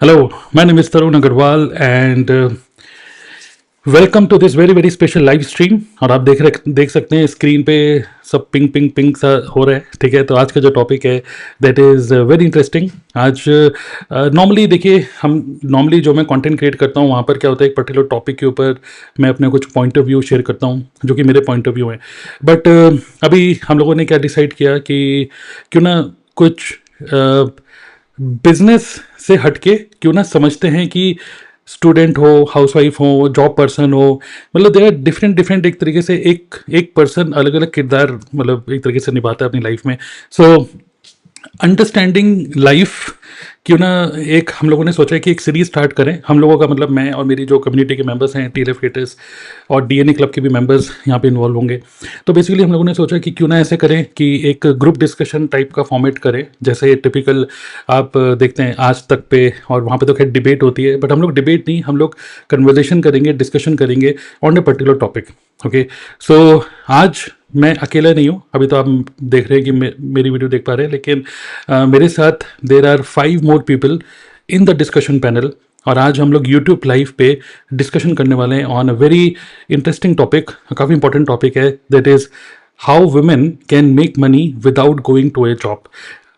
Hello, my name is Tarun Agarwal and welcome to this very very special live stream. और आप देख सकते हैं स्क्रीन पे सब पिंक पिंक पिंक सा हो रहा है। ठीक है, तो आज का जो टॉपिक है दैट इज़ वेरी इंटरेस्टिंग। आज नॉर्मली देखिए, हम नॉर्मली जो मैं कंटेंट क्रिएट करता हूँ वहाँ पर क्या होता है, एक पर्टिकुलर टॉपिक के ऊपर मैं अपने कुछ पॉइंट ऑफ व्यू शेयर करता हूँ जो कि मेरे पॉइंट ऑफ व्यू हैं। बट अभी हम लोगों ने क्या डिसाइड किया कि क्यों ना कुछ बिजनेस से हटके क्यों ना समझते हैं कि स्टूडेंट हो, हाउसवाइफ हो, जॉब पर्सन हो, मतलब देर आर डिफरेंट डिफरेंट। एक तरीके से एक एक पर्सन अलग अलग किरदार मतलब एक तरीके से निभाता है अपनी लाइफ में। सो अंडरस्टैंडिंग लाइफ क्यों ना एक हम लोगों ने सोचा है कि एक सीरीज स्टार्ट करें। हम लोगों का मतलब मैं और मेरी जो कम्युनिटी के मेंबर्स हैं, टीएलएफ क्रिएटर्स और डीएनए क्लब के भी मेंबर्स यहाँ पे इन्वॉल्व होंगे। तो बेसिकली हम लोगों ने सोचा कि क्यों ना ऐसे करें कि एक ग्रुप डिस्कशन टाइप का फॉर्मेट करें, जैसे टिपिकल आप देखते हैं आज तक पे, और वहाँ पे तो खैर डिबेट होती है, बट हम लोग डिबेट नहीं, हम लोग कन्वर्जेशन करेंगे, डिस्कशन करेंगे on a particular topic. Okay, so आज मैं अकेला नहीं हूँ। अभी तो आप देख रहे हैं कि मेरी वीडियो देख पा रहे हैं, लेकिन मेरे साथ there are 5 more people in the discussion panel. और आज हम लोग यूट्यूब लाइव पे डिस्कशन करने वाले हैं on a very interesting topic. काफ़ी इंपॉर्टेंट टॉपिक है, that is how women can make money without going to a job.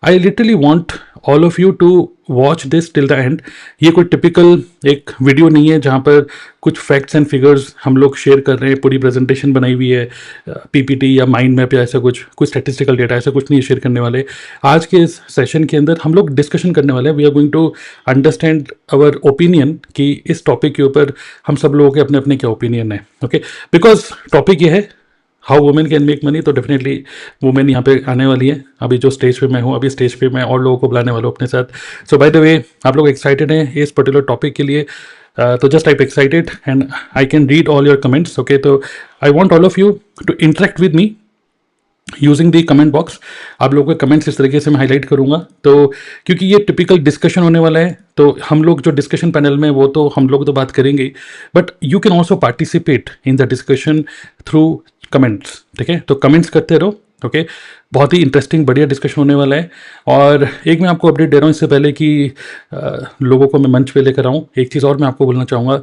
I literally want all of you to watch this till the end. ये कोई typical एक video नहीं है जहाँ पर कुछ फैक्ट्स एंड फिगर्स हम लोग शेयर कर रहे हैं, पूरी प्रेजेंटेशन बनाई हुई है, पीपीटी या माइंड मैप या ऐसा कुछ कुछ स्टैटिस्टिकल डेटा ऐसा कुछ नहीं शेयर करने वाले। आज के इस सेशन के अंदर हम लोग डिस्कशन करने वाले हैं। We are going to understand our opinion कि इस टॉपिक के ऊपर हम सब लोगों के अपने अपने क्या ओपिनियन है। ओके, बिकॉज टॉपिक ये है how women can make money, तो डेफिनेटली वुमेन यहाँ पे आने वाली है। अभी जो स्टेज पे मैं हूँ, अभी स्टेज पे मैं और लोगों को बुलाने वाला हूँ अपने साथ। सो बाय द वे, आप लोग एक्साइटेड हैं इस पर्टिकुलर टॉपिक के लिए? तो just type excited and I can read all your comments. Okay, तो I want all of you to interact with me using the comment box. आप लोगों के कमेंट्स इस तरीके से मैं हाईलाइट करूंगा, तो क्योंकि ये टिपिकल डिस्कशन होने वाला है, तो हम लोग जो डिस्कशन पैनल में वो तो हम लोग तो बात करेंगे, but you can also participate in the discussion through comments. ठीक है, तो कमेंट्स करते रहो। ओके, बहुत ही इंटरेस्टिंग बढ़िया डिस्कशन होने वाला है। और एक मैं आपको अपडेट दे रहा हूँ इससे पहले कि लोगों को मैं मंच पे लेकर आऊँ, एक चीज़ और मैं आपको बोलना चाहूँगा।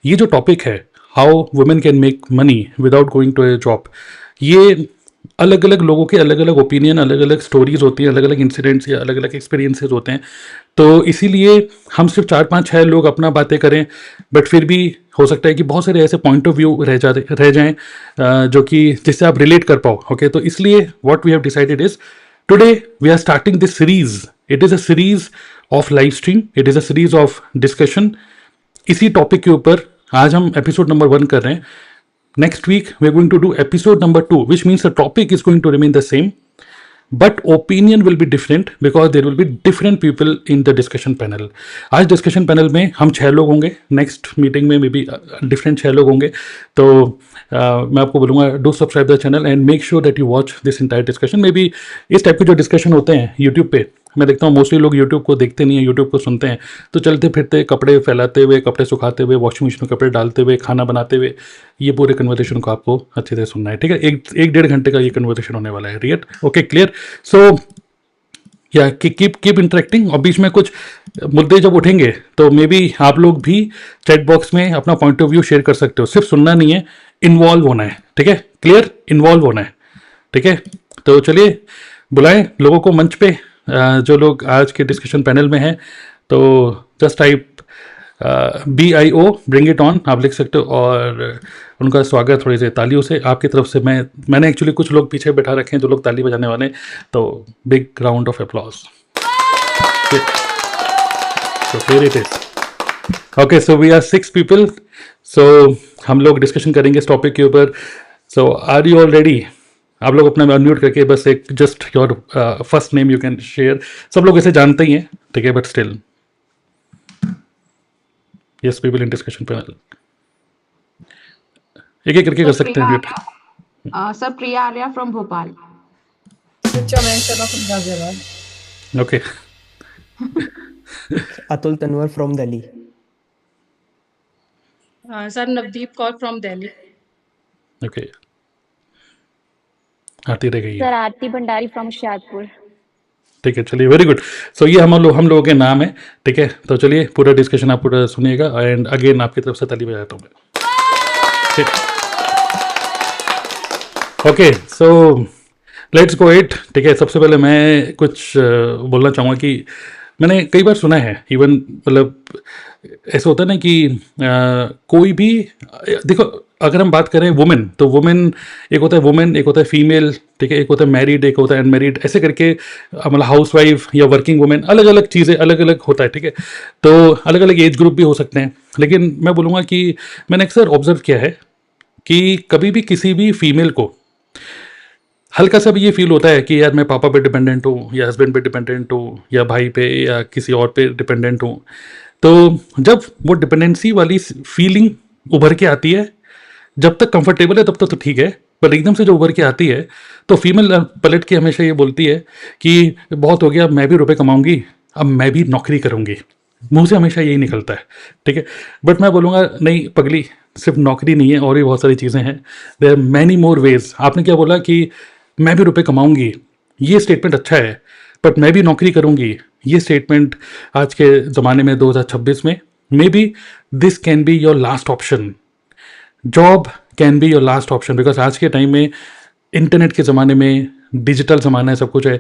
ये जो टॉपिक है, how women can make money without going to a job, ये अलग अलग लोगों के अलग अलग ओपिनियन, अलग अलग स्टोरीज होती हैं, अलग अलग इंसिडेंट्स या अलग अलग एक्सपीरियंसेस होते हैं। तो इसीलिए हम सिर्फ 4 5 6 लोग अपना बातें करें, बट फिर भी हो सकता है कि बहुत सारे ऐसे पॉइंट ऑफ व्यू रह जाएं जो कि जिससे आप रिलेट कर पाओ। ओके, तो इसलिए what we have decided is today we are starting this series. It is a series of live stream, it is a series of discussion. इसी टॉपिक के ऊपर आज हम एपिसोड नंबर 1 कर रहे हैं। Next week, we're going to do episode number 2, which means the topic is going to remain the same, but opinion will be different because there will be different people in the discussion panel. आज discussion panel में हम 6 लोग होंगे, next meeting में may be different 6 लोग होंगे। तो मैं आपको बोलूँगा do subscribe the channel and make sure that you watch this entire discussion. May be इस टाइप के जो डिस्कशन होते हैं यूट्यूब पे, मैं देखता हूँ मोस्टली लोग यूट्यूब को देखते नहीं है, यूट्यूब को सुनते हैं। तो चलते फिरते, कपड़े फैलाते हुए, कपड़े सुखाते हुए, वॉशिंग मशीन में कपड़े डालते हुए, खाना बनाते हुए, ये पूरे कन्वर्सेशन को आपको अच्छे से सुनना है। ठीक है, एक 1.5 घंटे का ये कन्वर्सेशन होने वाला है। Riot okay, clear? सो या कीप कीप इंटरेक्टिंग। और बीच में कुछ मुद्दे जब उठेंगे तो मे बी आप लोग भी चैट बॉक्स में अपना पॉइंट ऑफ व्यू शेयर कर सकते हो। सिर्फ सुनना नहीं है, इन्वॉल्व होना है। ठीक है, क्लियर? इन्वॉल्व होना है। ठीक है, तो चलिए बुलाएं लोगों को मंच पे, जो लोग आज के डिस्कशन पैनल में हैं। तो just type BIO, bring it on, आप लिख सकते हो। और उनका स्वागत थोड़ी सी तालियों से आपकी तरफ से। मैंने एक्चुअली कुछ लोग पीछे बैठा रखे हैं जो लोग ताली बजाने वाले हैं, तो big round of applause. So here it is. Okay, so we are 6 people. So हम लोग डिस्कशन करेंगे इस टॉपिक के ऊपर। So are you all ready? आप लोग अपना अनम्यूट करके बस एक just your first name you can share. सब लोग इसे जानते ही हैं, ठीक है, but still yes, people in discussion panel एक एक करके कर सर सकते हैं Priya, mute. Sir Priya Arya from Bhopal. Chaman Sharma from Ghaziabad. Okay, Atul Tanwar from Delhi. Sir Navdeep Kaur from Delhi. Okay, आती रह गई है। Sir Aarti Bhandari from Hoshiarpur. ठीक है, चलिए, वेरी गुड। सो ये हम लोगों के नाम है, ठीक है। तो चलिए पूरा डिस्कशन आप पूरा सुनिएगा, एंड अगेन आपकी तरफ से ताली बजाता हूँ मैं। Okay, so let's go it. ठीक है, सबसे पहले मैं कुछ बोलना चाहूँगा कि मैंने कई बार सुना है, इवन मतलब ऐसा होता है ना कि कोई भी देखो, अगर हम बात करें वुमेन, तो वुमेन एक होता है वुमेन, एक होता है फीमेल, ठीक है, एक होता है मैरिड, एक होता है अनमैरिड, ऐसे करके मतलब हाउस वाइफ या वर्किंग वुमेन, अलग अलग चीज़ें अलग अलग होता है, ठीक है। तो अलग अलग एज ग्रुप भी हो सकते हैं, लेकिन मैं बोलूँगा कि मैंने अक्सर ऑब्जर्व किया है कि कभी भी किसी भी फीमेल को हल्का सा भी ये फील होता है कि यार मैं पापा पे डिपेंडेंट हूँ, या हस्बैंड पे डिपेंडेंट हूँ, या भाई पे या किसी और पे डिपेंडेंट हूँ, तो जब वो डिपेंडेंसी वाली फीलिंग उभर के आती है, जब तक कंफर्टेबल है तब तक तो ठीक है, पर एकदम से जो उभर के आती है तो फीमेल पलट के हमेशा ये बोलती है कि बहुत हो गया, अब मैं भी रुपए कमाऊंगी, अब मैं भी नौकरी करूंगी। मुंह से हमेशा यही निकलता है, ठीक है। बट मैं बोलूँगा नहीं पगली, सिर्फ नौकरी नहीं है, और भी बहुत सारी चीज़ें हैं। There are many more ways. आपने क्या बोला कि मैं भी रुपए कमाऊंगी, ये स्टेटमेंट अच्छा है, बट मैं भी नौकरी करूंगी, ये स्टेटमेंट आज के ज़माने में 2026 में may be this can be your last option. Job can be your last option, because आज के टाइम में इंटरनेट के ज़माने में, डिजिटल ज़माना है, सब कुछ है।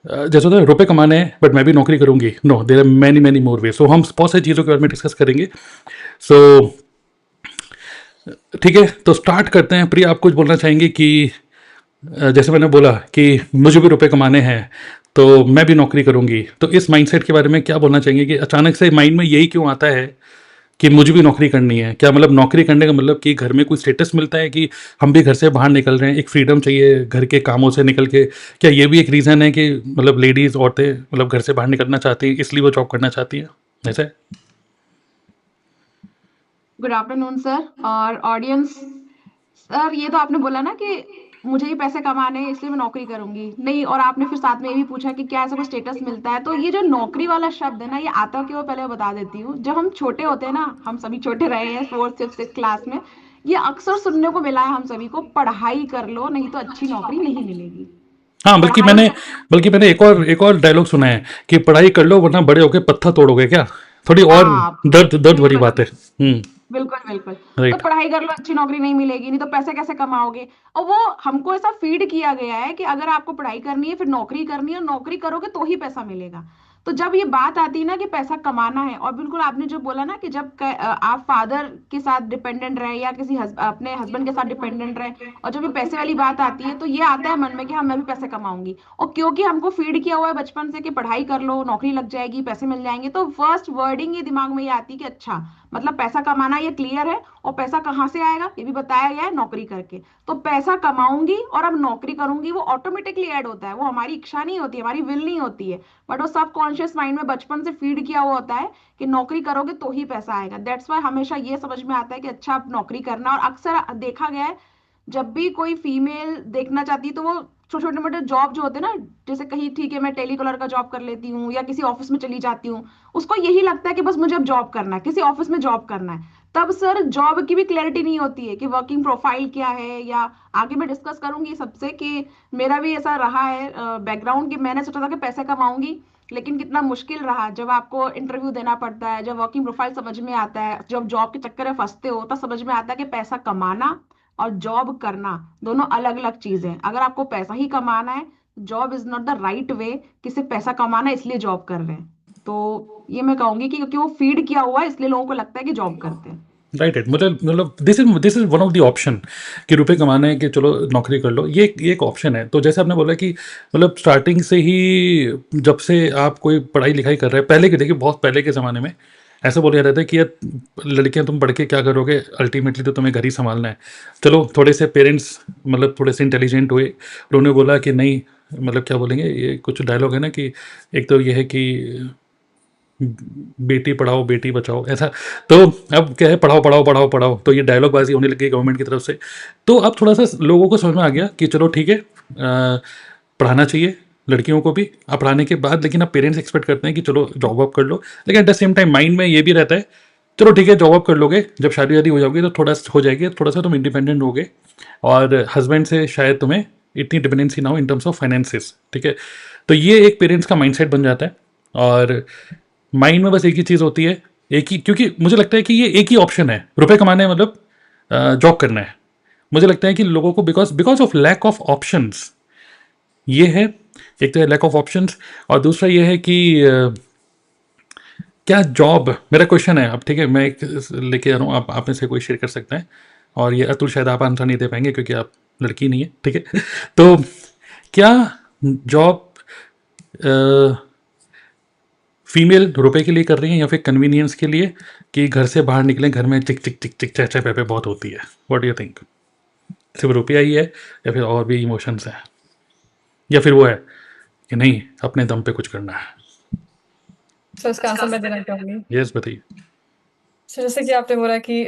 जैसे होता है रुपए कमाने हैं बट मैं भी नौकरी करूंगी, no, there are many many more way. So हम बहुत सारी चीज़ों के बारे में डिस्कस करेंगे। सो ठीक है, तो स्टार्ट करते हैं। प्रिया, आप कुछ बोलना चाहेंगे कि जैसे मैंने बोला कि मुझे भी रुपए कमाने हैं तो मैं भी नौकरी करूंगी, तो इस माइंडसेट के बारे में क्या बोलना चाहेंगे कि अचानक से माइंड में यही क्यों आता है कि मुझे भी नौकरी करनी है? क्या मतलब नौकरी करने का मतलब कि घर में कोई स्टेटस मिलता है कि हम भी घर से बाहर निकल रहे हैं, एक फ्रीडम चाहिए घर के कामों से निकल के? क्या ये भी एक रीज़न है कि मतलब लेडीज़, औरतें मतलब घर से बाहर निकलना चाहती हैं, इसलिए वो जॉब करना चाहती हैं, ऐसा है? गुड आफ्टरनून सर और ऑडियंस। सर ये तो आपने बोला ना कि मुझे ही पैसे कमाने हैं इसलिए मैं नौकरी करूंगी, नहीं, और आपने फिर साथ में ये भी पूछा कि क्या ऐसा कोई स्टेटस मिलता है। तो ये जो नौकरी वाला शब्द है ना, ये आता क्यों है, पहले मैं बता देती हूँ। जब हम छोटे होते हैं ना, हम सभी छोटे रहे हैं, 4th 5th 6th क्लास में, ये अक्सर सुनने को मिला है हम सभी को, पढ़ाई कर लो नहीं तो अच्छी नौकरी नहीं मिलेगी। हाँ, पढ़ाई कर बल्कि मैंने एक और डायलॉग सुना है कि पढ़ाई कर लो वरना बड़े होके पत्थर तोड़ोगे क्या। थोड़ी और हाँ, दर्द दर्द भरी बिल्कुल बात है। बिल्कुल बिल्कुल। तो राइट। पढ़ाई कर लो, अच्छी नौकरी नहीं मिलेगी, नहीं तो पैसे कैसे कमाओगे। और वो हमको ऐसा फीड किया गया है कि अगर आपको पढ़ाई करनी है फिर नौकरी करनी है, और नौकरी करोगे तो ही पैसा मिलेगा। तो जब ये बात आती है ना कि पैसा कमाना है, और बिल्कुल आपने जो बोला ना कि जब आप फादर के साथ डिपेंडेंट रहे या किसी अपने हस्बैंड के साथ डिपेंडेंट रहे, और जब ये पैसे वाली बात आती है तो ये आता है मन में कि हाँ मैं भी पैसे कमाऊंगी। और क्योंकि हमको फीड किया हुआ है बचपन से कि पढ़ाई कर लो, नौकरी लग जाएगी, पैसे मिल जाएंगे, तो फर्स्ट वर्डिंग ये दिमाग में ये आती है कि अच्छा, मतलब पैसा कमाना ये क्लियर है, और पैसा कहाँ से आएगा ये भी बताया गया है, नौकरी करके। तो पैसा कमाऊंगी और अब नौकरी करूंगी, वो ऑटोमेटिकली ऐड होता है, वो हमारी इच्छा नहीं होती, हमारी विल नहीं होती है, बट वो सबकॉन्शियस माइंड में बचपन से फीड किया हुआ होता है कि नौकरी करोगे तो ही पैसा आएगा। दैट्स वाई हमेशा ये समझ में आता है कि अच्छा अब नौकरी करना। और अक्सर देखा गया है जब भी कोई फीमेल देखना चाहती है तो वो छोटे छोटे मोटे जॉब जो होते हैं ना, जैसे कहीं ठीक है मैं टेलीकॉलर का जॉब कर लेती हूँ या किसी ऑफिस में चली जाती हूँ, उसको यही लगता है कि बस मुझे अब जॉब करना है, किसी ऑफिस में जॉब करना है। तब सर जॉब की भी क्लैरिटी नहीं होती है कि वर्किंग प्रोफाइल क्या है, या आगे मैं डिस्कस करूंगी सबसे कि मेरा भी ऐसा रहा है बैकग्राउंड कि मैंने सोचा था कि पैसे कमाऊंगी, लेकिन कितना मुश्किल रहा जब आपको इंटरव्यू देना पड़ता है, जब वर्किंग प्रोफाइल समझ में आता है, जब जॉब के चक्कर में फंसते हो तब समझ में आता है कि पैसा कमाना और जॉब करना दोनों अलग अलग चीजें हैं। अगर आपको पैसा ही कमाना है, job is not the right way कि सिर्फ पैसा कमाना है इसलिए जॉब कर रहे हैं। तो ये मैं कहूंगी कि क्योंकि वो फीड किया हुआ है इसलिए लोगों को लगता है कि जॉब करते हैं। राइट राइट, मतलब this is one of the option कि रुपए कमाने हैं कि चलो नौकरी कर लो, ये एक ऑप्शन है। तो जैसे आपने बोला कि मतलब स्टार्टिंग से ही, जब से आप कोई पढ़ाई लिखाई कर रहे हैं, पहले के देखिए बहुत पहले के ज़माने में ऐसा बोला जाता है कि यार लड़कियां तुम पढ़ के क्या करोगे, अल्टीमेटली तो तुम्हें घर ही संभालना है। चलो थोड़े से पेरेंट्स मतलब थोड़े से इंटेलिजेंट हुए, उन्होंने बोला कि नहीं, मतलब क्या बोलेंगे, ये कुछ डायलॉग है ना कि एक तो ये है कि बेटी पढ़ाओ बेटी बचाओ, ऐसा। तो अब क्या है, पढ़ाओ पढ़ाओ पढ़ाओ पढ़ाओ, तो ये डायलॉग बाजी होने लगी गवर्नमेंट की तरफ से। तो अब थोड़ा सा लोगों को समझ में आ गया कि चलो ठीक है, पढ़ाना चाहिए लड़कियों को भी। अब पढ़ाने के बाद लेकिन अब पेरेंट्स एक्सपेक्ट करते हैं कि चलो जॉब वॉब कर लो, लेकिन at the same time mind में ये भी रहता है चलो ठीक है जॉब वॉब कर लोगे, जब शादी वादी हो जाओगी तो थोड़ा हो जाएगी, थोड़ा सा तुम इंडिपेंडेंट होगे और हस्बैंड से शायद तुम्हें इतनी डिपेंडेंसी ना हो इन टर्म्स ऑफ फाइनेंसिस, ठीक है। तो ये एक पेरेंट्स का माइंडसेट बन जाता है, और माइंड में बस एक ही चीज़ होती है, एक ही, क्योंकि मुझे लगता है कि ये एक ही ऑप्शन है, रुपए कमाने हैं, मतलब जॉब करना है। मुझे लगता है कि लोगों को because because of lack of options, ये है, एक तो है लैक ऑफ ऑप्शंस, और दूसरा ये है कि क्या जॉब, मेरा क्वेश्चन है अब, ठीक है, मैं एक लेके आ रहा हूँ, आप में से कोई शेयर कर सकता है, और ये अतुल शायद आप आंसर नहीं दे पाएंगे क्योंकि आप लड़की नहीं है, ठीक है। तो क्या जॉब फीमेल रुपए के लिए कर रही है या फिर कन्वीनियंस के लिए, कि घर से बाहर निकलें, घर में चिक चिक चिक चिक चह पे बहुत होती है, व्हाट डू यू थिंक? सिर्फ रुपया ही है या फिर और भी इमोशंस हैं, या फिर वो है कि नहीं अपने दम पे कुछ करना है? सो इसका आंसर मैं देना चाहूंगी। यस, बताइए। सो जैसे कि आपने बोला कि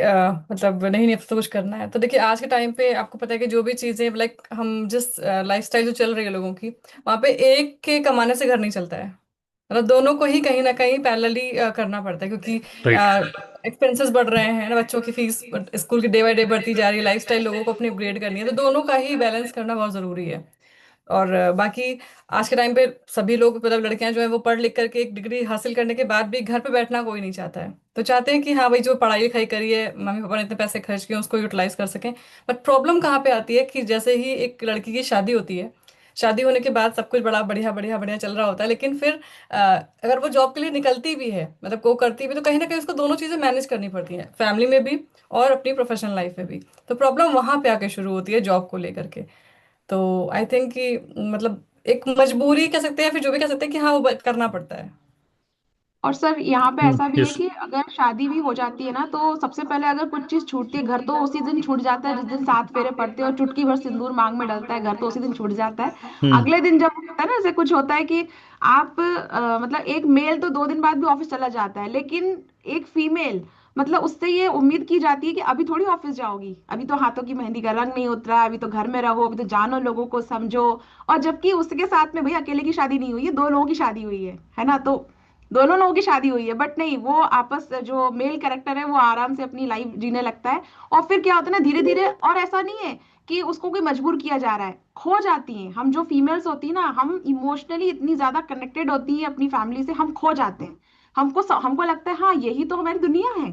मतलब नहीं नहीं अब तो कुछ करना है, तो देखिए आज के टाइम पे आपको पता है कि जो भी चीजें लाइक हम जिस लाइफस्टाइल जो चल रही है लोगों की, वहाँ पे एक के कमाने से घर नहीं चलता है। मतलब दोनों को ही कहीं ना कहीं पैरेलली करना पड़ता है, क्योंकि राइट। एक्सपेंसेस बढ़ रहे हैं ना, बच्चों की फीस स्कूल की डे बाय डे बढ़ती जा रही है, लाइफस्टाइल लोगों को अपनी अपग्रेड करनी है, तो दोनों का ही बैलेंस करना बहुत जरूरी है। और बाकी आज के टाइम पे सभी लोग मतलब लड़कियां जो है वो पढ़ लिख करके एक डिग्री हासिल करने के बाद भी घर पे बैठना कोई नहीं चाहता है, तो चाहते हैं कि हाँ भाई जो पढ़ाई लिखाई करी है, मम्मी पापा ने इतने पैसे खर्च किए उसको यूटिलाइज कर सकें। बट प्रॉब्लम कहाँ पे आती है कि जैसे ही एक लड़की की शादी होती है, शादी होने के बाद सब कुछ बड़ा बढ़िया बढ़िया बढ़िया चल रहा होता है, लेकिन फिर अ, अगर वो जॉब के लिए निकलती भी है, मतलब को करती भी, तो कहीं ना कहीं उसको दोनों चीजें मैनेज करनी पड़ती हैं, फैमिली में भी और अपनी प्रोफेशनल लाइफ में भी। तो प्रॉब्लम वहां पे आके शुरू होती है जॉब को लेकर के। तो आई थिंक कि मतलब एक मजबूरी कह सकते हैं, फिर जो भी कह सकते हैं कि हाँ वो करना पड़ता है। और सर यहाँ पे ऐसा भी है यस। कि अगर शादी भी हो जाती है ना, तो सबसे पहले अगर कुछ चीज छूटती है, घर तो उसी दिन छूट जाता है जिस दिन 7 फेरे पड़ते हैं और चुटकी भर सिंदूर मांग में डलता है, घर तो उसी दिन छूट जाता है। हम्म। अगले दिन जब होता है ना, जैसे कुछ होता है कि आप मतलब एक मेल तो 2 दिन बाद भी ऑफिस चला जाता है, लेकिन एक फीमेल, मतलब उससे ये उम्मीद की जाती है कि अभी थोड़ी ऑफिस जाओगी, अभी तो हाथों की मेहंदी का रंग नहीं उतरा, अभी तो घर में रहो, अभी तो जानो, लोगों को समझो। और जबकि उसके साथ में भैया अकेले की शादी नहीं हुई है, 2 लोगों की शादी हुई है ना। तो दोनों लोगों की शादी हुई है, बट नहीं, वो आपस, जो मेल कैरेक्टर है वो आराम से अपनी लाइफ जीने लगता है। और फिर क्या होता है ना, धीरे धीरे, और ऐसा नहीं है कि उसको कोई मजबूर किया जा रहा है, खो जाती हैं। हम जो फीमेल्स होती है ना, हम इमोशनली इतनी ज्यादा कनेक्टेड होती है अपनी फैमिली से, हम खो जाते हैं। हमको लगता है हाँ यही तो हमारी दुनिया है,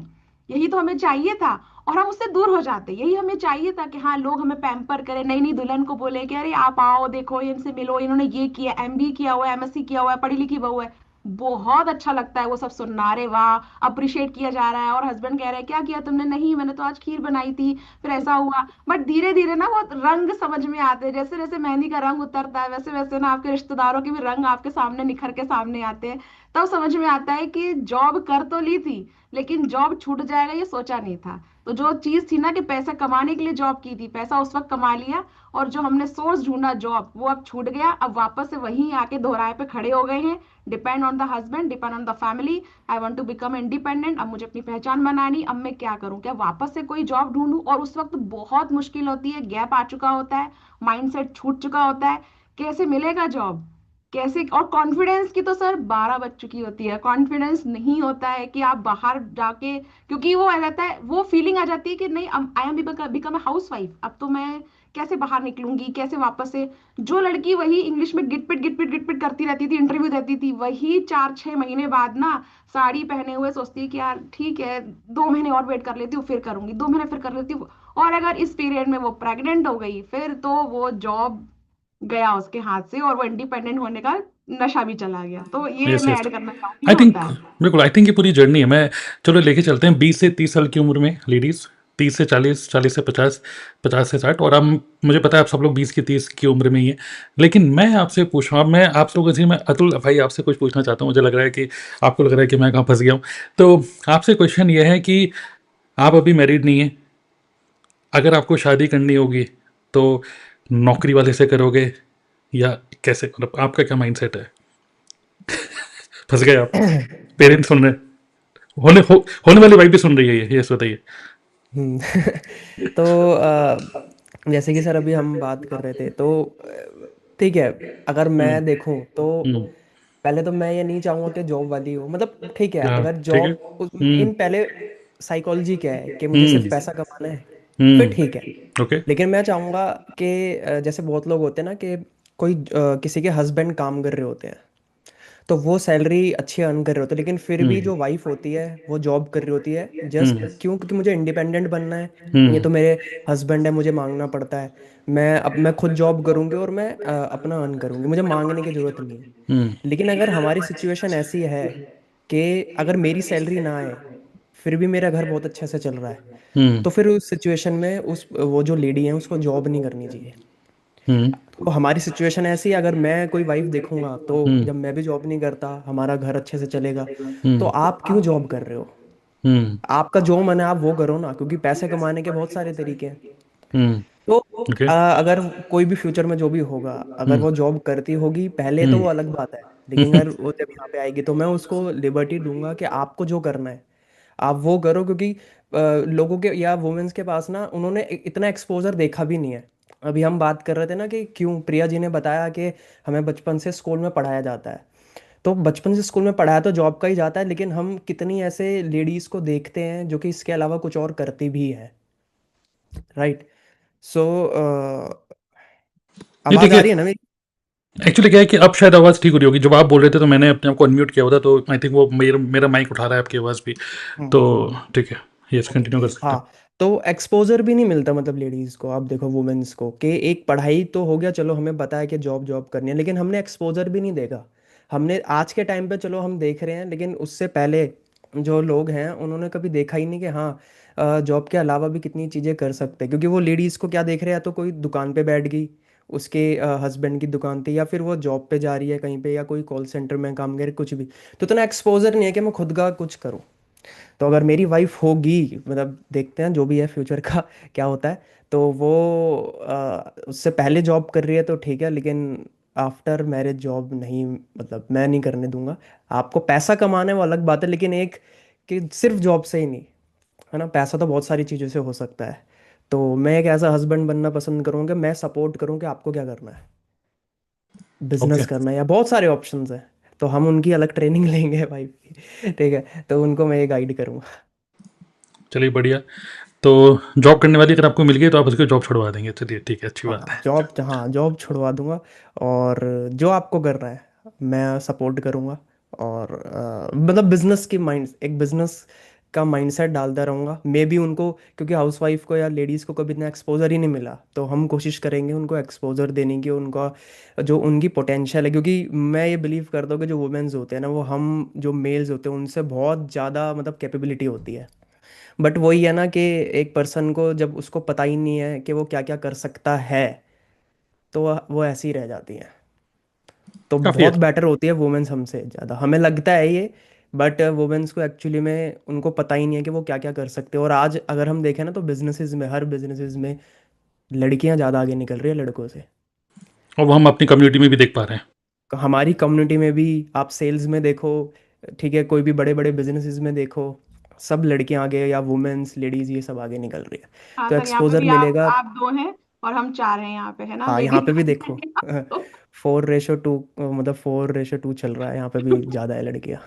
यही तो हमें चाहिए था, और हम उससे दूर हो जाते हैं। यही हमें चाहिए था कि हाँ लोग हमें पैम्पर करें, नई नई दुल्हन को बोले कि अरे आप आओ देखो इनसे मिलो, इन्होंने ये किया, एमबी किया हुआ है, एमएससी किया हुआ है, पढ़ी लिखी बहू है। बहुत अच्छा लगता है वो सब सुनना, अरे वाह अप्रिशिएट किया जा रहा है। और हस्बैंड कह रहे हैं क्या किया तुमने, नहीं मैंने तो आज खीर बनाई थी, फिर ऐसा हुआ। बट धीरे धीरे ना वो रंग समझ में आते हैं, जैसे जैसे मेहंदी का रंग उतरता है, वैसे वैसे ना आपके रिश्तेदारों के भी रंग आपके सामने निखर के सामने आते हैं। तब समझ में आता है कि जॉब कर तो ली थी, लेकिन जॉब छूट जाएगा ये सोचा नहीं था। तो जो चीज थी ना कि पैसा कमाने के लिए जॉब की थी, पैसा उस वक्त कमा लिया, और जो हमने सोर्स ढूंढा जॉब, वो अब छूट गया। अब वापस से वहीं आके दोहराए पे खड़े हो गए हैं, depend on the husband, depend on the family. I want to become independent, अब मुझे अपनी पहचान बनानी, अब मैं क्या करूं, क्या वापस से कोई जॉब ढूंढूं? और उस वक्त बहुत मुश्किल होती है, गैप आ चुका होता है, माइंडसेट छूट चुका होता है, कैसे मिलेगा जॉब, कैसे? और कॉन्फिडेंस की तो सर 12 बज चुकी होती है, कॉन्फिडेंस नहीं होता है कि आप बाहर जाके, क्योंकि वो आ जाता है, वो फीलिंग आ जाती है कि नहीं I am become a house wife, अब तो मैं कैसे बाहर निकलूंगी, कैसे वापस से। जो लड़की वही इंग्लिश में गिटपिट गिटपिट गिटपिट करती रहती थी, इंटरव्यू देती थी, वही 4-6 महीने बाद ना साड़ी पहने हुए सोचती है कि यार ठीक है 2 महीने और वेट कर लेती हूँ, फिर करूंगी, 2 महीने फिर कर लेती हूँ। और अगर इस पीरियड में वो प्रेग्नेंट हो गई, फिर तो वो जॉब गया उसके हाथ से, और वो इंडिपेंडेंट होने का नशा भी चला गया। तो ये यस, मैं यस। ऐड करना चाहूंगी, आई होता थिंक, है। बिल्कुल, आई थिंक ये पूरी जर्नी है। मैं, चलो लेके चलते हैं 20 से 30 साल की उम्र में लेडीज़, 30 से 40, 40 से 50, 50 से 60, और अब मुझे पता है आप सब लोग 20 की 30 की उम्र में ही हैं। लेकिन मैं आपसे पूछ रहा हूँ, मैं आप लोगों से, मैं अतुल भाई आपसे कुछ पूछना चाहता हूँ, मुझे लग रहा है कि आपको लग रहा है कि मैं कहाँ फंस गया हूँ। तो आपसे क्वेश्चन ये है कि आप अभी मैरिड नहीं हैं, अगर आपको शादी करनी होगी तो नौकरी वाले से करोगे या कैसे, मतलब आपका क्या माइंडसेट है? फंस गए आप? पेरेंट्स सुन रहे हैं, होने वाली वाइफ भी सुन रही है, ये यस बताइए। हुँ। तो जैसे कि सर अभी हम बात कर रहे थे, तो ठीक है, अगर हम्म। मैं देखूँ तो हम्म। पहले तो मैं ये नहीं चाहूँगा कि जॉब वाली हो, मतलब ठीक है, हाँ, अगर ठीक है। जॉब हम्म। इन पहले साइकोलॉजी क्या है कि मुझे सिर्फ़ हम्म। पैसा कमाना है, फिर ठीक है। ओके। लेकिन मैं चाहूँगा कि जैसे बहुत लोग होते हैं ना कि कोई किसी के हस्बैंड काम कर रहे होते हैं, तो वो सैलरी अच्छी अर्न कर रहे होते हैं, लेकिन फिर भी जो वाइफ होती है वो जॉब कर रही होती है, जस्ट क्यों? क्योंकि मुझे इंडिपेंडेंट बनना है, ये तो मेरे हस्बैंड है, मुझे मांगना पड़ता है। मैं खुद जॉब करूँगी और मैं अपना अर्न करूँगी, मुझे मांगने की ज़रूरत नहीं है। लेकिन अगर हमारी सिचुएशन ऐसी है कि अगर मेरी सैलरी ना आए फिर भी मेरा घर बहुत अच्छे से चल रहा है, तो फिर उस सिचुएशन में उस वो जो लेडी है उसको जॉब नहीं करनी चाहिए। तो हमारी सिचुएशन ऐसी है, अगर मैं कोई वाइफ देखूंगा तो जब मैं भी जॉब नहीं करता हमारा घर अच्छे से चलेगा। तो आप क्यों जॉब कर रहे हो? आपका जो मन है आप वो करो ना, क्योंकि पैसे कमाने के बहुत सारे तरीके हैं। तो ओके। अगर कोई भी फ्यूचर में जो भी होगा, अगर वो जॉब करती होगी पहले तो वो अलग बात है, लेकिन अगर वो जब यहाँ पे आएगी तो मैं उसको लिबर्टी दूंगा कि आपको जो करना है आप वो करो, क्योंकि लोगों के या वुमेन्स के पास ना उन्होंने इतना एक्सपोजर देखा भी नहीं है। अभी हम बात कर रहे थे ना कि क्यों प्रिया जी ने बताया कि हमें बचपन से स्कूल में पढ़ाया जाता है, तो बचपन से स्कूल में पढ़ाया तो जॉब का ही जाता है, लेकिन हम कितनी ऐसे लेडीज को देखते हैं जो कि इसके अलावा कुछ और करती भी है, राइट? सो नहीं आवाज ठीक आ है। रही है ना मेरी? एक्चुअली क्या है कि अब शायद आवाज़ ठीक हो रही होगी। जब आप बोल रहे थे तो मैंने अपने आप को अनम्यूट किया हुआ था, तो आई थिंक वो मेरा माइक उठा रहा है आपकी आवाज़ भी। हम्म। तो ठीक है, यस ओके। कंटिन्यू कर सकते हाँ, तो एक्सपोजर भी नहीं मिलता मतलब लेडीज को, आप देखो वुमेन्स को कि एक पढ़ाई तो हो गया, चलो हमें पता है कि जॉब जॉब करनी है, लेकिन हमने एक्सपोजर भी नहीं देखा। हमने आज के टाइम पे चलो हम देख रहे हैं, लेकिन उससे पहले जो लोग हैं उन्होंने कभी देखा ही नहीं कि हाँ जॉब के अलावा भी कितनी चीज़ें कर सकते हैं, क्योंकि वो लेडीज़ को क्या देख रहे हैं, या तो कोई दुकान पे बैठ गई, उसके हस्बैंड की दुकान थी, या फिर वो जॉब पे जा रही है कहीं पे, या कोई कॉल सेंटर में काम करे, कुछ भी। तो इतना एक्सपोजर नहीं है कि मैं खुद का कुछ करूँ। तो अगर मेरी वाइफ होगी, मतलब देखते हैं जो भी है फ्यूचर का क्या होता है, तो वो उससे पहले जॉब कर रही है तो ठीक है, लेकिन आफ्टर मैरिज जॉब नहीं, मतलब मैं नहीं करने दूंगा। आपको पैसा कमाना है वो अलग बात है, लेकिन एक कि सिर्फ जॉब से ही नहीं, है ना, पैसा तो बहुत सारी चीज़ों से हो सकता है। तो मैं एक ऐसा हस्बैंड बनना पसंद करूँगा, मैं सपोर्ट करूँ कि आपको क्या करना है, ओके। बिजनेस करना है या बहुत सारे ऑप्शंस हैं। तो हम उनकी अलग ट्रेनिंग लेंगे भाई ठीक है, तो उनको मैं ये गाइड करूँगा। चलिए बढ़िया। तो जॉब करने वाली अगर आपको मिल गई तो आप उसको जॉब छुड़वा देंगे, चलिए ठीक है, अच्छी बात हाँ है। जॉब, हाँ जॉब छुड़वा दूंगा, और जो आपको करना है मैं सपोर्ट करूंगा। और मतलब बिजनेस की माइंड, एक बिजनेस का माइंडसेट डालता रहूंगा, मे बी उनको, क्योंकि हाउसवाइफ को या लेडीज़ को कभी इतना एक्सपोजर ही नहीं मिला, तो हम कोशिश करेंगे उनको एक्सपोजर देने की, उनका जो उनकी पोटेंशियल है, क्योंकि मैं ये बिलीव करता हूँ कि जो वुमेन्स होते हैं ना वो हम जो मेल्स होते हैं उनसे बहुत ज़्यादा मतलब कैपेबिलिटी होती है। बट वही है ना कि एक पर्सन को जब उसको पता ही नहीं है कि वो क्या क्या कर सकता है, तो वो ऐसी ही रह जाती हैं। तो काफ़ी बहुत अच्छा। बेटर होती है वुमेन्स हमसे ज़्यादा, हमें लगता है ये, बट वुमेन्स को एक्चुअली में उनको पता ही नहीं है कि वो क्या क्या कर सकते हैं। और आज अगर हम देखें ना तो बिजनेसेस में, हर बिजनेसेस में लड़कियां ज़्यादा आगे निकल रही है लड़कों से। और वो हम अपनी कम्युनिटी में भी देख पा रहे हैं। हमारी कम्युनिटी में भी आप सेल्स में देखो, ठीक है, कोई भी बड़े बड़े बिजनेसेस में देखो, सब लड़कियां आगे, या वुमेन्स लेडीज ये सब आगे निकल रही है। हाँ तो सर, यहाँ पे एक्सपोजर भी मिलेगा। आप दो हैं और हम चार हैं यहाँ पे, है ना, हाँ यहाँ लेकिन पे भी देखो तो 4:2, मतलब 4:2 चल रहा है, यहाँ पे भी ज़्यादा है लड़कियाँ।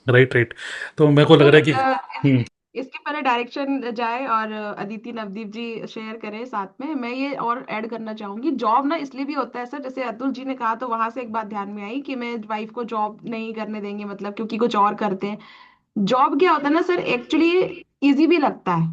Right right. तो मेरे को लग रहा सर है कि इसके पहले डायरेक्शन जाए और अदिति नवदीप जी शेयर करें साथ में, मैं ये और ऐड करना चाहूंगी, जॉब ना इसलिए भी होता है सर, जैसे अतुल जी ने कहा तो वहां से एक बात ध्यान में आई कि मैं वाइफ को जॉब नहीं करने देंगे मतलब क्योंकि कुछ और करते हैं। जॉब क्या होता है ना सर, एक्चुअली इजी भी लगता है।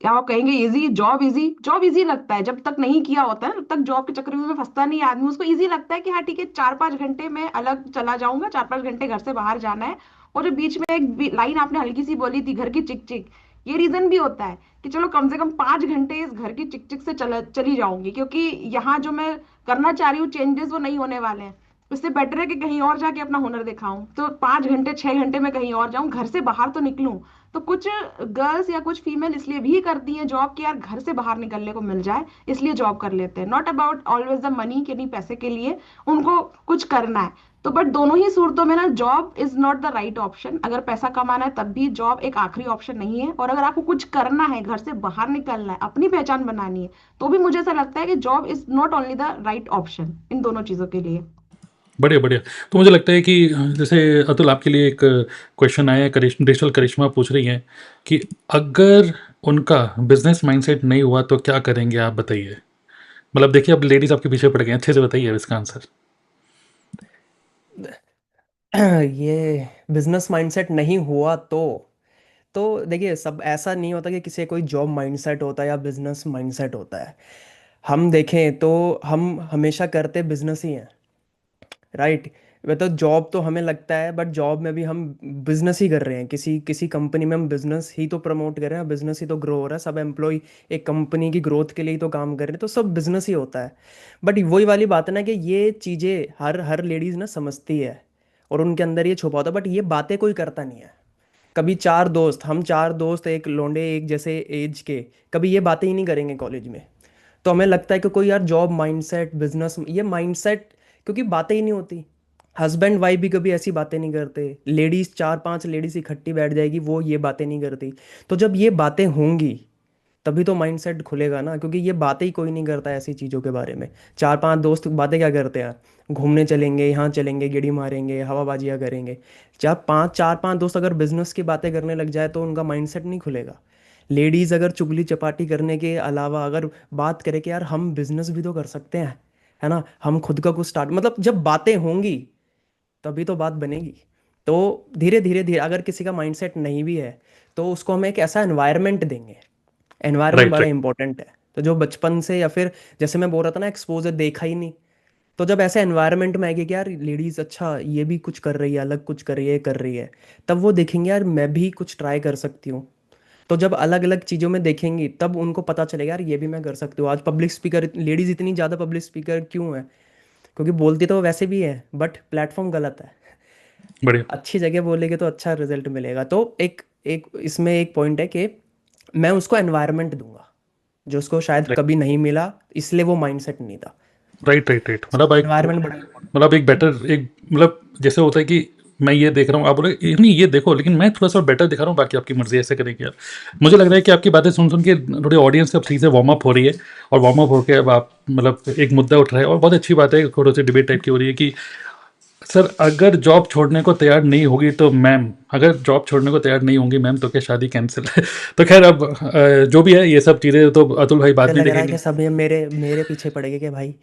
क्या आप कहेंगे easy job, easy job easy लगता है जब तक नहीं किया होता है, तब तक जॉब के चक्कर में फंसता नहीं है आदमी, उसको इजी लगता है कि हाँ ठीक है 4-5 घंटे मैं अलग चला जाऊंगा, 4-5 घंटे घर से बाहर जाना है। और जो बीच में एक लाइन आपने हल्की सी बोली थी, घर की चिक चिक, ये रीजन भी होता है कि चलो कम से कम 5 घंटे इस घर की चिक चिक से चली जाऊंगी, क्योंकि यहाँ जो मैं करना चाह रही हूँ चेंजेस वो नहीं होने वाले हैं। इससे बेटर है कि कहीं और जाके अपना हुनर दिखाऊं, तो 5 घंटे 6 घंटे में कहीं और जाऊं, घर से बाहर तो निकलूं। तो कुछ गर्ल्स या कुछ फीमेल इसलिए भी करती हैं जॉब कि यार घर से बाहर निकलने को मिल जाए, इसलिए जॉब कर लेते हैं, not about always the money कि नहीं पैसे के लिए उनको कुछ करना है। तो बट दोनों ही सूरतों में ना job is not the right option, अगर पैसा कमाना है तब भी जॉब एक आखिरी ऑप्शन नहीं है, और अगर आपको कुछ करना है, घर से बाहर निकलना है, अपनी पहचान बनानी है, तो भी मुझे ऐसा लगता है कि job is not only the right option in दोनों चीजों के लिए। बढ़िया बढ़िया। तो मुझे लगता है कि जैसे अतुल आपके लिए एक क्वेश्चन आया है, डिजिटल करिश्मा पूछ रही हैं कि अगर उनका बिजनेस माइंडसेट नहीं हुआ तो क्या करेंगे आप बताइए। मतलब देखिए अब लेडीज आपके पीछे पड़ गए हैं, अच्छे से बताइए अब इसका आंसर। ये बिजनेस माइंडसेट नहीं हुआ तो देखिए, सब ऐसा नहीं होता कि किसी कोई जॉब माइंडसेट होता है या बिजनेस माइंडसेट होता है। हम देखें तो हम हमेशा करते बिजनेस ही हैं, राइट। वह तो जॉब तो हमें लगता है, बट जॉब में भी हम बिजनेस ही कर रहे हैं, किसी किसी कंपनी में हम बिजनेस ही तो प्रमोट कर रहे हैं, बिजनेस ही तो ग्रो हो रहा है, सब एम्प्लॉय एक कंपनी की ग्रोथ के लिए ही तो काम कर रहे हैं, तो सब बिजनेस ही होता है। बट वही वाली बात है ना कि ये चीज़ें हर हर लेडीज़ ना समझती है और उनके अंदर ये छुपा होता है, बट ये बातें कोई करता नहीं है। कभी चार दोस्त, हम चार दोस्त, एक लौंडे एक जैसे एज के, कभी ये बातें ही नहीं करेंगे कॉलेज में। तो हमें लगता है कि कोई यार जॉब माइंडसेट, बिजनेस, ये माइंडसेट, क्योंकि बातें ही नहीं होती। हस्बैंड वाइफ भी कभी ऐसी बातें नहीं करते, लेडीज चार पांच लेडीज इकट्ठी बैठ जाएगी, वो ये बातें नहीं करती। तो जब ये बातें होंगी तभी तो माइंडसेट खुलेगा ना, क्योंकि ये बातें ही कोई नहीं करता ऐसी चीज़ों के बारे में। चार पांच दोस्त बातें क्या करते हैं, घूमने चलेंगे, यहाँ चलेंगे, गेड़ी मारेंगे, हवाबाजियाँ करेंगे। चार पांच दोस्त अगर बिजनेस की बातें करने लग जाए तो उनका माइंडसेट नहीं खुलेगा। लेडीज़ अगर चुगली चपाटी करने के अलावा अगर बात करें कि यार हम बिजनेस भी तो कर सकते हैं, है ना, हम खुद का कुछ स्टार्ट, मतलब जब बातें होंगी तभी तो बात बनेगी। तो धीरे धीरे धीरे अगर किसी का माइंडसेट नहीं भी है तो उसको हम एक ऐसा एनवायरनमेंट देंगे। एनवायरनमेंट राइट बड़ा राइट। इंपॉर्टेंट है। तो जो बचपन से, या फिर जैसे मैं बोल रहा था ना, एक्सपोजर देखा ही नहीं, तो जब ऐसे एनवायरनमेंट में आएगी कि यार लेडीज अच्छा ये भी कुछ कर रही है, अलग कुछ कर रही है, कर रही है, तब वो देखेंगे यार मैं भी कुछ ट्राई कर सकती हूँ। तो जब अलग अलग चीज़ों में देखेंगी तब उनको पता चलेगा यार ये भी मैं कर सकती हूँ। आज पब्लिक स्पीकर, लेडीज इतनी ज़्यादा पब्लिक स्पीकर क्यों है, क्योंकि बोलती तो वो वैसे भी है, बट प्लेटफॉर्म गलत है। बढ़िया। अच्छी जगह बोलेगे तो अच्छा रिजल्ट मिलेगा। तो एक एक इसमें एक पॉइंट है कि मैं उसको एनवायरनमेंट दूंगा जो उसको शायद कभी नहीं मिला, इसलिए वो माइंडसेट नहीं था। Right right right. मतलब एक, एनवायरनमेंट बड़ा important मतलब एक बेटर एक, मतलब जैसे होता है कि मैं ये देख रहा हूँ, आप बोले नहीं ये देखो, लेकिन मैं थोड़ा सा बेटर दिखा रहा हूँ, बाकी आपकी मर्जी, ऐसे करेंगे आप। मुझे लग रहा है कि आपकी बातें सुन सुन के थोड़ी ऑडियंस अब सही से वार्म अप हो रही है, और वार्म अप होकर अब आप मतलब एक मुद्दा उठ रहा है, और बहुत अच्छी बात है, थोड़ी सी डिबेट टाइप की हो रही है कि सर अगर जॉब छोड़ने को तैयार नहीं होगी तो मैम, अगर जॉब छोड़ने को तैयार नहीं होंगी मैम तो क्या शादी कैंसिल है। तो खैर अब जो भी है ये सब चीज़ें तो अतुल भाई बाद मुझे में लग रहा है देखेंगे। कि सब ये मेरे मेरे पीछे पड़ेंगे कि भाई।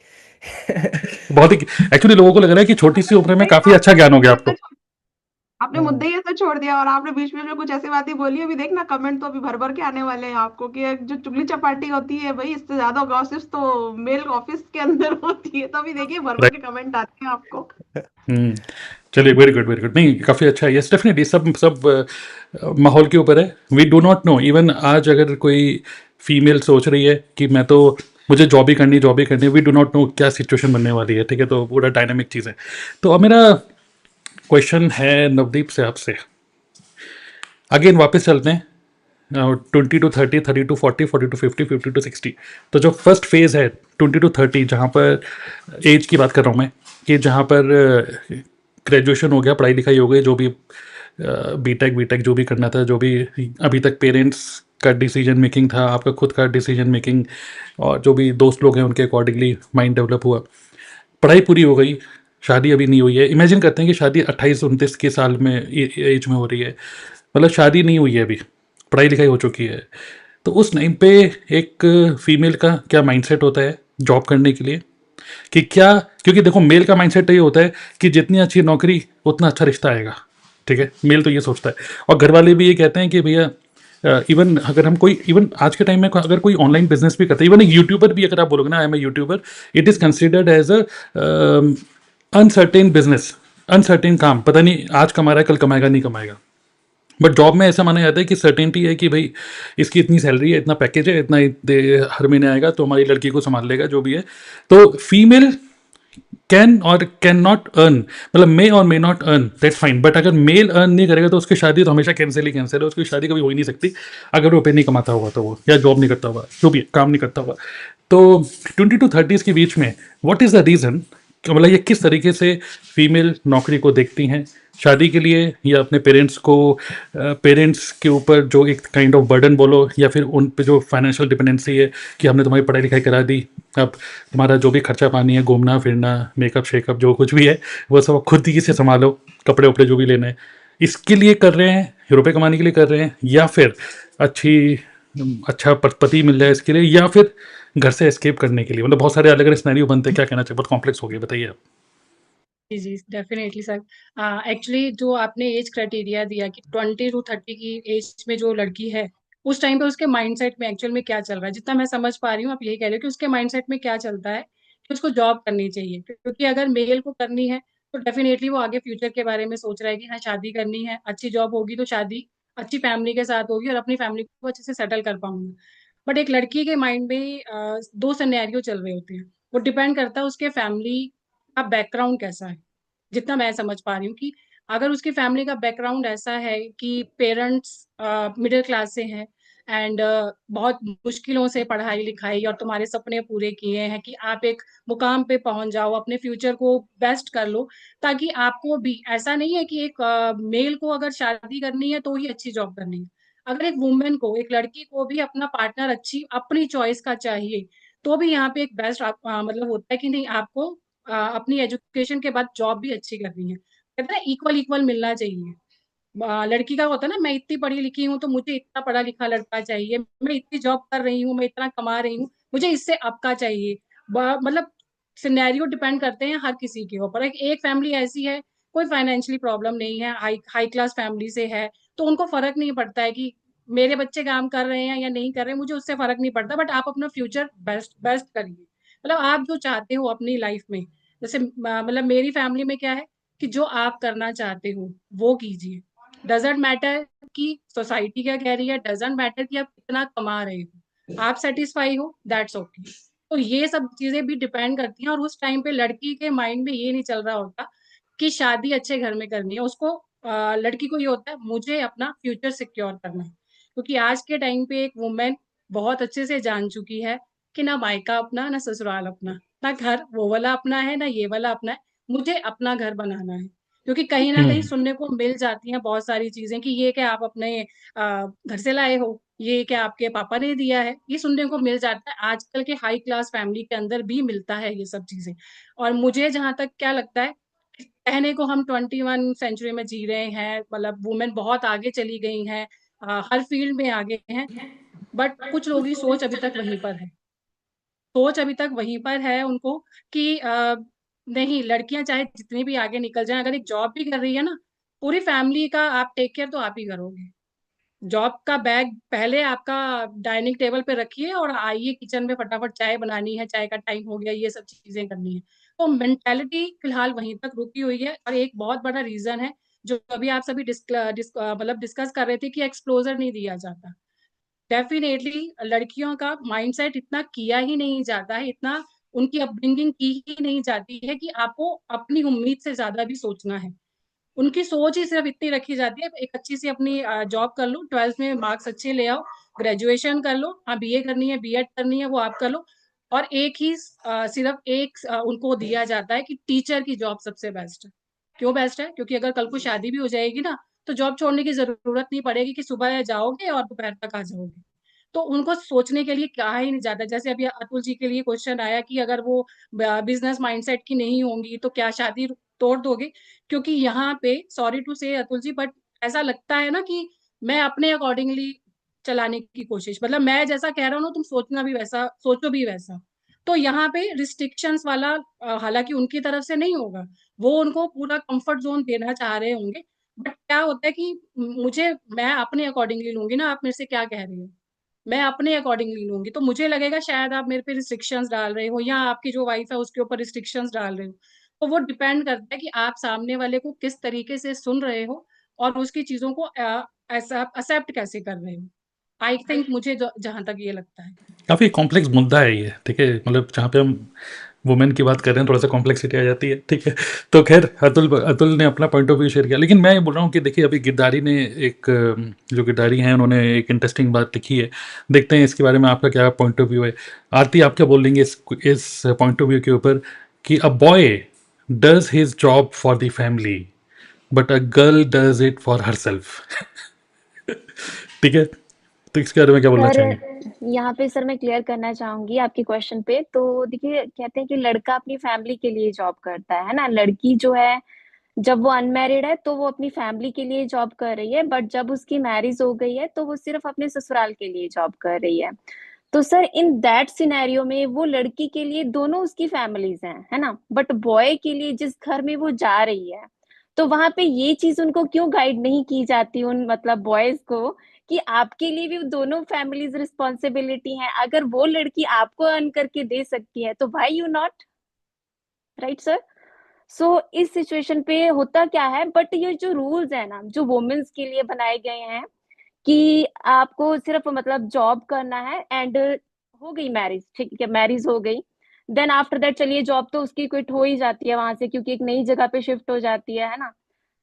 बहुत ही एक्चुअली लोगों को लग रहा है कि छोटी सी उम्र में नहीं, काफ़ी अच्छा ज्ञान हो गया आपको। आपने हाँ, मुद्दे ही ऐसे छोड़ दिया और आपने बीच बीच में कुछ ऐसी बातें बोली। अभी देखना कमेंट तो अभी भर भर के आने वाले हैं आपको कि जो चुगली चपाटी होती है भाई, इससे ज्यादा गॉसिप्स तो मेल ऑफिस के अंदर होती है। तो अभी देखिए भर भर के कमेंट आते हैं आपको। हम्म। चलिए वेरी गुड वेरी गुड, नहीं काफ़ी अच्छा है, यस डेफिनेटली सब सब माहौल के ऊपर है। We do not know, even आज अगर कोई फीमेल सोच रही है कि मैं तो मुझे जॉब ही करनी, वी डू नॉट नो क्या सिचुएशन बनने वाली है, ठीक है, तो पूरा डायनामिक चीज़ है। तो अब मेरा क्वेश्चन है नवदीप से आपसे, अगेन वापस चलते हैं 20 to 30, 30 to 40, 40 to 50, 50 to 60। तो जो फर्स्ट फेज़ है 20 to 30, जहाँ पर एज की बात कर रहा हूँ मैं, कि जहाँ पर ग्रेजुएशन हो गया, पढ़ाई लिखाई हो गई, जो भी बीटेक बीटेक जो भी करना था, जो भी अभी तक पेरेंट्स का डिसीजन मेकिंग था, आपका खुद का डिसीजन मेकिंग, और जो भी दोस्त लोग हैं उनके अकॉर्डिंगली माइंड डेवलप हुआ, पढ़ाई पूरी हो गई, शादी अभी नहीं हुई है। इमेजिन करते हैं कि शादी 28-29 के साल में एज में हो रही है, मतलब शादी नहीं हुई है अभी, पढ़ाई लिखाई हो चुकी है। तो उस टाइम पे एक फीमेल का क्या माइंडसेट होता है जॉब करने के लिए, कि क्या, क्योंकि देखो मेल का माइंडसेट ये होता है कि जितनी अच्छी नौकरी उतना अच्छा रिश्ता आएगा, ठीक है, मेल तो ये सोचता है। और घर वाले भी ये कहते हैं कि भैया इवन अगर हम कोई, इवन आज के टाइम में अगर कोई ऑनलाइन बिजनेस भी करता है, इवन एक यूट्यूबर भी अगर आप बोलोगे ना I am a YouTuber, it is considered as a uncertain business, uncertain काम, पता नहीं आज कमा रहा है कल कमाएगा नहीं कमाएगा। बट जॉब में ऐसा माना जाता है कि सर्टेनिटी है कि भाई इसकी इतनी सैलरी है, इतना पैकेज है, इतना हर महीने आएगा तो हमारी लड़की को संभाल लेगा, जो भी है। तो फीमेल कैन और कैन नॉट अर्न, मतलब मे और may not earn, that fine, but अगर मेल अर्न नहीं करेगा तो उसकी शादी तो हमेशा कैंसिल ही कैंसिल है, उसकी शादी कभी हो ही नहीं सकती अगर वो पे नहीं कमाता होगा तो, वो या जॉब नहीं करता होगा, जो भी है, काम नहीं करता होगा। तो 20 to 30 के बीच में व्हाट इज़ द रीज़न, मतलब ये किस तरीके से फीमेल नौकरी को देखती हैं, शादी के लिए या अपने पेरेंट्स के ऊपर जो एक काइंड ऑफ बर्डन बोलो, या फिर उन पे जो फाइनेंशियल डिपेंडेंसी है कि हमने तुम्हारी पढ़ाई लिखाई करा दी, अब तुम्हारा जो भी खर्चा पानी है, घूमना फिरना, मेकअप शेकअप जो कुछ भी है, वो सब खुद ही से संभालो, कपड़े वपड़े जो भी लेने हैं, इसके लिए कर रहे हैं, रुपए कमाने के लिए कर रहे हैं, या फिर अच्छा पति मिल जाए इसके लिए, या फिर घर से एस्केप करने के लिए? मतलब बहुत सारे अलग अलग सिनेरियो बनते हैं, क्या कहना चाहिए, बहुत कॉम्प्लेक्स हो गया, बताइए आप। जी, जी, डेफ़िनेटली सर। एक्चुअली जो आपने एज क्राइटेरिया दिया कि 20 टू 30 की एज में जो लड़की है, उस टाइम पे उसके माइंडसेट में एक्चुअल में क्या चल रहा है? जितना मैं समझ पा रही हूँ, आप यही कह रहे हो कि उसके माइंडसेट में क्या चलता है कि उसको जॉब करनी चाहिए। क्योंकि अगर मेल को करनी है, तो डेफ़िनेटली वो आगे फ्यूचर के बारे में सोच रहा है कि हाँ, शादी करनी है, अच्छी जॉब होगी तो शादी अच्छी फैमिली के साथ होगी और अपनी फैमिली को अच्छे से सेटल कर पाऊँगा। बट एक लड़की के माइंड में 2 सिनेरियो चल रहे होते हैं। वो डिपेंड करता है उसके फैमिली का बैकग्राउंड कैसा है। जितना मैं समझ पा रही हूँ कि अगर उसकी फैमिली का बैकग्राउंड ऐसा है कि पेरेंट्स मिडिल क्लास से हैं एंड बहुत मुश्किलों से पढ़ाई लिखाई और तुम्हारे सपने पूरे किए हैं कि आप एक मुकाम पे पहुंच जाओ, अपने फ्यूचर को बेस्ट कर लो, ताकि आपको भी ऐसा नहीं है कि एक मेल को अगर शादी करनी है तो ही अच्छी जॉब करनी है। अगर एक वुमेन को, एक लड़की को भी अपना पार्टनर अच्छी अपनी चॉइस का चाहिए, तो भी यहाँ पे एक बेस्ट मतलब होता है कि नहीं, आपको अपनी एजुकेशन के बाद जॉब भी अच्छी करनी है। कहते हैं इक्वल इक्वल मिलना चाहिए। लड़की का होता है ना, मैं इतनी पढ़ी लिखी हूँ तो मुझे इतना पढ़ा लिखा लड़का चाहिए, मैं इतनी जॉब कर रही हूँ, मैं इतना कमा रही हूँ, मुझे इससे अप का चाहिए। मतलब सिनेरियो डिपेंड करते हैं हर किसी के ऊपर। एक फैमिली ऐसी है, कोई फाइनेंशियली प्रॉब्लम नहीं है, हाई हाई क्लास फैमिली से है, तो उनको फर्क नहीं पड़ता है कि मेरे बच्चे काम कर रहे हैं या नहीं कर रहे हैं, मुझे उससे फर्क नहीं पड़ता, बट आप अपना फ्यूचर बेस्ट बेस्ट करिए। मतलब आप जो चाहते हो अपनी लाइफ में, जैसे मतलब मेरी फैमिली में क्या है कि जो आप करना चाहते हो वो कीजिए। डज़न्ट मैटर कि सोसाइटी क्या कह रही है, डज़न्ट मैटर कि आप कितना कमा रहे हो। आप सैटिस्फाई हो, दैट्स ओके। तो ये सब चीज़ें भी डिपेंड करती हैं और उस टाइम पे लड़की के माइंड में ये नहीं चल रहा होता कि शादी अच्छे घर में करनी है। उसको लड़की को ये होता है मुझे अपना फ्यूचर सिक्योर करना है। क्योंकि आज के टाइम पे एक वुमन बहुत अच्छे से जान चुकी है कि ना मायका अपना, ना ससुराल अपना, ना घर वो वाला अपना है, ना ये वाला अपना है। मुझे अपना घर बनाना है। क्योंकि कहीं न कहीं हम्म। सुनने को मिल जाती हैं बहुत सारी चीज़ें कि ये क्या आप अपने घर से लाए हो, ये क्या आपके पापा ने दिया है, ये सुनने को मिल जाता है। आजकल के हाई क्लास फैमिली के अंदर भी मिलता है ये सब चीज़ें। और मुझे जहाँ तक क्या लगता है, कहने को हम 21 सेंचुरी में जी रहे हैं, मतलब वुमेन बहुत आगे चली गई हैं, हर फील्ड में आगे हैं, बट कुछ लोगों की सोच अभी तक वहीं पर है। सोच अभी तक वहीं पर है उनको कि नहीं, लड़कियाँ चाहे जितनी भी आगे निकल जाएँ, अगर एक जॉब भी कर रही है ना, पूरी फैमिली का आप टेक केयर तो आप ही करोगे। जॉब का बैग पहले आपका डाइनिंग टेबल पे रखिए और आइए किचन में फटाफट चाय बनानी है, चाय का टाइम हो गया, ये सब चीज़ें करनी है। तो मेंटालिटी फिलहाल वहीं तक रुकी हुई है और एक बहुत बड़ा रीज़न है, जो अभी आप सभी मतलब डिस्कस कर रहे थे कि एक्सपोज़र नहीं दिया जाता। डेफ़िनेटली लड़कियों का माइंडसेट इतना किया ही नहीं जाता है, इतना उनकी अपब्रिंगिंग की ही नहीं जाती है कि आपको अपनी उम्मीद से ज़्यादा भी सोचना है। उनकी सोच ही सिर्फ़ इतनी रखी जाती है, एक अच्छी सी अपनी जॉब कर लो, 12th में मार्क्स अच्छे ले आओ, ग्रेजुएशन कर लो, हाँ, बीए करनी है, बीएड करनी है, वो आप कर लो और एक ही सिर्फ़ एक उनको दिया जाता है कि टीचर की जॉब सबसे बेस्ट है। क्यों बेस्ट है? क्योंकि अगर कल को शादी भी हो जाएगी ना, तो जॉब छोड़ने की ज़रूरत नहीं पड़ेगी कि सुबह जाओगे और दोपहर तक आ जाओगे। तो उनको सोचने के लिए कहा ही नहीं जाता। जैसे अभी अतुल जी के लिए क्वेश्चन आया कि अगर वो बिज़नेस माइंडसेट की नहीं होंगी, तो क्या शादी तोड़ दोगे? क्योंकि यहाँ पे सॉरी टू से अतुल जी, बट ऐसा लगता है ना कि मैं अपने अकॉर्डिंगली चलाने की कोशिश, मतलब मैं जैसा कह रहा हूँ ना, तुम सोचना भी वैसा, सोचो भी वैसा। तो यहाँ पे रिस्ट्रिक्शंस वाला हालाँकि उनकी तरफ से नहीं होगा, वो उनको पूरा कम्फर्ट ज़ोन देना चाह रहे होंगे, बट क्या होता है कि मैं अपने अकॉर्डिंगली लूँगी ना, आप मेरे से क्या कह रही हो? मैं अपने अकॉर्डिंगली लूँगी, तो मुझे लगेगा शायद आप मेरे पे रिस्ट्रिक्शंस डाल रहे हो या आपकी जो वाइफ़ है उसके ऊपर रिस्ट्रिक्शंस डाल रहे हो। तो वो डिपेंड करता है कि आप सामने वाले को किस तरीके से सुन रहे हो और उसकी चीज़ों को ऐसा एक्सेप्ट कैसे कर रहे हो। आई थिंक मुझे जहाँ तक ये लगता है। काफ़ी कॉम्प्लेक्स मुद्दा है ये, ठीक है, मतलब जहाँ पे हम वुमेन की बात कर रहे हैं थोड़ा सा कॉम्प्लेक्सिटी आ जाती है, ठीक है। तो खैर अतुल ने अपना पॉइंट ऑफ व्यू शेयर किया, लेकिन मैं ये बोल रहा हूँ कि देखिए अभी गिरधारी ने एक जो गिरधारी हैं उन्होंने एक इंटरेस्टिंग बात लिखी है, देखते हैं इसके बारे में आपका क्या पॉइंट ऑफ व्यू है। आरती, आप क्या बोल देंगे इस पॉइंट ऑफ व्यू के ऊपर कि a boy does his job for the family but a girl does it for her self. ठीक है, तो इसके बारे में क्या बोलना सर चाहेंगे? यहाँ पे सर मैं क्लियर करना चाहूंगी आपके क्वेश्चन पे। तो देखिए, कहते हैं कि लड़का अपनी फैमिली के लिए जॉब करता है ना। लड़की जो है, जब वो अनमैरिड है तो वो अपनी फैमिली के लिए जॉब कर रही है, बट जब उसकी मैरिज हो गई है तो वो सिर्फ अपने ससुराल के लिए जॉब कर रही है। तो सर इन दैट सिनेरियो में वो लड़की के लिए दोनों उसकी फैमिलीज हैं, है ना। बट बॉय के लिए जिस घर में वो जा रही है, तो वहां पे ये चीज उनको क्यों गाइड नहीं की जाती, उन मतलब बॉयज को, कि आपके लिए भी दोनों फैमिलीज रिस्पॉन्सिबिलिटी है। अगर वो लड़की आपको अर्न करके दे सकती है तो why you not, right sir. So इस सिचुएशन पे होता क्या है, बट ये जो रूल्स है ना जो वुमेन्स के लिए बनाए गए हैं कि आपको सिर्फ मतलब जॉब करना है, एंड हो गई मैरिज, ठीक है, मैरिज हो गई, देन आफ्टर दैट चलिए जॉब तो उसकी क्विट हो ही जाती है वहां से, क्योंकि एक नई जगह पे शिफ्ट हो जाती है ना।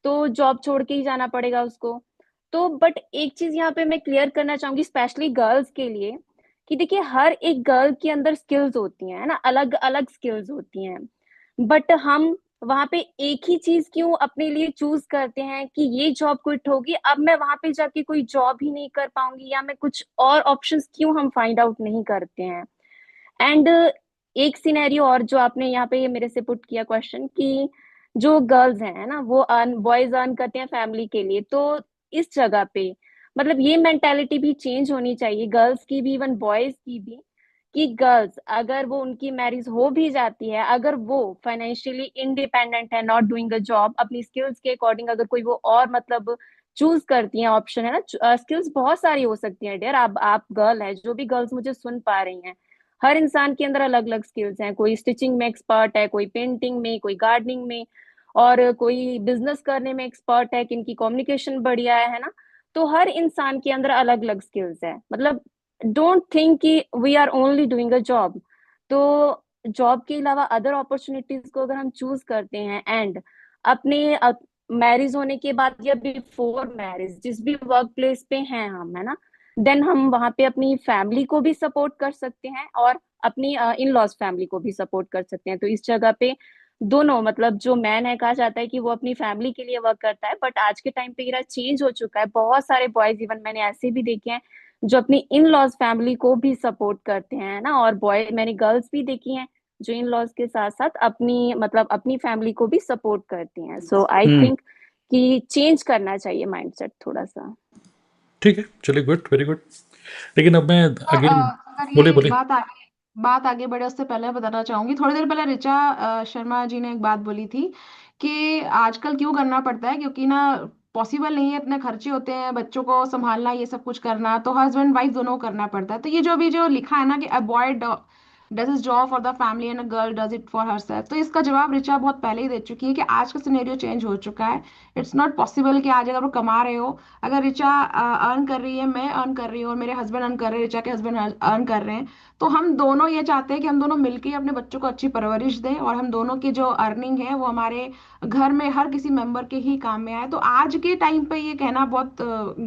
तो जॉब छोड़ के ही जाना पड़ेगा उसको। तो बट एक चीज यहाँ पे मैं क्लियर करना चाहूंगी स्पेशली गर्ल्स के लिए, कि देखिए हर एक गर्ल के अंदर स्किल्स होती हैं, है ना, अलग अलग स्किल्स होती हैं। बट हम वहां पे एक ही चीज क्यों अपने लिए चूज करते हैं कि ये जॉब क्विट होगी, अब मैं वहां पे जाके कोई जॉब ही नहीं कर पाऊंगी, या मैं कुछ और ऑप्शंस क्यों हम फाइंड आउट नहीं करते हैं। एंड एक सिनेरियो और जो आपने यहाँ पे ये मेरे से पुट किया क्वेश्चन, कि जो गर्ल्स हैं, है ना, वो अर्न, बॉयज अर्न करते हैं फैमिली के लिए, तो इस जगह पे मतलब ये मेंटेलिटी भी चेंज होनी चाहिए, गर्ल्स की भी, इवन बॉयज की भी, कि गर्ल्स अगर वो उनकी मैरिज हो भी जाती है, अगर वो फाइनेंशियली इंडिपेंडेंट है, नॉट डूइंग अ जॉब, अपनी स्किल्स के अकॉर्डिंग अगर कोई वो और मतलब चूज करती हैं ऑप्शन, है ना, स्किल्स बहुत सारी हो सकती हैं डियर। आप गर्ल है, जो भी गर्ल्स मुझे सुन पा रही हैं, हर इंसान के अंदर अलग अलग स्किल्स हैं। कोई स्टिचिंग में एक्सपर्ट है, कोई पेंटिंग में, कोई गार्डनिंग में, और कोई बिजनेस करने में एक्सपर्ट है, किनकी कम्युनिकेशन बढ़िया है ना। तो हर इंसान के अंदर अलग अलग स्किल्स है। मतलब डोंट थिंक कि we are only doing a job. तो जॉब के अलावा अदर अपॉर्चुनिटीज को अगर हम चूज करते हैं, एंड अपने मैरिज होने के बाद या बिफोर मैरिज जिस भी वर्क प्लेस पे हैं हम, है ना, देन हम वहां पे अपनी फैमिली को भी सपोर्ट कर सकते हैं और अपनी इन लॉज फैमिली को भी सपोर्ट कर सकते हैं। तो इस जगह पे दोनों, मतलब जो मैन है, कहा जाता है कि वो अपनी फैमिली के लिए वर्क करता है, बट आज के टाइम पे ये चेंज हो चुका है। बहुत सारे बॉयज, इवन मैंने ऐसे भी देखे हैं जो अपनी इन लॉज फैमिली को भी सपोर्ट करते हैं ना, और बॉय, मैंने गर्ल्स भी देखी हैं जो इन लॉज के साथ साथ अपनी मतलब अपनी फैमिली को भी सपोर्ट करती हैं। सो आई थिंक कि चेंज करना चाहिए माइंडसेट थोड़ा सा। ठीक है, चलिए, गुड, वेरी गुड। लेकिन अब मैं अगेन, अगर बोले ये बोले। बात आगे बढ़े उससे पहले मैं बताना चाहूंगी, थोड़ी देर पहले ऋचा शर्मा जी ने एक बात बोली थी कि आजकल क्यों करना पड़ता है, क्योंकि ना पॉसिबल नहीं है, इतने खर्चे होते हैं, बच्चों को संभालना, ये सब कुछ करना, तो हस्बैंड वाइफ दोनों को करना पड़ता है। तो ये जो अभी जो लिखा है ना कि avoid does is job for the family and a girl does it for her self, तो इसका जवाब ऋचा बहुत पहले ही दे चुकी है कि आज का सिनेरियो चेंज हो चुका है। इट्स नॉट पॉसिबल कि आज अगर वो कमा रहे हो, अगर ऋचा अर्न कर रही है, मैं अर्न कर रही हूँ, और मेरे हस्बैंड अर्न कर रहे हैं, ऋचा के हस्बैंड अर्न कर रहे हैं, तो हम दोनों ये चाहते हैं कि हम दोनों मिलकर अपने बच्चों को अच्छी परवरिश दें, और हम दोनों की जो अर्निंग है वो हमारे घर में हर किसी मेंबर के ही काम में आए। तो आज के टाइम पे ये कहना बहुत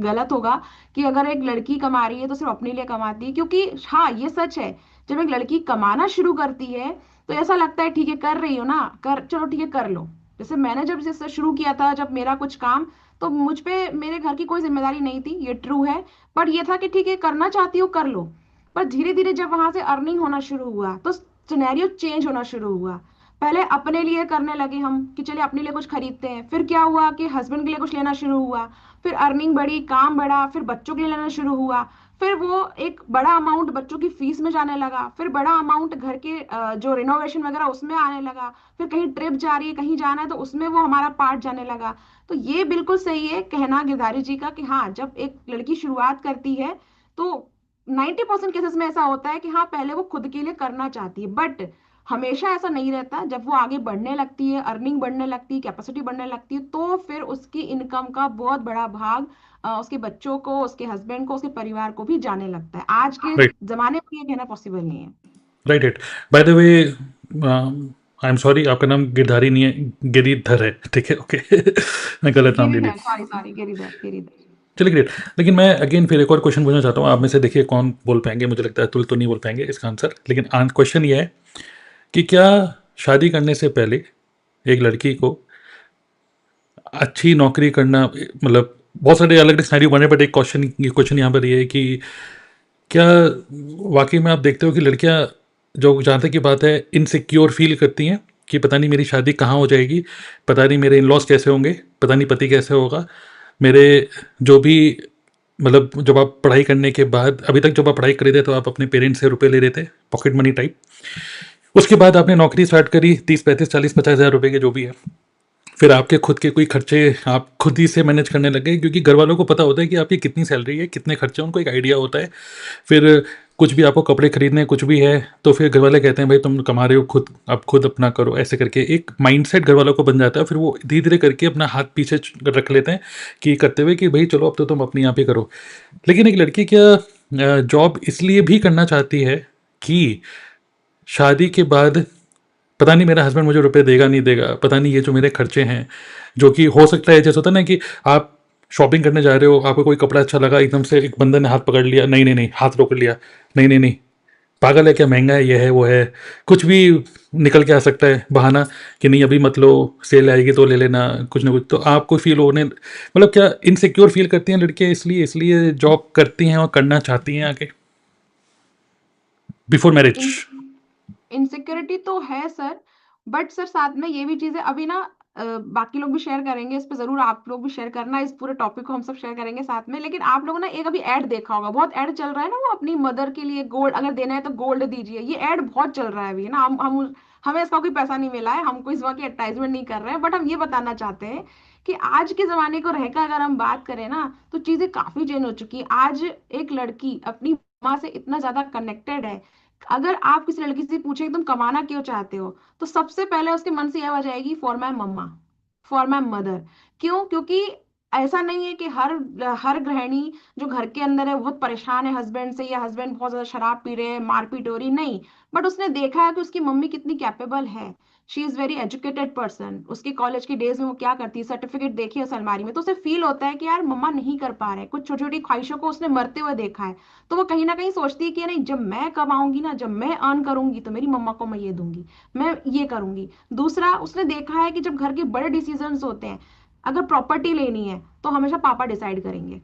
गलत होगा कि अगर एक लड़की कमा रही है तो सिर्फ अपने लिए कमाती है, क्योंकि हाँ ये सच है, जब एक लड़की कमाना शुरू करती है तो ऐसा लगता है ठीक है कर रही हो ना, कर, चलो ठीक है कर लो। जैसे मैंने जब इसे शुरू किया था, जब मेरा कुछ काम, तो मुझ पे मेरे घर की कोई जिम्मेदारी नहीं थी, ये ट्रू है, बट ये था कि ठीक है करना चाहती हूँ कर लो। पर धीरे धीरे जब वहां से अर्निंग होना शुरू हुआ तो सिनेरियो चेंज होना शुरू हुआ। पहले अपने लिए करने लगे हम कि चलिए अपने लिए कुछ खरीदते हैं, फिर क्या हुआ कि हस्बैंड के लिए कुछ लेना शुरू हुआ, फिर अर्निंग बढ़ी, काम बढ़ा, फिर बच्चों के लिए लेना शुरू हुआ, फिर वो एक बड़ा अमाउंट बच्चों की फीस में जाने लगा, फिर बड़ा अमाउंट घर के जो रिनोवेशन वगैरह उसमें आने लगा, फिर कहीं ट्रिप जा रही है, कहीं जाना है तो उसमें वो हमारा पार्ट जाने लगा। तो ये बिल्कुल सही है कहना गिरधारी जी का कि हाँ जब एक लड़की शुरुआत करती है तो 90% केसेस में ऐसा होता है कि हाँ पहले वो खुद के लिए करना चाहती है, बट हमेशा ऐसा नहीं रहता। जब वो आगे बढ़ने लगती है, अर्निंग बढ़ने लगती है, कैपेसिटी बढ़ने लगती है, तो फिर उसकी इनकम का बहुत बड़ा भाग उसके बच्चों को, उसके हस्बैंड को, उसके परिवार को भी जाने लगता है। आज के राइट, जमाने में ये कहना पॉसिबल नहीं है। Right, right. By the way, I am sorry, आपका नाम गिरधारी नहीं है, गिरिधर है, ठीक है, ओके। मैं गलत नाम ले लिया। Giridhar, sorry sorry, Giridhar Giridhar. चलिए, ग्रेट। लेकिन मैं अगेन फिर एक और क्वेश्चन पूछना चाहता हूँ, आप में से देखिए कौन बोल पाएंगे, मुझे लगता है तुल तो नहीं बोल पाएंगे इसका आंसर, लेकिन क्वेश्चन ये है कि क्या शादी करने से पहले एक लड़की को अच्छी नौकरी करना, मतलब बहुत सारे अलग अलग सिनेरियो बने, बट एक क्वेश्चन यहाँ पर ये है कि क्या वाकई में आप देखते हो कि लड़कियां, जो जहाँ तक की बात है, इनसिक्योर फील करती हैं कि पता नहीं मेरी शादी कहाँ हो जाएगी, पता नहीं मेरे इन लॉज कैसे होंगे, पता नहीं पति कैसे होगा, मेरे जो भी, मतलब जब आप पढ़ाई करने के बाद, अभी तक जब आप पढ़ाई कर रहे थे तो आप अपने पेरेंट्स से रुपए ले रहे थे, पॉकेट मनी टाइप। उसके बाद आपने नौकरी स्टार्ट करी, 30 35 40 50 हज़ार रुपए के जो भी है, फिर आपके खुद के कोई खर्चे आप खुद ही से मैनेज करने लगे, क्योंकि घर वालों को पता होता है कि आपकी कितनी सैलरी है, कितने खर्चे हैं, उनको एक आइडिया होता है। फिर कुछ भी आपको कपड़े खरीदने, कुछ भी है, तो फिर घर वाले कहते हैं भाई तुम कमा रहे हो खुद, अब खुद अपना करो, ऐसे करके एक माइंडसेट घर वालों को बन जाता है। फिर वो धीरे धीरे करके अपना हाथ पीछे रख लेते हैं कि करते हुए कि भाई चलो अब तो तुम अपनी आप ही करो। लेकिन एक लड़की क्या जॉब इसलिए भी करना चाहती है कि शादी के बाद पता नहीं मेरा हस्बैंड मुझे रुपए देगा नहीं देगा, पता नहीं ये जो मेरे खर्चे हैं, जो कि हो सकता है जैसे होता है ना कि आप शॉपिंग करने जा रहे हो, आपको कोई कपड़ा अच्छा लगा, एकदम से एक बंदे ने हाथ पकड़ लिया, नहीं नहीं नहीं, हाथ रोक लिया, नहीं नहीं नहीं, पागल है क्या, महंगा है, ये है वो है, कुछ भी निकल के आ सकता है बहाना कि नहीं अभी मत लो, सेल आएगी तो ले लेना, कुछ ना कुछ। तो आपको फील होने, मतलब क्या इनसिक्योर फील करती हैं लड़कियां, इसलिए इसलिए जॉब करती हैं और करना चाहती हैं आगे बिफोर मैरिज? इनसिक्योरिटी तो है सर, बट सर साथ में ये भी चीज है अभी ना, बाकी लोग भी शेयर करेंगे इस पे, जरूर आप लोग भी शेयर करना, इस पूरे टॉपिक को हम सब शेयर करेंगे साथ में। लेकिन आप लोगों ने एक अभी ऐड देखा होगा, बहुत ऐड चल रहा है ना, वो अपनी मदर के लिए गोल्ड अगर देना है तो गोल्ड दीजिए, ये ऐड बहुत चल रहा है अभी ना। हम हमें इसका कोई पैसा नहीं मिला है, हमको इस वक्त एडवर्टाइजमेंट नहीं कर रहे हैं, बट हम ये बताना चाहते हैं कि आज के जमाने को रहकर अगर हम बात करें ना, तो चीजें काफी चेंज हो चुकी है। आज एक लड़की अपनी माँ से इतना ज्यादा कनेक्टेड है। अगर आप किसी लड़की से पूछे कि तुम कमाना क्यों चाहते हो, तो सबसे पहले उसके मन से यह आ जाएगी for my mama, for my mother. क्यों? क्योंकि ऐसा नहीं है कि हर हर गृहिणी जो घर के अंदर है बहुत परेशान है हस्बैंड से, या हस्बैंड बहुत ज्यादा शराब पी रहे हैं, मारपीट हो रही, नहीं। बट उसने देखा है कि उसकी मम्मी कितनी कैपेबल है, she is very educated person. उसके कॉलेज की डेज में वो क्या करती है, सर्टिफिकेट देखी है उस अलमारी में, तो उसे फील होता है कि यार मम्मा नहीं कर पा रहे, कुछ छोटी छोटी ख्वाहिशों को उसने मरते हुए देखा है। तो वो कहीं ना कहीं सोचती है कि नहीं, जब मैं कमाऊंगी ना, जब मैं अर्न करूंगी तो मेरी मम्मा को मैं ये दूंगी, मैं ये करूंगी। दूसरा, उसने देखा है कि जब घर के बड़े डिसीजंस होते हैं, अगर प्रॉपर्टी लेनी है तो हमेशा पापा डिसाइड करेंगे,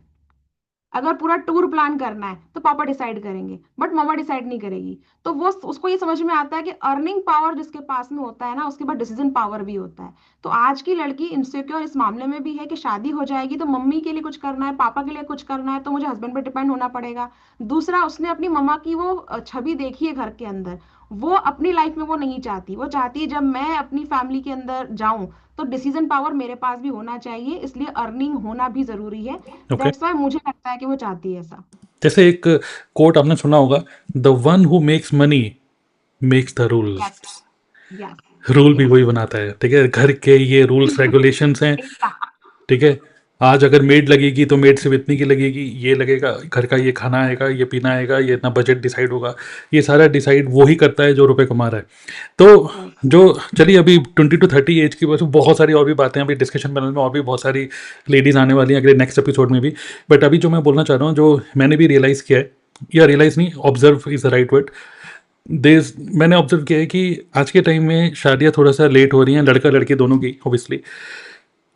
अगर पूरा टूर प्लान करना है तो पापा डिसाइड करेंगे, बट मम्मा डिसाइड नहीं करेगी। तो वो उसको ये समझ में आता है कि अर्निंग पावर जिसके पास में होता है ना, उसके पास डिसीजन पावर भी होता है। तो आज की लड़की इनसिक्योर इस मामले में भी है कि शादी हो जाएगी तो मम्मी के लिए कुछ करना है, पापा के लिए कुछ करना है, तो मुझे हस्बैंड पे डिपेंड होना पड़ेगा। दूसरा, उसने अपनी मम्मा की वो छवि देखी है घर के अंदर, वो अपनी लाइफ में वो नहीं चाहती। वो चाहती है जब मैं अपनी फैमिली के अंदर जाऊं तो डिसीजन पावर मेरे पास भी होना चाहिए, इसलिए अर्निंग होना भी जरूरी है। ओके। दैट्स वाई मुझे लगता है कि वो चाहती है ऐसा। जैसे एक कोट आपने सुना होगा, the one who makes money makes the rules. Yes, yes, rule भी यस। वही बनाता है, ठीक है, घर के ये रूल्स रेगुलेशंस हैं, ठीक है। आज अगर मेड लगेगी तो मेड सिर्फ इतनी की लगेगी, ये लगेगा, घर का ये खाना आएगा, ये पीना आएगा, ये इतना बजट डिसाइड होगा, ये सारा डिसाइड वो ही करता है जो रुपए कमा रहा है। तो जो, चलिए अभी 20 to 30 एज की वजह से बहुत सारी और भी बातें हैं, अभी डिस्कशन पैनल में और भी बहुत सारी लेडीज़ आने वाली हैं अगले नेक्स्ट एपिसोड में भी। बट अभी जो मैं बोलना चाह रहा हूँ, जो मैंने भी रियलाइज़ किया है, या रियलाइज़ नहीं, observe is the right word. देश मैंने ऑब्जर्व किया है कि आज के टाइम में शादियां थोड़ा सा लेट हो रही हैं, लड़का लड़की दोनों की ऑब्वियसली।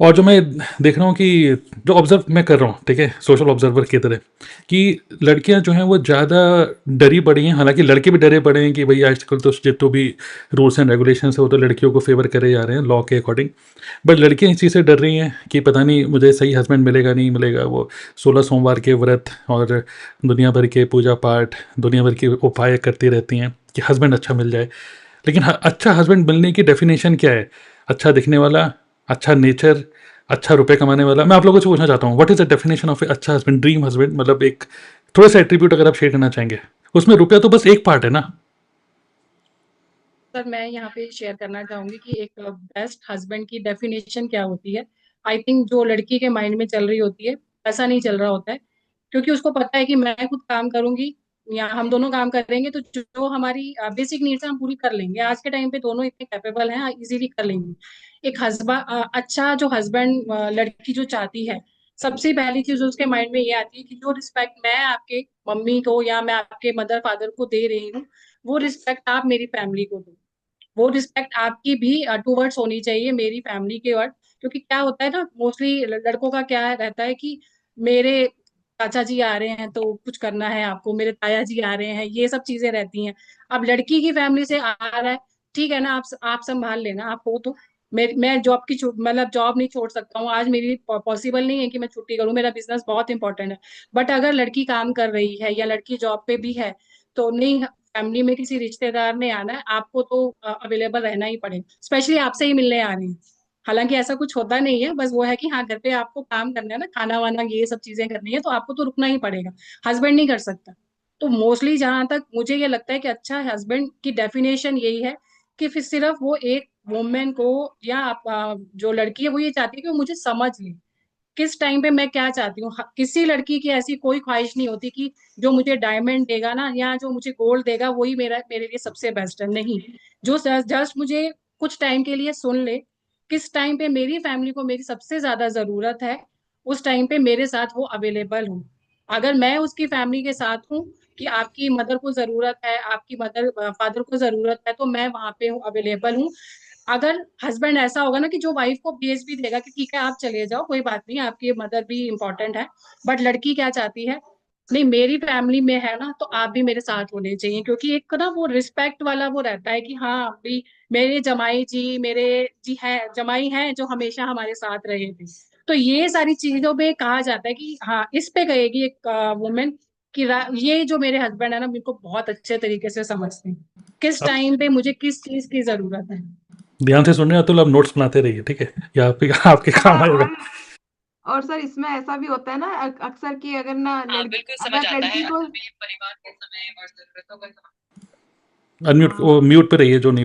और जो मैं देख रहा हूँ कि जो ऑब्जर्व मैं कर रहा हूँ, ठीक है, सोशल ऑब्जर्वर की तरह, कि लड़कियां जो हैं वो ज़्यादा डरी पड़ी हैं, हालांकि लड़के भी डरे पड़े हैं कि भाई आजकल तो जितने भी रूल्स एंड रेगुलेशंस है वो तो लड़कियों को फेवर करे जा रहे हैं लॉ के अकॉर्डिंग। बट लड़कियां इस चीज़ से डर रही हैं कि पता नहीं मुझे सही हस्बैंड मिलेगा नहीं मिलेगा। वो 16 सोमवार के व्रत और दुनिया भर के पूजा पाठ, दुनिया भर के उपाय करती रहती हैं कि हस्बैंड अच्छा मिल जाए। लेकिन अच्छा हस्बैंड मिलने की डेफिनेशन क्या है? अच्छा दिखने वाला, अच्छा नेचर, अच्छा रुपए कमाने वाला? मैं आप लोगों से पूछना चाहता हूँ, what is the definition of a अच्छा हस्बैंड, ड्रीम हस्बैंड? मतलब एक थोड़ा सा एट्रीब्यूट अगर आप शेयर करना चाहेंगे। उसमें रुपया तो बस एक पार्ट है ना। सर मैं यहाँ पे शेयर करना चाहूंगी कि एक बेस्ट हस्बैंड की डेफिनेशन क्या होती है। आई थिंक जो लड़की के माइंड में चल रही होती है ऐसा नहीं चल रहा होता है, क्योंकि उसको पता है कि मैं खुद काम करूंगी या हम दोनों काम करेंगे तो जो हमारी बेसिक नीड्स हम पूरी कर लेंगे। आज के टाइम पे दोनों इतने कैपेबल हैं, इजीली कर लेंगे। एक हस्बैंड, अच्छा जो हस्बैंड लड़की जो चाहती है, सबसे पहली चीज उसके माइंड में ये आती है कि जो रिस्पेक्ट मैं आपके मम्मी को या मैं आपके मदर फादर को दे रही हूँ, वो रिस्पेक्ट आप मेरी फैमिली को दो। वो रिस्पेक्ट आपकी भी टूवर्ड्स होनी चाहिए मेरी फैमिली के वर्ड। क्योंकि क्या होता है ना, मोस्टली लड़कों का क्या रहता है कि मेरे चाचा जी आ रहे हैं तो कुछ करना है आपको, मेरे ताया जी आ रहे हैं, ये सब चीजें रहती हैं। अब लड़की की फैमिली से आ रहा है, ठीक है ना, आप संभाल लेना, आप हो तो। मैं जॉब की मतलब जॉब नहीं छोड़ सकता हूँ आज, मेरी पॉसिबल नहीं है कि मैं छुट्टी करूँ, मेरा बिजनेस बहुत इंपॉर्टेंट है। बट अगर लड़की काम कर रही है या लड़की जॉब पे भी है, तो नहीं, फैमिली में किसी रिश्तेदार ने आना है, आपको तो अवेलेबल रहना ही पड़ेगा, स्पेशली आपसे ही मिलने आ रही है। हालांकि ऐसा कुछ होता नहीं है, बस वो है कि हाँ, घर पे आपको काम करना है ना, खाना वाना ये सब चीजें करनी है, तो आपको तो रुकना ही पड़ेगा, हस्बैंड नहीं कर सकता। तो मोस्टली जहां तक मुझे ये लगता है कि अच्छा हस्बैंड की डेफिनेशन यही है कि फिर सिर्फ वो एक वुमेन को, या जो लड़की है वो ये चाहती है कि वो मुझे समझ ले, किस टाइम पे मैं क्या चाहती हूँ। किसी लड़की की ऐसी कोई ख्वाहिश नहीं होती कि जो मुझे डायमंड देगा ना, या जो मुझे गोल्ड देगा वही मेरे लिए सबसे बेस्ट है, नहीं। जो जस्ट मुझे कुछ टाइम के लिए सुन ले, किस टाइम पे मेरी फैमिली को मेरी सबसे ज्यादा जरूरत है, उस टाइम पे मेरे साथ वो अवेलेबल हो। अगर मैं उसकी फैमिली के साथ हूँ कि आपकी मदर को जरूरत है, आपकी मदर फादर को जरूरत है, तो मैं वहां पे हूँ, अवेलेबल हूँ। अगर हस्बैंड ऐसा होगा ना कि जो वाइफ को भेज भी देगा कि ठीक है आप चले जाओ, कोई बात नहीं, आपकी मदर भी इंपॉर्टेंट है, बट लड़की क्या चाहती है, नहीं मेरी फैमिली में है ना, तो आप भी मेरे साथ होने चाहिए, क्योंकि एक ना वो रिस्पेक्ट वाला वो रहता है कि हाँ भी मेरे जमाई जी, मेरे जी है, जमाई हैं जो हमेशा हमारे साथ रहे थे। तो ये सारी चीजों पे कहा जाता है कि हाँ, इस पे कहेगी एक वुमेन कि ये जो मेरे हस्बैंड है ना, मेरे को बहुत अच्छे तरीके से समझते हैं किस आप टाइम पे मुझे किस चीज की जरूरत है। ध्यान से सुन रहे हैं अतुल, अब नोट्स बनाते रहिए, ठीक है, या आपके आपके काम हाँ आएगा। और सर इसमें ऐसा भी होता है ना अक्सर कि अगर ना हाँ बिल्कुल समझ अगर आता है, लड़की को अभी परिवार के समय और जरूरतों का अनम्यूट, वो हाँ म्यूट पे रहिए जो नहीं।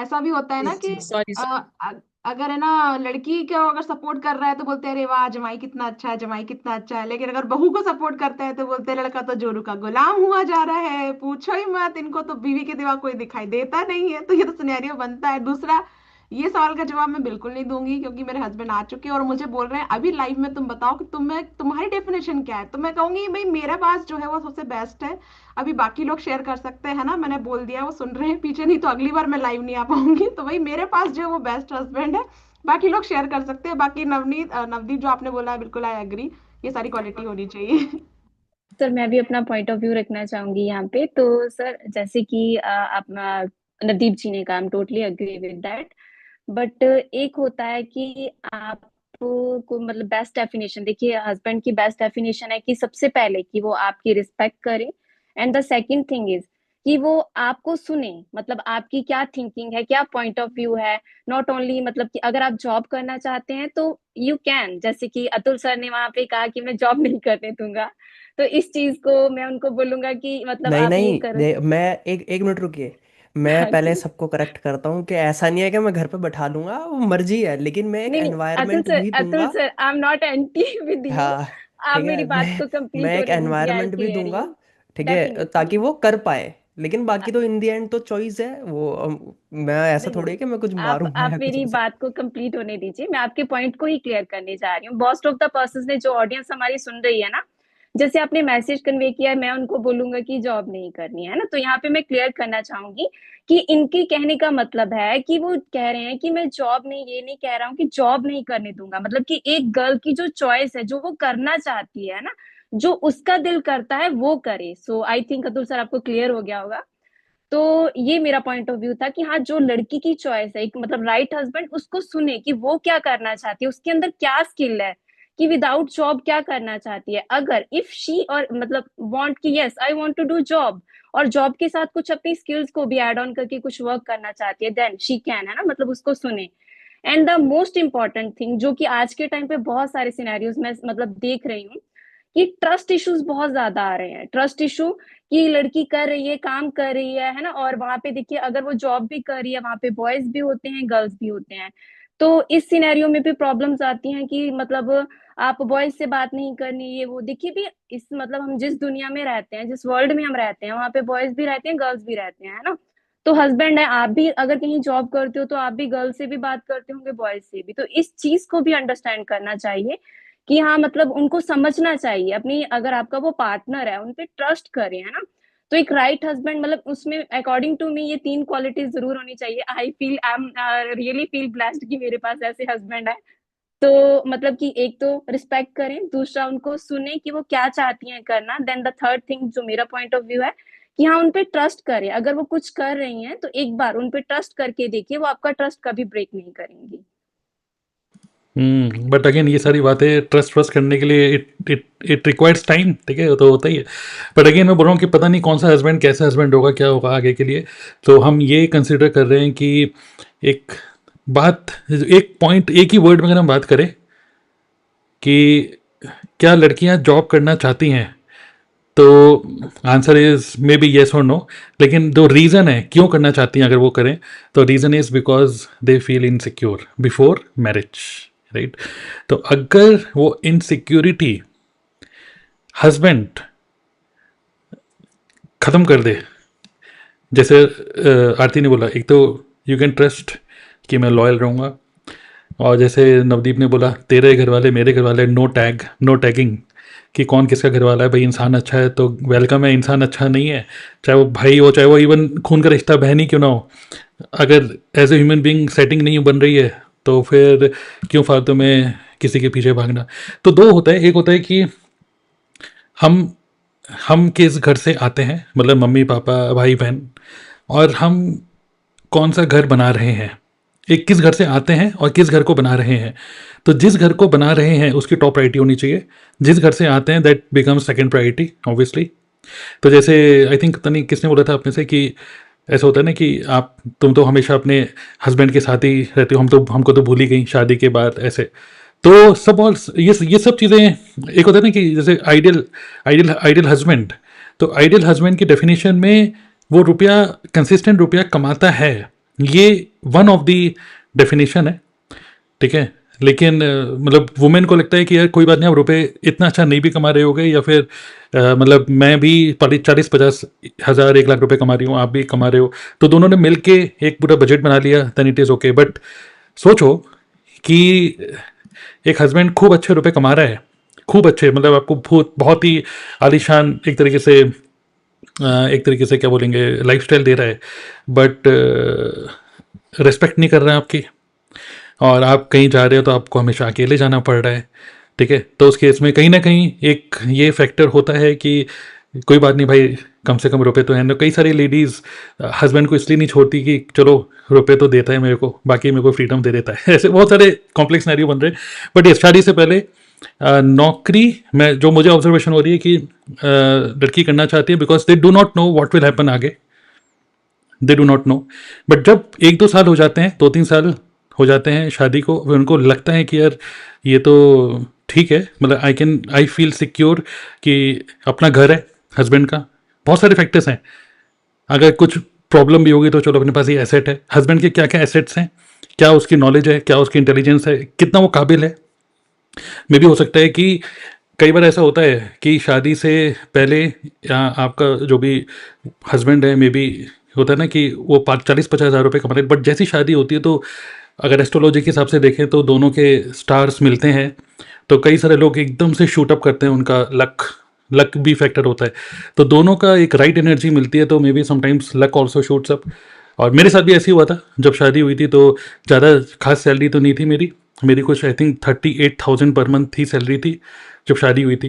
ऐसा भी होता है ना कि सॉरी। अ, अगर है ना लड़की को अगर सपोर्ट कर रहा है तो बोलते हैं अरे वाह जमाई कितना अच्छा है, जमाई कितना अच्छा है। लेकिन अगर बहू को सपोर्ट करता है तो बोलते हैं लड़का तो जोरू का गुलाम हुआ जा रहा है, पूछो ही मत, इनको तो बीवी के सिवा कोई दिखाई देता नहीं है। तो ये तो सिनेरियो बनता है। दूसरा, ये सवाल का जवाब मैं बिल्कुल नहीं दूंगी क्योंकि मेरे हस्बैंड आ चुके हैं और मुझे बोल रहे हैं अभी लाइफ में तुम बताओ कि तुम्हारी डेफिनेशन क्या है। तो मैं कहूंगी भाई मेरा पास जो है वो सबसे बेस्ट है। अभी बाकी लोग शेयर कर सकते हैं ना, मैंने बोल दिया, वो सुन रहे हैं पीछे, नहीं तो अगली बार मैं लाइव नहीं आ पाऊंगी। तो भाई मेरे पास जो है वो बेस्ट हस्बैंड है। बाकी लोग शेयर कर सकते हैं। बाकी नवदीप जो आपने बोला है बिल्कुल आई एग्री, ये सारी क्वालिटी होनी चाहिए। सर मैं भी अपना पॉइंट ऑफ व्यू रखना चाहूंगी यहाँ पे। तो सर जैसे कि अपना नदीप जी ने कहा, I am totally agree with that. But एक होता है कि आपको मतलब बेस्ट डेफिनेशन, देखिए हस्बैंड की बेस्ट डेफिनेशन है कि सबसे पहले कि वो आपकी रिस्पेक्ट करे, and the second thing is कि वो आपको सुने, मतलब आपकी क्या थिंकिंग है, क्या पॉइंट ऑफ व्यू है। नॉट ओनली मतलब कि अगर आप जॉब करना चाहते हैं तो यू कैन, जैसे कि अतुल सर ने वहां पे कहा कि मैं जॉब नहीं करने दूंगा, तो इस चीज को मैं उनको बोलूंगा कि मतलब नहीं आप ये नहीं कर। मैं एक एक मिनट रुकिए। मैं हाँ पहले जी। सबको करेक्ट करता हूँ कि ऐसा नहीं है कि मैं घर पे बैठा लूंगा, वो मर्जी है, लेकिन मैं एक नहीं नहीं, एनवायरनमेंट भी अतुल दूंगा। Sir I am not anti with you. हाँ आप ठीक मेरी है, बात मैं को मैं कंप्लीट एक होने दीजिए, आई एम एनवायरनमेंट भी दूंगा, क्लियरिंग। ठीक है, ताकि डेफिनेटली। वो कर पाए। लेकिन बाकी तो इन दी एंड तो चॉइस है वो, मैं ऐसा नहीं थोड़ी नहीं, है कि मैं कुछ आप मारूंगा या कुछ मेरी ऐसा। बात को कंप्लीट होने दीजिए, मैं आपके पॉइंट को ही क्लियर करने जा रही हूँ। मोस्ट ऑफ द पर्सन ने, जो ऑडियंस हमारी सुन रही है ना, जैसे आपने मैसेज कन्वे किया है, मैं उनको बोलूंगा कि जॉब नहीं करनी है ना, तो यहाँ पे मैं क्लियर करना चाहूंगी कि इनके कहने का मतलब है कि वो कह रहे हैं कि मैं जॉब नहीं, ये नहीं कह रहा हूँ कि जॉब नहीं करने दूंगा, मतलब कि एक गर्ल की जो चॉइस है, जो वो करना चाहती है ना, जो उसका दिल करता है वो करे। सो आई थिंक अतुल सर आपको क्लियर हो गया होगा। तो ये मेरा पॉइंट ऑफ व्यू था कि हाँ, जो लड़की की चॉइस है, एक मतलब राइट हस्बैंड उसको सुने कि वो क्या करना चाहती है, उसके अंदर क्या स्किल है, कि विदाउट जॉब क्या करना चाहती है। अगर इफ शी और मतलब वांट कि yes I want to do job, और जॉब के साथ कुछ अपनी स्किल्स को भी ऐड ऑन करके कुछ वर्क करना चाहती है, देन शी कैन, है ना, मतलब उसको सुने। And the most important thing जो कि आज के टाइम पे बहुत सारे सिनेरियोज में मतलब देख रही हूँ, कि ट्रस्ट इश्यूज बहुत ज्यादा आ रहे हैं। ट्रस्ट इशू कि लड़की कर रही है, काम कर रही है ना, और वहां पे देखिए अगर वो जॉब भी कर रही है, वहां पे बॉयज भी होते हैं, गर्ल्स भी होते हैं। तो इस सिनेरियो में भी प्रॉब्लम्स आती हैं कि मतलब आप बॉयज से बात नहीं करनी, ये वो। देखिए भी इस मतलब हम जिस दुनिया में रहते हैं, जिस वर्ल्ड में हम रहते हैं, वहां पे बॉयज भी रहते हैं, गर्ल्स भी रहते हैं, है ना। तो हस्बैंड है, आप भी अगर कहीं जॉब करते हो तो आप भी गर्ल्स से भी बात करते होंगे, बॉयज से भी। तो इस चीज को भी अंडरस्टैंड करना चाहिए कि हाँ मतलब उनको समझना चाहिए अपनी, अगर आपका वो पार्टनर है उन पे ट्रस्ट करें, है ना। तो एक राइट हस्बैंड मतलब उसमें अकॉर्डिंग टू मी ये 3 क्वालिटीज जरूर होनी चाहिए। I am really feel blessed कि मेरे पास ऐसे हस्बैंड है। तो मतलब कि एक तो रिस्पेक्ट करें, दूसरा उनको सुने कि वो क्या चाहती हैं करना, देन द थर्ड थिंग जो मेरा पॉइंट ऑफ व्यू है कि हाँ उन पे ट्रस्ट करें। अगर वो कुछ कर रही हैं तो एक बार उन पे ट्रस्ट करके देखिए, वो आपका ट्रस्ट कभी ब्रेक नहीं करेंगी। बट अगेन ये सारी बातें ट्रस्ट करने के लिए it it it requires time, ठीक है, वो तो होता ही है। बट अगेन मैं बोल रहा हूँ कि पता नहीं कौन सा हस्बैंड कैसा हस्बैंड होगा, क्या होगा आगे के लिए। तो हम ये कंसिडर कर रहे हैं कि एक बात, एक पॉइंट, एक ही वर्ड में अगर हम बात करें कि क्या लड़कियां जॉब करना चाहती हैं, तो answer is may be yes और नो। लेकिन जो रीज़न है क्यों करना चाहती हैं अगर वो करें, तो reason is because they feel insecure before marriage, right. तो अगर वो इनसिक्योरिटी हस्बैंड ख़त्म कर दे, जैसे आरती ने बोला, एक तो यू कैन ट्रस्ट कि मैं लॉयल रहूँगा, और जैसे नवदीप ने बोला तेरे घर वाले मेरे घर वाले, नो टैग, नो टैगिंग कि कौन किसका घर वाला है। भाई इंसान अच्छा है तो वेलकम है, इंसान अच्छा नहीं है, चाहे वो भाई हो चाहे वो इवन खून का रिश्ता बहन ही क्यों ना हो, अगर as a human being setting नहीं बन रही है तो फिर क्यों फालतू में किसी के पीछे भागना। तो दो होता है, एक होता है कि हम हम किस घर से आते हैं, मतलब मम्मी पापा भाई बहन, और हम कौन सा घर बना रहे हैं। एक किस घर से आते हैं और किस घर को बना रहे हैं। तो जिस घर को बना रहे हैं उसकी टॉप प्रायोरिटी होनी चाहिए, जिस घर से आते हैं that becomes second priority obviously. तो जैसे आई थिंक पता नहीं किसने बोला था अपने से कि ऐसा होता है ना कि तुम तो हमेशा अपने हस्बैंड के साथ ही रहते हो, हमको तो भूल ही गई शादी के बाद, ऐसे। तो सब और ये सब चीज़ें, एक होता है ना कि जैसे आइडियल आइडियल आइडियल हस्बैंड, तो आइडियल हस्बैंड की डेफिनेशन में वो रुपया, कंसिस्टेंट रुपया कमाता है, ये वन ऑफ दी डेफिनेशन है, ठीक है। लेकिन मतलब वुमेन को लगता है कि यार कोई बात नहीं, आप रुपए इतना अच्छा नहीं भी कमा रहे होगे, या फिर मतलब मैं भी 40-50 हज़ार 1 लाख रुपए कमा रही हूँ, आप भी कमा रहे हो, तो दोनों ने मिल के एक पूरा बजट बना लिया, then it is okay. But सोचो कि एक हस्बैंड खूब अच्छे रुपए कमा रहा है, खूब अच्छे, मतलब आपको बहुत ही आलीशान एक तरीके से क्या बोलेंगे लाइफस्टाइल दे रहा है, बट रिस्पेक्ट नहीं कर रहा है आपकी, और आप कहीं जा रहे हो तो आपको हमेशा अकेले जाना पड़ रहा है, ठीक है। तो उस केस में कहीं ना कहीं एक ये फैक्टर होता है कि कोई बात नहीं भाई, कम से कम रुपए तो हैं। तो कई सारी लेडीज़ हस्बैंड को इसलिए नहीं छोड़ती कि चलो रुपए तो देता है मेरे को, बाकी मेरे को फ्रीडम दे देता है। ऐसे बहुत सारे कॉम्प्लेक्स सिनेरियो बन रहे हैं। बट ये शादी से पहले नौकरी में जो मुझे ऑब्जर्वेशन हो रही है कि लड़की करना चाहती है because they do not know what will happen आगे, they do not know. But जब 1-2 साल हो जाते हैं, 2-3 साल हो जाते हैं शादी को, फिर उनको लगता है कि यार ये तो ठीक है, मतलब आई फील सिक्योर कि अपना घर है हस्बैंड का। बहुत सारे फैक्टर्स हैं, अगर कुछ प्रॉब्लम भी होगी तो चलो अपने पास ये एसेट है। हस्बैंड के क्या क्या एसेट्स हैं, क्या उसकी नॉलेज है, क्या उसकी इंटेलिजेंस है, कितना वो काबिल है। मे भी हो सकता है कि कई बार ऐसा होता है कि शादी से पहले या आपका जो भी हस्बैंड है, मे बी होता है ना कि वो 40-50 हज़ार रुपये कमा रहे हैं, बट जैसी शादी होती है तो अगर एस्ट्रोलॉजी के हिसाब से देखें तो दोनों के स्टार्स मिलते हैं, तो कई सारे लोग एकदम से शूट अप करते हैं, उनका लक भी फैक्टर होता है। तो दोनों का एक राइट एनर्जी मिलती है, तो may be sometimes luck also shoots up. और मेरे साथ भी ऐसे ही हुआ था, जब शादी हुई थी तो ज़्यादा खास सैलरी तो नहीं थी मेरी कुछ आई थिंक 38,000 पर मंथ थी सैलरी थी जब शादी हुई थी।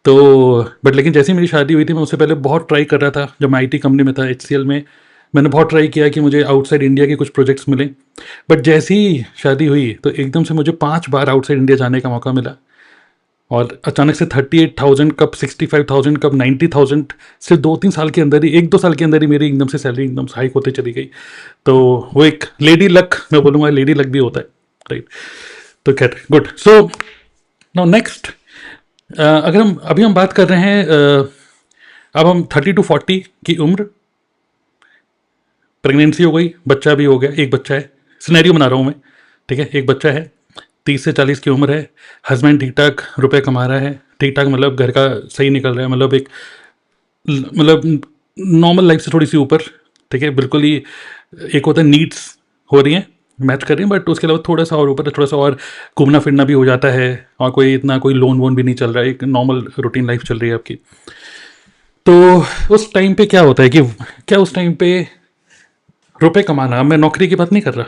तो बट लेकिन जैसे ही मेरी शादी हुई थी, मैं उससे पहले बहुत ट्राई कर रहा था। जब मैं आईटी कंपनी में था HCL में, मैंने बहुत ट्राई किया कि मुझे आउटसाइड इंडिया के कुछ प्रोजेक्ट्स मिलें। बट जैसे ही शादी हुई तो एकदम से मुझे 5 बार आउटसाइड इंडिया जाने का मौका मिला, और अचानक से 38,000 कब 65,000 कब 90,000, सिर्फ 2-3 साल के अंदर ही, 1-2 साल के अंदर ही मेरी एकदम से सैलरी एकदम हाइक होते चली गई। तो वो एक लेडी लक, मैं बोलूँगा लेडी लक भी होता है, राइट। तो खैर गुड। सो नाउ नेक्स्ट, अगर हम बात कर रहे हैं, अब हम 30 to 40 की उम्र, प्रेगनेंसी हो गई, बच्चा भी हो गया, एक बच्चा है, सिनेरियो बना रहा हूँ मैं, ठीक है। एक बच्चा है, 30 से 40 की उम्र है, हस्बैंड ठीक ठाक रुपए कमा रहा है, ठीक ठाक मतलब घर का सही निकल रहा है, मतलब नॉर्मल लाइफ से थोड़ी सी ऊपर, ठीक है। बिल्कुल ही एक होता है नीड्स हो रही हैं, मैच कर रही हैं, बट उसके अलावा थोड़ा सा और ऊपर, थोड़ा सा और घूमना फिरना भी हो जाता है, और कोई लोन वोन भी नहीं चल रहा है, एक नॉर्मल रूटीन लाइफ चल रही है आपकी। तो उस टाइम पे क्या होता है कि क्या उस टाइम पे रुपए कमाना, मैं नौकरी की बात नहीं कर रहा,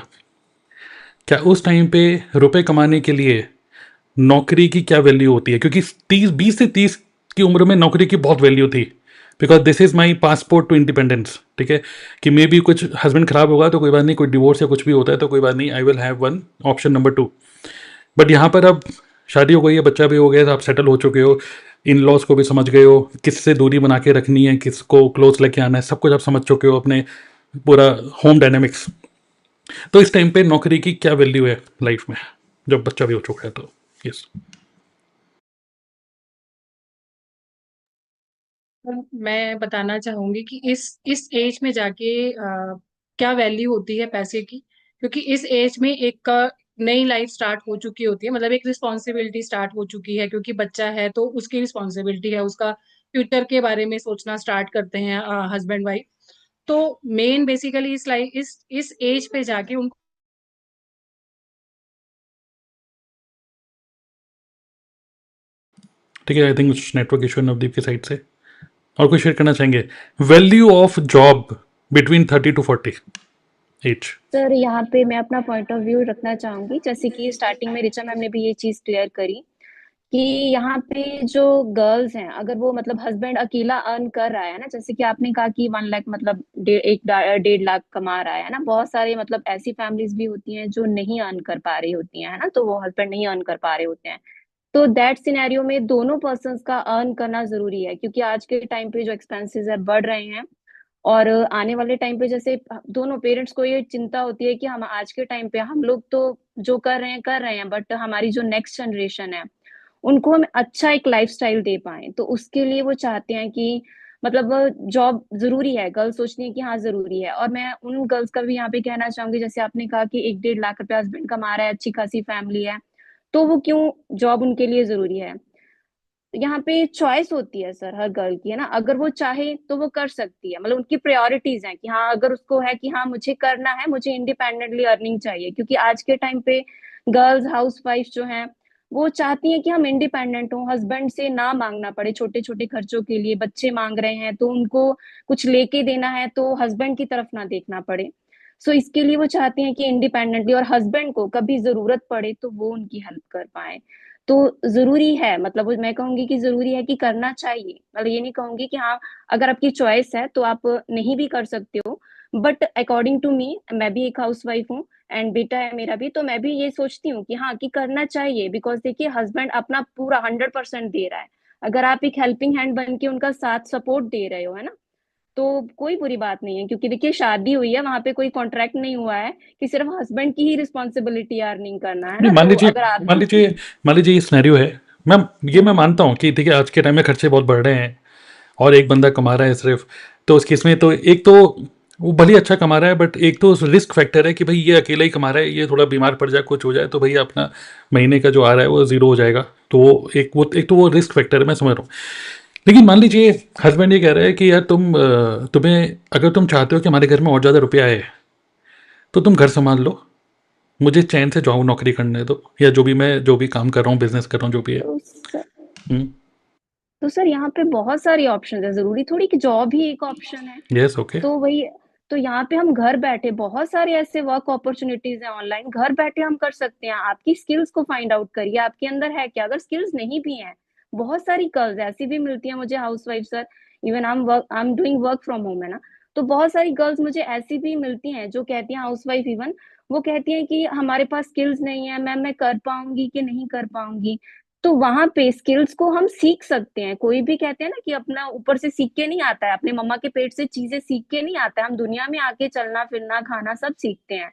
क्या उस टाइम पे रुपए कमाने के लिए नौकरी की क्या वैल्यू होती है? क्योंकि 20 से 30 की उम्र में नौकरी की बहुत वैल्यू थी, because this is my passport to independence. ठीक है, कि मे बी कुछ हस्बैंड खराब होगा तो कोई बात नहीं, कोई डिवोर्स या कुछ भी होता है तो कोई बात नहीं, I will have one option number 2। But यहाँ पर अब शादी हो गई है, बच्चा भी हो गया, आप सेटल हो चुके हो, इन लॉज को भी समझ गए हो, किससे दूरी बना के रखनी है, किसको क्लोज लेके आना है, सब कुछ आप समझ चुके हो, अपने पूरा होम डायनेमिक्स। तो इस टाइम पे नौकरी की क्या वैल्यू है लाइफ में, जब बच्चा भी हो चुका है तो? यस। मैं बताना चाहूंगी कि इस एज में जाके क्या वैल्यू होती है पैसे की, क्योंकि इस एज में एक नई लाइफ स्टार्ट हो चुकी होती है, मतलब एक रिस्पॉन्सिबिलिटी स्टार्ट हो चुकी है, क्योंकि बच्चा है तो उसकी रिस्पॉन्सिबिलिटी है, उसका फ्यूचर के बारे में सोचना स्टार्ट करते हैं हस्बैंड वाइफ। तो मेन बेसिकली इस लाइफ इस एज पे जाके उनको ठीक है, I think network issue Navdeep की साइड से। और कुछ शेयर करना चाहेंगे? Value of job between 30 to 40 age. Sir यहाँ पे मैं अपना पॉइंट ऑफ व्यू रखना चाहूंगी, जैसे कि स्टार्टिंग में रिचा मैम ने भी ये चीज क्लियर करी कि यहाँ पे जो गर्ल्स हैं, अगर वो मतलब हस्बैंड अकेला अर्न कर रहा है ना, जैसे कि आपने कहा कि 1 लाख मतलब 1.5 लाख कमा रहा है ना, बहुत सारे मतलब ऐसी फैमिलीज भी होती हैं जो नहीं अर्न कर पा रही होती हैं, है ना, तो वो हस्बैंड नहीं अर्न कर पा रहे होते हैं। तो दैट सिनेरियो में दोनों पर्सन्स का अर्न करना जरूरी है, क्योंकि आज के टाइम पे जो एक्सपेंसेस है बढ़ रहे हैं, और आने वाले टाइम पे जैसे दोनों पेरेंट्स को ये चिंता होती है कि हम आज के टाइम पे हम लोग तो जो कर रहे हैं, बट हमारी जो नेक्स्ट जनरेशन है उनको हम अच्छा एक लाइफस्टाइल दे पाए, तो उसके लिए वो चाहते हैं कि मतलब जॉब जरूरी है, गर्ल्स सोचती है कि हाँ जरूरी है। और मैं उन गर्ल्स का भी यहाँ पे कहना चाहूंगी, जैसे आपने कहा कि 1-1.5 लाख रुपया हस्बैंड कमा रहा है, अच्छी खासी फैमिली है, तो वो क्यों जॉब उनके लिए जरूरी है? यहाँ पे चॉइस होती है सर हर गर्ल की, है ना, अगर वो चाहे तो वो कर सकती है, मतलब उनकी प्रायोरिटीज हैं कि हाँ, अगर उसको है कि हाँ मुझे करना है, मुझे इंडिपेंडेंटली अर्निंग चाहिए, क्योंकि आज के टाइम पे गर्ल्स हाउस वाइफ जो हैं वो चाहती हैं कि हम इंडिपेंडेंट हों, हस्बैंड से ना मांगना पड़े छोटे छोटे खर्चों के लिए, बच्चे मांग रहे हैं तो उनको कुछ लेके देना है तो हस्बैंड की तरफ ना देखना पड़े। सो इसके लिए वो चाहती हैं कि इंडिपेंडेंटली, और हस्बैंड को कभी जरूरत पड़े तो वो उनकी हेल्प कर पाए। तो जरूरी है, मतलब मैं कहूंगी कि जरूरी है कि करना चाहिए, मतलब ये नहीं कहूंगी कि हाँ अगर आपकी चॉइस है तो आप नहीं भी कर सकते हो, बट अकॉर्डिंग टू मी, मैं भी एक हाउस वाइफ हूँ एंड बेटा है मेरा भी, तो मैं भी ये सोचती हूँ कि हाँ कि करना चाहिए, बिकॉज देखिए हस्बैंड अपना पूरा 100% दे रहा है, अगर आप एक हेल्पिंग हैंड बन के उनका साथ सपोर्ट दे रहे हो, है ना, तो कोई बुरी बात नहीं है, क्योंकि देखिए शादी हुई है, वहां पे कोई कॉन्ट्रैक्ट नहीं हुआ है कि सिर्फ हस्बैंड की ही रिस्पॉन्सिबिलिटी है अर्निंग करना, है नहीं, ना, मान तो लीजिए, अगर आप मान लीजिए, मान लीजिए ये सिनेरियो है। मैम, ये मैं मानता हूँ कि ठीक है, आज के टाइम में खर्चे बहुत बढ़ रहे हैं और एक बंदा कमा रहा है सिर्फ, तो उस केस में तो एक तो वो भले ही अच्छा कमा रहा है, बट एक तो रिस्क फैक्टर है कि भाई ये अकेला ही कमा रहा है, ये थोड़ा बीमार पड़ जाए, कुछ हो जाए तो भाई अपना महीने का जो आ रहा है वो ज़ीरो हो जाएगा। तो वो रिस्क फैक्टर है, मैं समझ रहा हूँ। लेकिन मान लीजिए हस्बैंड ये कह रहा है कि यार तुम्हें अगर तुम चाहते हो कि हमारे घर में और ज़्यादा रुपया आए तो तुम घर संभाल लो, मुझे चैन से जॉब नौकरी करने दो, या जो भी काम कर रहा हूँ, बिजनेस कर रहा हूँ, जो भी है। तो सर हम्म। तो सर यहाँ पे बहुत सारी ऑप्शन है, जरूरी थोड़ी कि जॉब ही एक ऑप्शन है। Yes, okay. तो वही, तो यहाँ पे हम घर बैठे बहुत सारे ऐसे वर्क अपॉर्चुनिटीज हैं ऑनलाइन, घर बैठे हम कर सकते हैं। आपकी स्किल्स को फाइंड आउट करिए, आपके अंदर है क्या, अगर स्किल्स नहीं भी हैं, बहुत सारी गर्ल्स ऐसी भी मिलती हैं मुझे house wife sir, even I am doing work from home, है ना, तो बहुत सारी गर्ल्स मुझे ऐसी भी मिलती हैं जो कहती हैं, हाउस वाइफ इवन, वो कहती हैं कि हमारे पास स्किल्स नहीं है मैम, मैं कर पाऊंगी कि नहीं कर पाऊंगी। तो वहां पे स्किल्स को हम सीख सकते हैं, कोई भी कहते हैं ना कि अपना ऊपर से सीख के नहीं आता है, अपने मम्मा के पेट से चीजें सीख के नहीं आता है, हम दुनिया में आके चलना फिरना खाना सब सीखते हैं।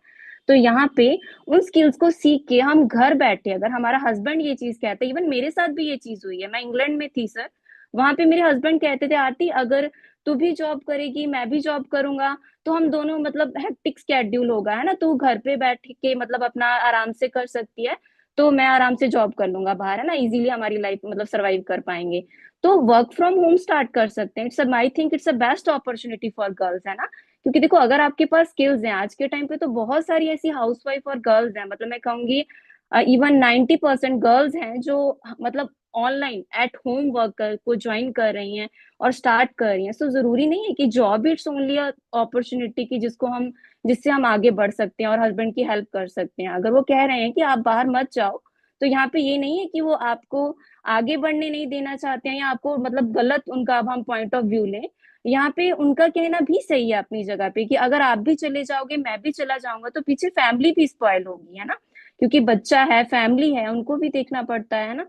तो यहाँ पे उन स्किल्स को सीख के हम घर बैठे, अगर हमारा हस्बैंड ये चीज कहते हैं, इवन मेरे साथ भी ये चीज हुई है, मैं इंग्लैंड में थी सर, वहां पे मेरे हस्बैंड कहते थे आरती अगर तू भी जॉब करेगी मैं भी जॉब करूंगा तो हम दोनों मतलब हेक्टिक स्केड्यूल होगा, है ना, तू घर पे बैठ के मतलब अपना आराम से कर सकती है, तो मैं आराम से जॉब कर लूंगा बाहर, है ना, इजीली हमारी लाइफ मतलब सरवाइव कर पाएंगे। तो वर्क फ्रॉम होम स्टार्ट कर सकते हैं, it's I think it's a best opportunity for girls, है ना, क्योंकि देखो अगर आपके पास स्किल्स हैं आज के टाइम पे, तो बहुत सारी ऐसी हाउसवाइफ और गर्ल्स हैं, मतलब मैं कहूंगी इवन 90% गर्ल्स हैं जो मतलब ऑनलाइन एट होम वर्क को ज्वाइन कर रही हैं और स्टार्ट कर रही हैं। सो जरूरी नहीं है कि जॉब इट्स ओनली अपॉर्चुनिटी की जिससे हम आगे बढ़ सकते हैं और हस्बैंड की हेल्प कर सकते हैं। अगर वो कह रहे हैं कि आप बाहर मत जाओ, तो यहाँ पे ये नहीं है कि वो आपको आगे बढ़ने नहीं देना चाहते हैं या आपको मतलब गलत उनका अब हम पॉइंट ऑफ व्यू लें। यहाँ पे उनका कहना भी सही है अपनी जगह पे कि अगर आप भी चले जाओगे, मैं भी चला जाऊंगा, तो पीछे फैमिली भी स्पॉइल होगी, है ना, क्योंकि बच्चा है, फैमिली है, उनको भी देखना पड़ता है ना।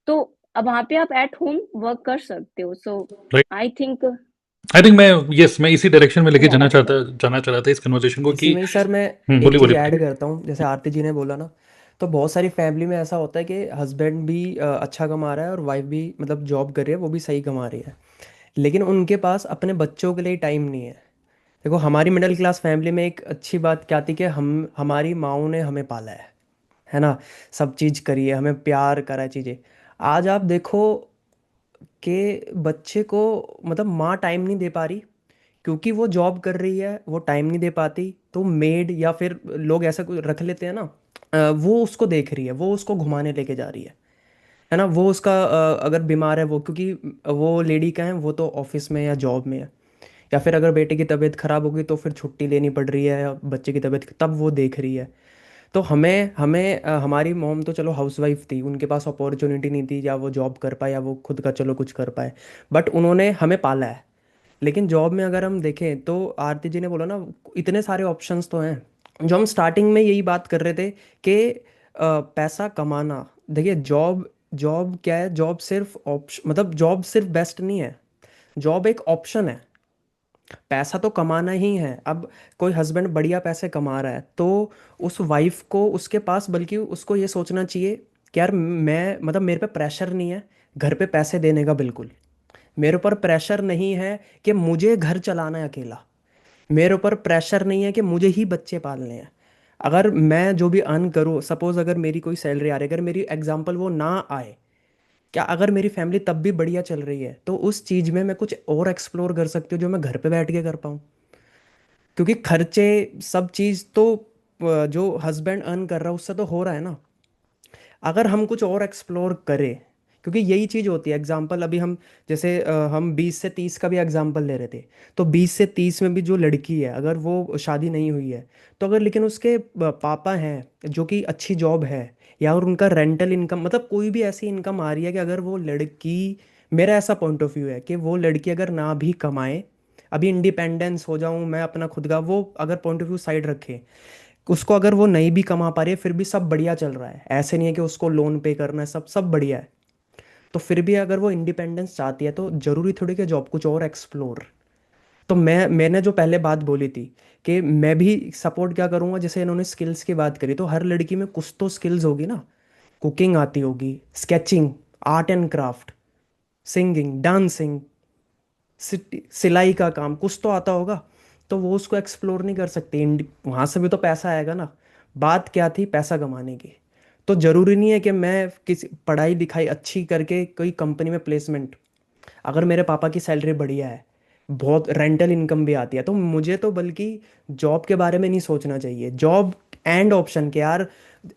तो अब वहां पे आप एट होम वर्क कर सकते हो। So right. I think I think मैं इसी डायरेक्शन में लेके जाना चाह रहा था इस कन्वर्सेशन को इसी कि में ही सर मैं एक बोलिए चीज़ बोलिए। ऐड करता हूँ, जैसे आरती जी ने बोला ना, तो बहुत सारी फैमिली में ऐसा होता है कि हस्बैंड भी अच्छा कमा रहा है और वाइफ भी मतलब जॉब कर रही है, वो भी सही कमा रही है, लेकिन उनके पास अपने बच्चों के लिए टाइम नहीं है। देखो हमारी मिडिल क्लास फैमिली में एक अच्छी बात क्या थी कि हम हमारी माँओं ने हमें पाला है ना, सब चीज़ करी है, हमें प्यार करा है चीज़ें। आज आप देखो कि बच्चे को मतलब माँ टाइम नहीं दे पा रही क्योंकि वो जॉब कर रही है, वो टाइम नहीं दे पाती, तो मेड या फिर लोग ऐसा कुछ रख लेते हैं ना, वो उसको देख रही है, वो उसको घुमाने लेके जा रही है ना, वो उसका अगर बीमार है वो, क्योंकि वो लेडी का है, वो तो ऑफिस में या जॉब में है, या फिर अगर बेटे की तबीयत खराब होगी तो फिर छुट्टी लेनी पड़ रही है, या बच्चे की तबीयत तब वो देख रही है। तो हमें हमें हमारी मॉम तो चलो हाउसवाइफ थी, उनके पास अपॉर्चुनिटी नहीं थी या वो जॉब कर पाए या वो खुद का चलो कुछ कर पाए, बट उन्होंने हमें पाला है। लेकिन जॉब में अगर हम देखें तो आरती जी ने बोला ना, इतने सारे ऑप्शंस तो हैं। जो हम स्टार्टिंग में यही बात कर रहे थे कि पैसा कमाना, देखिए जॉब जॉब क्या है, जॉब सिर्फ ऑप्शन, मतलब जॉब सिर्फ बेस्ट नहीं है, जॉब एक ऑप्शन है। पैसा तो कमाना ही है। अब कोई हस्बैंड बढ़िया पैसे कमा रहा है तो उस वाइफ को उसके पास, बल्कि उसको ये सोचना चाहिए कि यार मैं मतलब मेरे पे प्रेशर नहीं है घर पे पैसे देने का, बिल्कुल मेरे ऊपर प्रेशर नहीं है कि मुझे घर चलाना है अकेला, मेरे ऊपर प्रेशर नहीं है कि मुझे ही बच्चे पालने हैं। अगर मैं जो भी अर्न करूँ, सपोज अगर मेरी कोई सैलरी आ रही है, अगर मेरी एग्जांपल वो ना आए, क्या अगर मेरी फैमिली तब भी बढ़िया चल रही है, तो उस चीज़ में मैं कुछ और एक्सप्लोर कर सकती हूँ जो मैं घर पे बैठ के कर पाऊँ। क्योंकि खर्चे सब चीज़ तो जो हस्बैंड अर्न कर रहा है उससे तो हो रहा है ना। अगर हम कुछ और एक्सप्लोर करें, क्योंकि यही चीज़ होती है, एग्जाम्पल अभी हम जैसे हम 20 से 30 का भी एग्जाम्पल ले रहे थे, तो 20 से 30 में भी जो लड़की है अगर वो शादी नहीं हुई है, तो अगर लेकिन उसके पापा हैं जो कि अच्छी जॉब है, या और उनका रेंटल इनकम, मतलब कोई भी ऐसी इनकम आ रही है कि अगर वो लड़की, मेरा ऐसा पॉइंट ऑफ व्यू है कि वो लड़की अगर ना भी कमाए, अभी इंडिपेंडेंस हो जाऊं मैं अपना खुद का, वो अगर पॉइंट ऑफ व्यू साइड रखे, उसको अगर वो नहीं भी कमा पा रही है फिर भी सब बढ़िया चल रहा है, ऐसे नहीं है कि उसको लोन पे करना है, सब सब बढ़िया है, तो फिर भी अगर वो इंडिपेंडेंस चाहती है तो जरूरी थोड़ी कि जॉब, कुछ और एक्सप्लोर। तो मैंने जो पहले बात बोली थी कि मैं भी सपोर्ट क्या करूँगा, जैसे इन्होंने स्किल्स की बात करी, तो हर लड़की में कुछ तो स्किल्स होगी ना, कुकिंग आती होगी, sketching, art and craft, singing, dancing, सिलाई का काम कुछ तो आता होगा, तो वो उसको एक्सप्लोर नहीं कर सकती, वहाँ से भी तो पैसा आएगा ना। बात क्या थी, पैसा कमाने की। तो ज़रूरी नहीं है कि मैं किसी पढ़ाई लिखाई अच्छी करके कोई कंपनी में प्लेसमेंट, अगर मेरे पापा की सैलरी बढ़िया है, बहुत रेंटल इनकम भी आती है, तो मुझे तो बल्कि जॉब के बारे में नहीं सोचना चाहिए, जॉब एंड ऑप्शन के यार।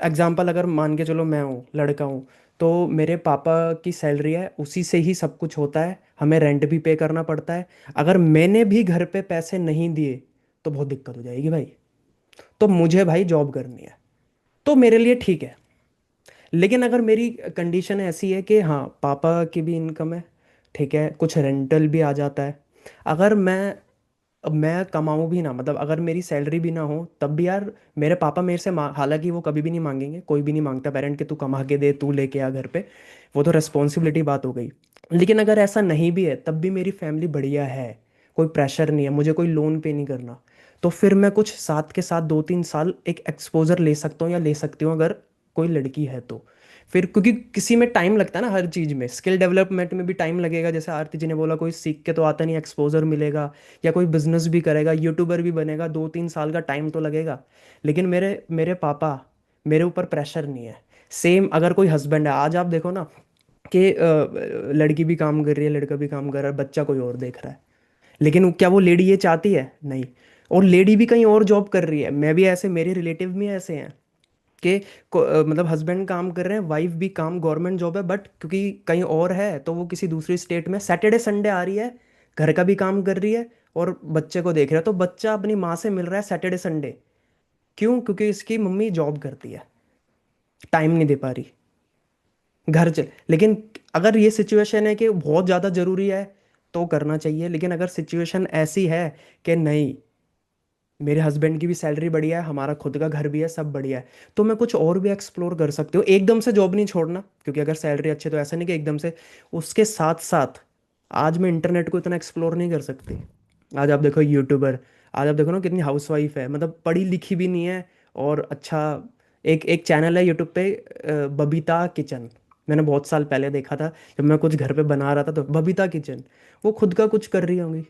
एग्जांपल अगर मान के चलो मैं हूँ, लड़का हूँ, तो मेरे पापा की सैलरी है, उसी से ही सब कुछ होता है, हमें रेंट भी पे करना पड़ता है, अगर मैंने भी घर पे पैसे नहीं दिए तो बहुत दिक्कत हो जाएगी भाई। तो मुझे भाई जॉब करनी है, तो मेरे लिए ठीक है। लेकिन अगर मेरी कंडीशन ऐसी है कि हाँ पापा की भी इनकम है, ठीक है, कुछ रेंटल भी आ जाता है, अगर मैं कमाऊँ भी ना, मतलब अगर मेरी सैलरी भी ना हो तब भी यार मेरे पापा मेरे से हालांकि वो कभी भी नहीं मांगेंगे, कोई भी नहीं मांगता पेरेंट कि तू कमा के दे, तू लेके आ घर पे, वो तो रिस्पॉन्सिबिलिटी बात हो गई। लेकिन अगर ऐसा नहीं भी है तब भी मेरी फैमिली बढ़िया है, कोई प्रेशर नहीं है, मुझे कोई लोन पे नहीं करना, तो फिर मैं कुछ साथ के साथ 2-3 साल एक एक्सपोजर ले सकता हूँ या ले सकती हूँ अगर कोई लड़की है तो। फिर क्योंकि किसी में टाइम लगता है ना, हर चीज़ में स्किल डेवलपमेंट में भी टाइम लगेगा, जैसे आरती जी ने बोला कोई सीख के तो आता नहीं, एक्सपोजर मिलेगा, या कोई बिजनेस भी करेगा, यूट्यूबर भी बनेगा, 2-3 साल का टाइम तो लगेगा। लेकिन मेरे मेरे पापा, मेरे ऊपर प्रेशर नहीं है। सेम अगर कोई हस्बैंड है, आज आप देखो ना कि लड़की भी काम कर रही है, लड़का भी काम कर रहा है, बच्चा कोई और देख रहा है, लेकिन क्या वो लेडी ये चाहती है? नहीं। और लेडी भी कहीं और जॉब कर रही है, मैं भी ऐसे, मेरे रिलेटिव में ऐसे हैं, कि मतलब हस्बैंड काम कर रहे हैं, वाइफ भी काम, गवर्नमेंट जॉब है, बट क्योंकि कहीं और है तो वो किसी दूसरी स्टेट में सैटरडे संडे आ रही है, घर का भी काम कर रही है और बच्चे को देख रहा है, तो बच्चा अपनी माँ से मिल रहा है सैटरडे संडे। क्यों? क्योंकि इसकी मम्मी जॉब करती है, टाइम नहीं दे पा रही, घर चल। लेकिन अगर ये सिचुएशन है कि बहुत ज़्यादा ज़रूरी है तो करना चाहिए, लेकिन अगर सिचुएशन ऐसी है कि नहीं, मेरे हस्बैंड की भी सैलरी बढ़िया है, हमारा खुद का घर भी है, सब बढ़िया है, तो मैं कुछ और भी एक्सप्लोर कर सकती हूँ। एकदम से जॉब नहीं छोड़ना, क्योंकि अगर सैलरी अच्छी तो ऐसा नहीं कि एकदम से। उसके साथ साथ आज मैं इंटरनेट को इतना एक्सप्लोर नहीं कर सकती। आज आप देखो यूट्यूबर, आज आप देखो ना कितनी हाउसवाइफ है, मतलब पढ़ी लिखी भी नहीं है और अच्छा। एक एक चैनल है यूट्यूब पे, बबीता किचन। मैंने बहुत साल पहले देखा था, जब मैं कुछ घर पे बना रहा था, तो बबीता किचन, वो खुद का कुछ कर रही होंगी।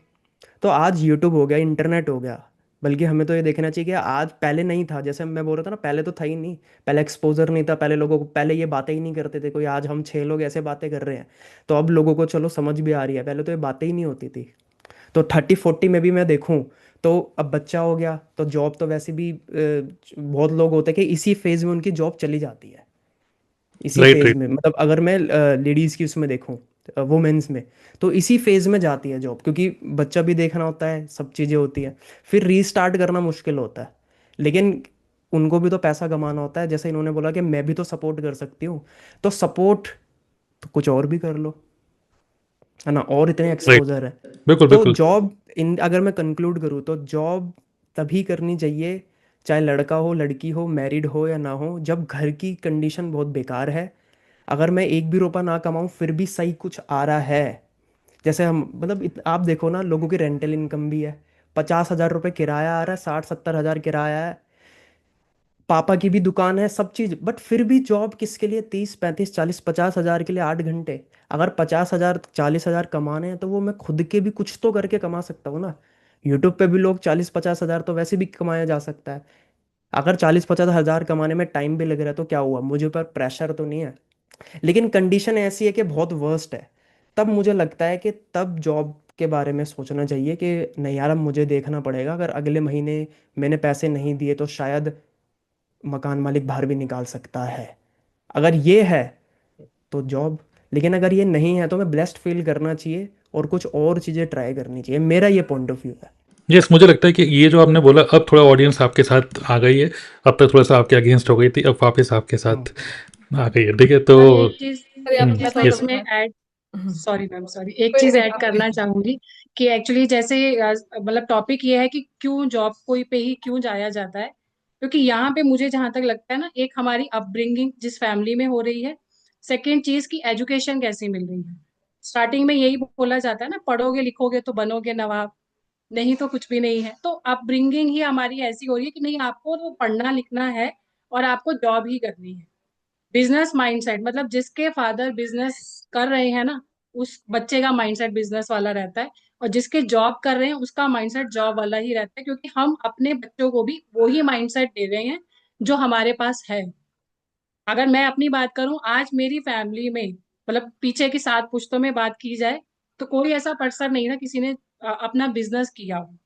तो आज यूट्यूब हो गया, इंटरनेट हो गया, बल्कि हमें तो ये देखना चाहिए कि आज, पहले नहीं था, जैसे मैं बोल रहा था ना, पहले तो था ही नहीं, पहले एक्सपोजर नहीं था, पहले लोगों को, पहले ये बातें ही नहीं करते थे कोई। आज हम 6 लोग ऐसे बातें कर रहे हैं, तो अब लोगों को चलो समझ भी आ रही है, पहले तो ये बातें ही नहीं होती थी। तो 30-40 में भी मैं देखूं, तो अब बच्चा हो गया तो जॉब तो वैसे भी बहुत लोग होते हैं कि इसी फेज में उनकी जॉब चली जाती है, इसी राइट, फेज राइट। में, मतलब अगर मैं लेडीज़ की उसमें देखूं, वुमेन्स में, तो इसी फेज में जाती है जॉब, क्योंकि बच्चा भी देखना होता है, सब चीज़ें होती हैं, फिर रीस्टार्ट करना मुश्किल होता है। लेकिन उनको भी तो पैसा कमाना होता है, जैसे इन्होंने बोला कि मैं भी तो सपोर्ट कर सकती हूँ, तो सपोर्ट तो कुछ और भी कर लो, है ना, और इतने राइट। एक्सपोजर है। बिल्कुल, तो बिल्कुल। जॉब, इन अगर मैं कंक्लूड करूँ तो जॉब तभी करनी चाहिए, चाहे लड़का हो लड़की हो, मैरिड हो या ना हो, जब घर की कंडीशन बहुत बेकार है। अगर मैं एक भी रुपया ना कमाऊं फिर भी सही कुछ आ रहा है, जैसे हम, मतलब आप देखो ना, लोगों की रेंटल इनकम भी है, 50,000 रुपये किराया आ रहा है, 60-70 हज़ार किराया है, पापा की भी दुकान है, सब चीज़, बट फिर भी जॉब किसके लिए? 30-35-40-50 हज़ार के लिए 8 घंटे। अगर 50,000 40,000 कमाने हैं तो वो मैं खुद के भी कुछ तो करके कमा सकता हूँ ना। यूट्यूब पे भी लोग 40-50 हज़ार तो वैसे भी कमाया जा सकता है। अगर 40-50 हज़ार कमाने में टाइम भी लग रहा है तो क्या हुआ, मुझे ऊपर प्रेशर तो नहीं है। लेकिन कंडीशन ऐसी है कि बहुत वर्स्ट है, तब मुझे लगता है कि तब जॉब के बारे में सोचना चाहिए कि नहीं यार, अब मुझे देखना पड़ेगा, अगर अगले महीने मैंने पैसे नहीं दिए तो शायद मकान मालिक बाहर भी निकाल सकता है। अगर ये है तो जॉब, लेकिन अगर ये नहीं है तो मैं ब्लेस्ड फील करना चाहिए और कुछ और चीज़ें ट्राई करनी चाहिए, मेरा ये पॉइंट ऑफ व्यू है। यस, मुझे लगता है कि ये जो आपने बोला, अब थोड़ा ऑडियंस आपके साथ आ गई है। अब तक थोड़ा सा आपके अगेंस्ट हो गई थी, अब वापस आपके हाँ, साथ आ गई है, ठीक है तो। और अरे एक आप चीज मैं मैं थोड़ा सा यस। इसमें मैं ऐड, सॉरी मैम सॉरी, एक कोई चीज नहीं ऐड आप करना please। चाहूंगी कि एक्चुअली जैसे मतलब टॉपिक ये है कि क्यों जॉब कोई पे ही क्यों जाया जाता है, क्योंकि यहाँ पे मुझे जहां तक लगता है ना, एक हमारी अपब्रिंगिंग जिस फैमिली में हो रही है, सेकेंड चीज की एजुकेशन कैसी मिल रही है। स्टार्टिंग में यही बोला जाता है ना, पढ़ोगे लिखोगे तो बनोगे नवाब, नहीं तो कुछ भी नहीं है। तो अपब्रिंगिंग ही हमारी ऐसी हो रही है कि नहीं, आपको तो पढ़ना लिखना है और आपको जॉब ही करनी है। बिजनेस माइंडसेट, मतलब जिसके फादर बिजनेस कर रहे हैं ना, उस बच्चे का माइंडसेट बिजनेस वाला रहता है, और जिसके जॉब कर रहे हैं उसका माइंडसेट जॉब वाला ही रहता है, क्योंकि हम अपने बच्चों को भी वही माइंडसेट दे रहे हैं जो हमारे पास है। अगर मैं अपनी बात करूं, आज मेरी फैमिली में, मतलब पीछे की 7 पुश्तों में बात की जाए, तो कोई ऐसा पर्सन नहीं ना किसी ने अपना बिजनेस किया हो।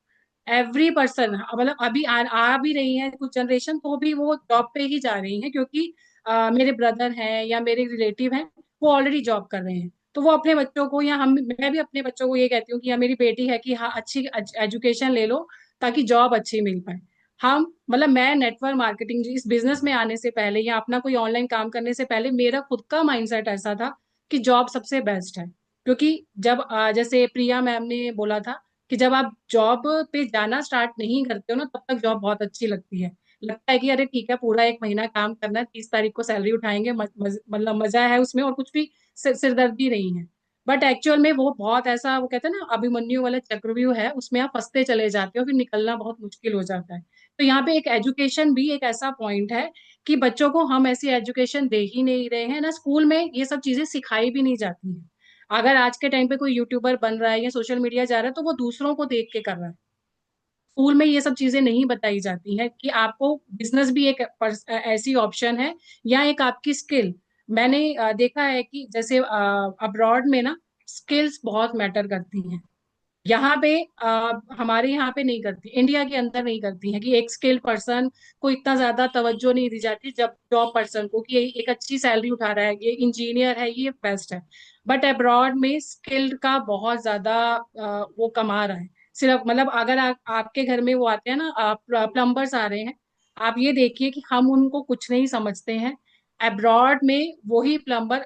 एवरी पर्सन, मतलब अभी आ भी रही है कुछ जनरेशन, तो भी वो जॉब पे ही जा रही है, क्योंकि मेरे ब्रदर हैं या मेरे रिलेटिव हैं, वो ऑलरेडी जॉब कर रहे हैं। तो वो अपने बच्चों को, या हम, मैं भी अपने बच्चों को ये कहती हूँ कि या मेरी बेटी है कि हाँ, अच्छी एजुकेशन ले लो ताकि जॉब अच्छी मिल पाए। हम, मतलब मैं नेटवर्क मार्केटिंग इस बिजनेस में आने से पहले या अपना कोई ऑनलाइन काम करने से पहले, मेरा खुद का माइंडसेट ऐसा था कि जॉब सबसे बेस्ट है। क्योंकि जब जैसे प्रिया मैम ने बोला था कि जब आप जॉब पे जाना स्टार्ट नहीं करते हो ना, तब तक जॉब बहुत अच्छी लगती है। लगता है कि अरे ठीक है, पूरा 1 महीना काम करना है, 30 तारीख को सैलरी उठाएंगे, मतलब मजा है उसमें, और कुछ भी सिरदर्दी नहीं है। बट एक्चुअल में वो बहुत ऐसा, वो कहते हैं ना, अभिमन्यु वाला चक्रव्यूह है, उसमें आप फंसते चले जाते हो, फिर निकलना बहुत मुश्किल हो जाता है। तो यहाँ पे एक एजुकेशन भी एक ऐसा पॉइंट है कि बच्चों को हम ऐसी एजुकेशन दे ही नहीं रहे हैं ना, स्कूल में ये सब चीजें सिखाई भी नहीं जाती हैं। अगर आज के टाइम पे कोई यूट्यूबर बन रहा है या सोशल मीडिया जा रहा है, तो वो दूसरों को देख के कर रहा है। स्कूल में ये सब चीजें नहीं बताई जाती हैं कि आपको बिजनेस भी एक ऐसी ऑप्शन है, या एक आपकी स्किल। मैंने देखा है कि जैसे अब्रॉड में ना, स्किल्स बहुत मैटर करती हैं। यहाँ पे हमारे यहाँ पे नहीं करती, इंडिया के अंदर नहीं करती है कि एक स्किल्ड पर्सन को इतना ज्यादा तवज्जो नहीं दी जाती जब जॉब पर्सन को, कि ये एक अच्छी सैलरी उठा रहा है, ये इंजीनियर है, ये बेस्ट है। बट अब्रॉड में स्किल्ड का बहुत ज्यादा वो कमा रहा है। सिर्फ मतलब अगर आपके घर में वो आते हैं ना, प्लम्बर्स आ रहे हैं, आप ये देखिए कि हम उनको कुछ नहीं समझते हैं। अब्रॉड में वही प्लम्बर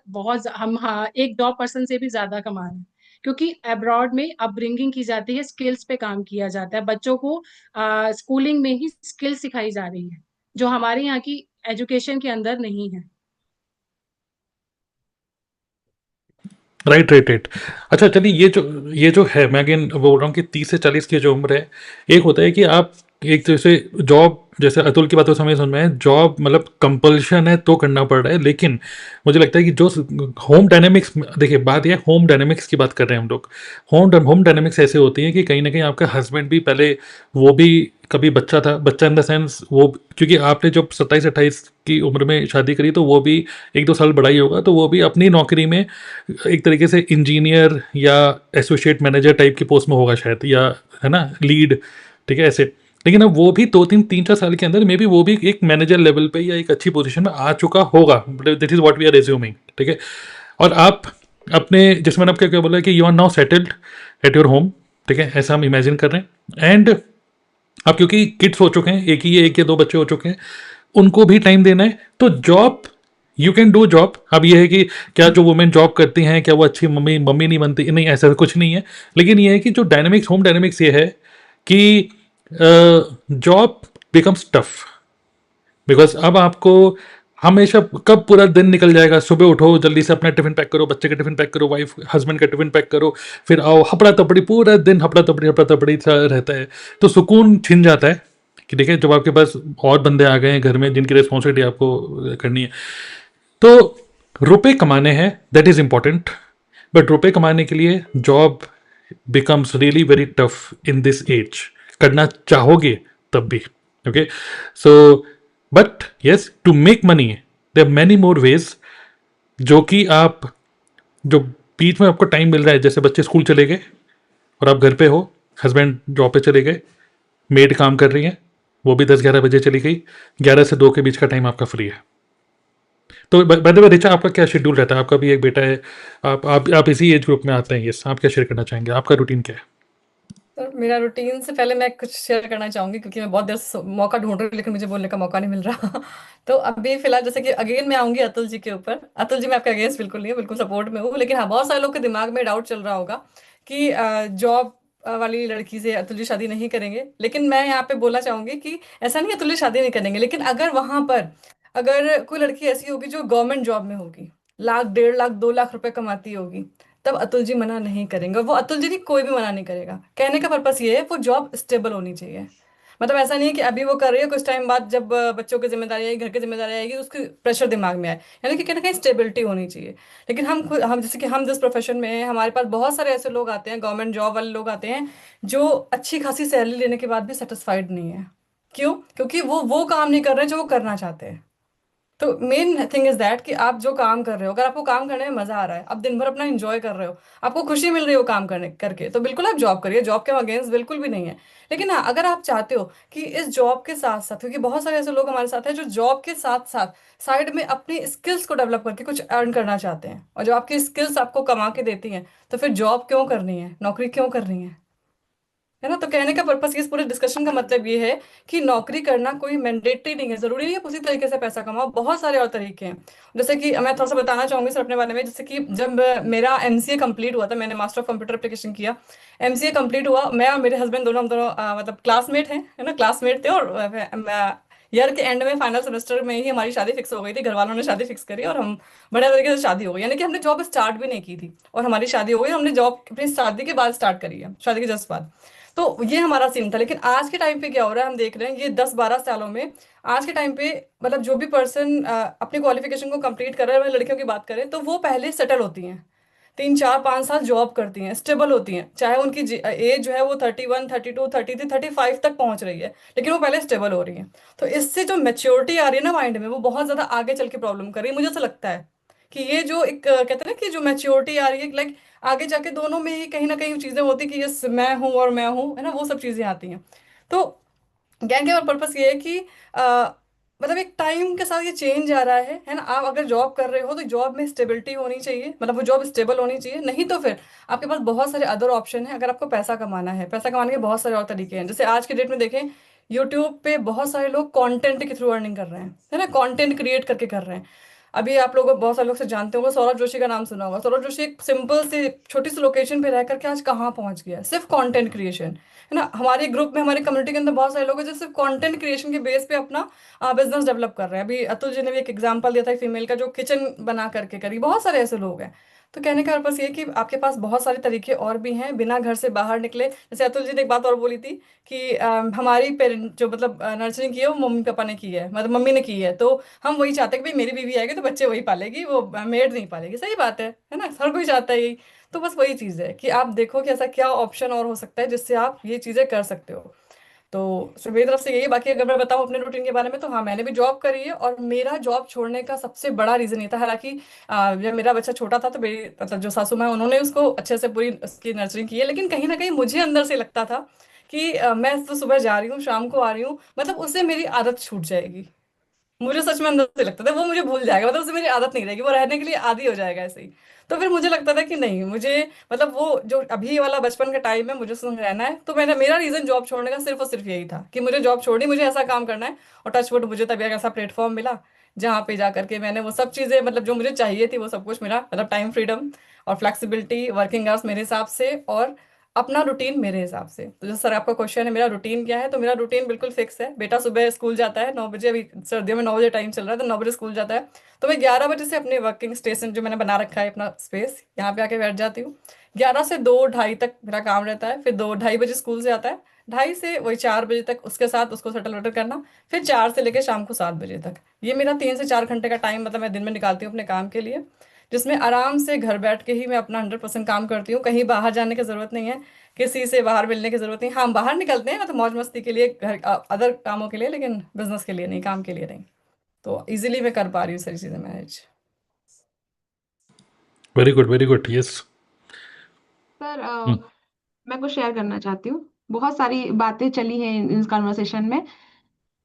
हम, हाँ, एक जॉब पर्सन से भी ज्यादा कमा रहे हैं, क्योंकि अब्रॉड में अपब्रिंगिंग की जाती है, स्किल्स पे काम किया जाता है, बच्चों को स्कूलिंग में ही स्किल सिखाई जा रही है, जो हमारे यहाँ की एजुकेशन के अंदर नहीं है। Right right right. अच्छा चलिए, ये जो है, मैं अगेन बोल रहा हूँ कि 30 से 40 की जो उम्र है, एक होता है कि आप एक जैसे जॉब, जैसे अतुल की बातों से हमें समझ में है, जॉब मतलब कंपल्शन है तो करना पड़ रहा है, लेकिन मुझे लगता है कि जो होम डायनेमिक्स, देखिए बात यह होम डायनेमिक्स की बात कर रहे हैं हम लोग। होम डायनेमिक्स ऐसे होती हैं कि कहीं ना कहीं आपका हस्बैंड भी पहले, वो भी कभी बच्चा था, बच्चा इन द सेंस वो, क्योंकि आपने जब 27-28 की उम्र में शादी करी तो वो भी 1-2 साल बड़ा ही होगा, तो वो भी अपनी नौकरी में एक तरीके से इंजीनियर या एसोसिएट मैनेजर टाइप की पोस्ट में होगा शायद, या है ना, लीड, ठीक है ऐसे। लेकिन अब वो भी 2-3-4 साल के अंदर मे बी वो भी एक मैनेजर लेवल पे या एक अच्छी पोजीशन में आ चुका होगा, this is what we are assuming, ठीक है। और आप अपने, जैसे मैंने आपको क्या बोला कि you are now settled at your home, ठीक है, ऐसा हम इमेजिन कर रहे हैं। एंड अब क्योंकि किड्स हो चुके हैं, एक ही एक या दो बच्चे हो चुके हैं, उनको भी टाइम देना है, तो job, you can do job. अब ये है कि क्या जो वुमेन जॉब करती हैं क्या वो अच्छी मम्मी मम्मी नहीं बनती, नहीं, ऐसा कुछ नहीं है। लेकिन ये है कि जो डायनेमिक्स, होम डायनेमिक्स ये है कि जॉब बिकम्स टफ, बिकॉज अब आपको हमेशा, कब पूरा दिन निकल जाएगा, सुबह उठो जल्दी से अपना टिफिन पैक करो, बच्चे का टिफिन पैक करो, वाइफ हस्बैंड का टिफिन पैक करो, फिर आओ, हपड़ा तपड़ी, पूरा दिन हपड़ा तपड़ी सा रहता है, तो सुकून छिन जाता है। कि देखिए जब आपके पास और बंदे आ गए हैं घर में जिनकी रिस्पॉन्सिबिलिटी आपको करनी है, तो रुपए कमाने हैं, दैट इज इंपॉर्टेंट, बट रुपए कमाने के लिए job becomes really very tough in this age, करना चाहोगे तब भी, okay. So but yes, to make money there are many more ways, जो कि आप, जो बीच में आपको टाइम मिल रहा है, जैसे बच्चे स्कूल चले गए और आप घर पे हो, हस्बैंड जॉब पे चले गए, मेड काम कर रही है, वो भी 10-11 बजे चली गई, 11 से 2 के बीच का टाइम आपका फ्री है। तो बाय द वे रिचा, आपका क्या शेड्यूल रहता है? आपका भी एक बेटा है, आप इसी एज ग्रुप में आते हैं, यस, आप क्या शेयर करना चाहेंगे, आपका रूटीन क्या है? तो मेरा रूटीन से पहले मैं कुछ शेयर करना चाहूंगी, क्योंकि मैं बहुत देर से मौका ढूंढ रही हूँ लेकिन मुझे बोलने का मौका नहीं मिल रहा। तो अभी फिलहाल जैसे कि अगेन मैं आऊंगी अतुल जी के ऊपर। अतुल जी, मैं आपके अगेंस्ट बिल्कुल नहीं है, बिल्कुल सपोर्ट में हूँ, लेकिन हाँ, बहुत सारे लोग के दिमाग में डाउट चल रहा होगा कि जॉब वाली लड़की से अतुल जी शादी नहीं करेंगे। लेकिन मैं यहाँ पे बोलना चाहूंगी कि ऐसा नहीं है अतुल जी शादी नहीं करेंगे, लेकिन अगर वहां पर अगर कोई लड़की ऐसी होगी जो गवर्नमेंट जॉब में होगी, लाख 1.5 लाख 2 लाख रुपए कमाती होगी, तब अतुल जी मना नहीं करेंगे। और वो अतुल जी नहीं, कोई भी मना नहीं करेगा। कहने का पर्पस ये है, वो जॉब स्टेबल होनी चाहिए। मतलब ऐसा नहीं है कि अभी वो कर रही है, कुछ टाइम बाद जब बच्चों की जिम्मेदारी आएगी, घर की जिम्मेदारी आएगी, उसकी प्रेशर दिमाग में आए, यानी कि कहीं ना कहीं स्टेबिलिटी होनी चाहिए। लेकिन हम जैसे कि हम जिस प्रोफेशन में हैं, हमारे पास बहुत सारे ऐसे लोग आते हैं, गवर्नमेंट जॉब वाले लोग आते हैं, जो अच्छी खासी सैलरी लेने के बाद भी सेटिस्फाइड नहीं है। क्यों? क्योंकि वो काम नहीं कर रहे हैं जो वो करना चाहते हैं। तो मेन थिंग इज दैट कि आप जो काम कर रहे हो, अगर आपको काम करने में मजा आ रहा है, आप दिन भर अपना एंजॉय कर रहे हो, आपको खुशी मिल रही हो काम करने करके, तो बिल्कुल आप जॉब करिए। जॉब के अगेंस्ट बिल्कुल भी नहीं है। लेकिन हाँ, अगर आप चाहते हो कि इस जॉब के साथ साथ, क्योंकि बहुत सारे ऐसे लोग हमारे साथ हैं जो जॉब के साथ साथ साइड में अपनी स्किल्स को डेवलप करके कुछ अर्न करना चाहते हैं, और जो आपकी स्किल्स आपको कमा के देती हैं, तो फिर जॉब क्यों करनी है, नौकरी क्यों करनी है ना? तो कहने का पर्पस, इस पूरे डिस्कशन का मतलब ये है कि नौकरी करना कोई मैंडेटरी नहीं है, जरूरी नहीं है उसी तरीके से पैसा कमाओ, बहुत सारे और तरीके हैं। जैसे कि मैं थोड़ा सा बताना चाहूंगी सर अपने बारे में। जैसे कि जब मेरा एमसीए कंप्लीट हुआ था, मैंने मास्टर ऑफ कंप्यूटर एप्लीकेशन किया, एमसीए कंप्लीट हुआ, मैं और मेरे हस्बैंड दोनों, हम दोनों मतलब क्लासमेट हैं, है ना, क्लासमेट थे। और ईयर के एंड में फाइनल सेमेस्टर में ही हमारी शादी फिक्स हो गई थी, घर वालों ने शादी फिक्स करी और हम बढ़िया तरीके से शादी हो गई। यानी कि हमने जॉब स्टार्ट भी नहीं की थी और हमारी शादी हो गई। हमने जॉब अपनी शादी के बाद स्टार्ट करी है, शादी के जस्ट बाद। तो ये हमारा सीन था। लेकिन आज के टाइम पे क्या हो रहा है, हम देख रहे हैं ये 10-12 सालों में, आज के टाइम पे मतलब जो भी पर्सन अपनी क्वालिफिकेशन को कंप्लीट कर रहा है, अगर लड़कियों की बात करें तो वो पहले सेटल होती हैं, 3-4-5 साल जॉब करती हैं, स्टेबल होती हैं, चाहे उनकी एज जो है वो 31, 32, 33, 35 तक पहुंच रही है, लेकिन वो पहले स्टेबल हो रही है। तो इससे जो मेच्योरिटी आ रही है ना माइंड में, वो बहुत ज्यादा आगे चल के प्रॉब्लम कर रही है। मुझे ऐसा लगता है कि ये जो एक कहते हैं ना कि जो मैच्योरिटी आ रही है, लाइक आगे जाके दोनों में ही कहीं ना कहीं चीजें होती कि यस मैं हूँ और मैं हूँ, है ना, वो सब चीजें आती हैं। तो कहने का पर्पस ये है कि मतलब एक टाइम के साथ ये चेंज आ रहा है ना। आप अगर जॉब कर रहे हो तो जॉब में स्टेबिलिटी होनी चाहिए, मतलब वो जॉब स्टेबल होनी चाहिए, नहीं तो फिर आपके पास बहुत सारे अदर ऑप्शन है। अगर आपको पैसा कमाना है, पैसा कमाने के बहुत सारे और तरीके हैं। जैसे आज के डेट में देखें, यूट्यूब पे बहुत सारे लोग कंटेंट के थ्रू अर्निंग कर रहे हैं, है ना, कंटेंट क्रिएट करके कर रहे हैं। अभी आप लोग बहुत सारे लोग से जानते होंगे, सौरभ जोशी का नाम सुना होगा। सौरभ जोशी एक सिंपल सी छोटी सी लोकेशन पे रह करके आज कहाँ पहुंच गया है, सिर्फ कंटेंट क्रिएशन, है ना। हमारे ग्रुप में, हमारे कम्युनिटी के अंदर बहुत सारे लोग हैं जो सिर्फ कंटेंट क्रिएशन के बेस पे अपना बिजनेस डेवलप कर रहे हैं। अभी अतुल जी ने भी एक एग्जांपल दिया था फीमेल का, जो किचन बना करके करी। बहुत सारे ऐसे लोग हैं। तो कहने का पर्पस ये है कि आपके पास बहुत सारे तरीके और भी हैं बिना घर से बाहर निकले। जैसे अतुल जी ने एक बात और बोली थी कि हमारी पेरेंट जो मतलब नर्सरिंग की है वो मम्मी पापा ने की है, मतलब मम्मी ने की है, तो हम वही चाहते हैं कि भाई मेरी बीवी आएगी तो बच्चे वही पालेगी, वो मेड नहीं पालेगी। सही बात है ना, हर कोई चाहता है यही। तो बस वही चीज़ है कि आप देखो कि ऐसा क्या ऑप्शन और हो सकता है जिससे आप ये चीज़ें कर सकते हो। तो सिर्फ मेरी तरफ से यही है। बाकी अगर मैं बताऊं अपने रूटीन के बारे में, तो हाँ, मैंने भी जॉब करी है, और मेरा जॉब छोड़ने का सबसे बड़ा रीजन ये था। हालांकि जब मेरा बच्चा छोटा था तो मेरी मतलब जो सासू माँ हैं, उन्होंने उसको अच्छे से पूरी उसकी नर्सरिंग की है, लेकिन कहीं ना कहीं मुझे अंदर से लगता था कि मैं तो सुबह जा रही हूँ शाम को आ रही हूँ, मतलब उससे मेरी आदत छूट जाएगी। मुझे सच में अंदर से लगता था वो मुझे भूल जाएगा, मतलब उससे मेरी आदत नहीं रहेगी, वो रहने के लिए आदी हो जाएगा ऐसे ही। तो फिर मुझे लगता था कि नहीं, मुझे मतलब वो जो अभी वाला बचपन का टाइम है, मुझे उसमें रहना है। तो मैंने, मेरा रीजन जॉब छोड़ने का सिर्फ और सिर्फ यही था कि मुझे जॉब छोड़नी, मुझे ऐसा काम करना है। और टचवुड मुझे तभी एक ऐसा प्लेटफॉर्म मिला जहाँ पे जा करके मैंने वो सब चीज़ें, मतलब जो मुझे चाहिए थी वो सब कुछ मिला, मतलब टाइम फ्रीडम और फ्लेक्सिबिलिटी, वर्किंग आवर्स मेरे हिसाब से, और अपना रूटीन मेरे हिसाब से। तो जो सर आपका क्वेश्चन है मेरा रूटीन क्या है, तो मेरा रूटीन बिल्कुल फिक्स है। बेटा सुबह स्कूल जाता है 9 बजे, अभी सर्दियों में 9 बजे टाइम चल रहा है, तो 9 बजे स्कूल जाता है। तो मैं 11 बजे से अपने वर्किंग स्टेशन जो मैंने बना रखा है अपना स्पेस, यहाँ पे आके बैठ जाती हूँ। 11 से 2 ढाई तक मेरा काम रहता है, फिर 2 ढाई बजे स्कूल से आता है, ढाई से वही 4 बजे तक उसके साथ उसको सेटल वेटल करना, फिर 4 से लेकर शाम को 7 बजे तक। ये मेरा 3 से 4 घंटे का टाइम मतलब मैं दिन में निकालती हूँ अपने काम के लिए, जिसमें आराम से घर बैठ के ही मैं अपना 100% काम करती हूँ। कहीं बाहर जाने की जरूरत नहीं है, किसी से बाहर मिलने की जरूरत नहीं। हाँ, बाहर निकलते हैं मतलब मौज मस्ती के लिए, घर अदर कामों के लिए, लेकिन बिजनेस के लिए नहीं, काम के लिए नहीं। तो इजीली मैं कर पा रही हूँ सारी चीजें manage. Very good, yes. Sir मैं कुछ शेयर करना चाहती हूँ। बहुत सारी बातें चली हैं इस कन्वर्सेशन में,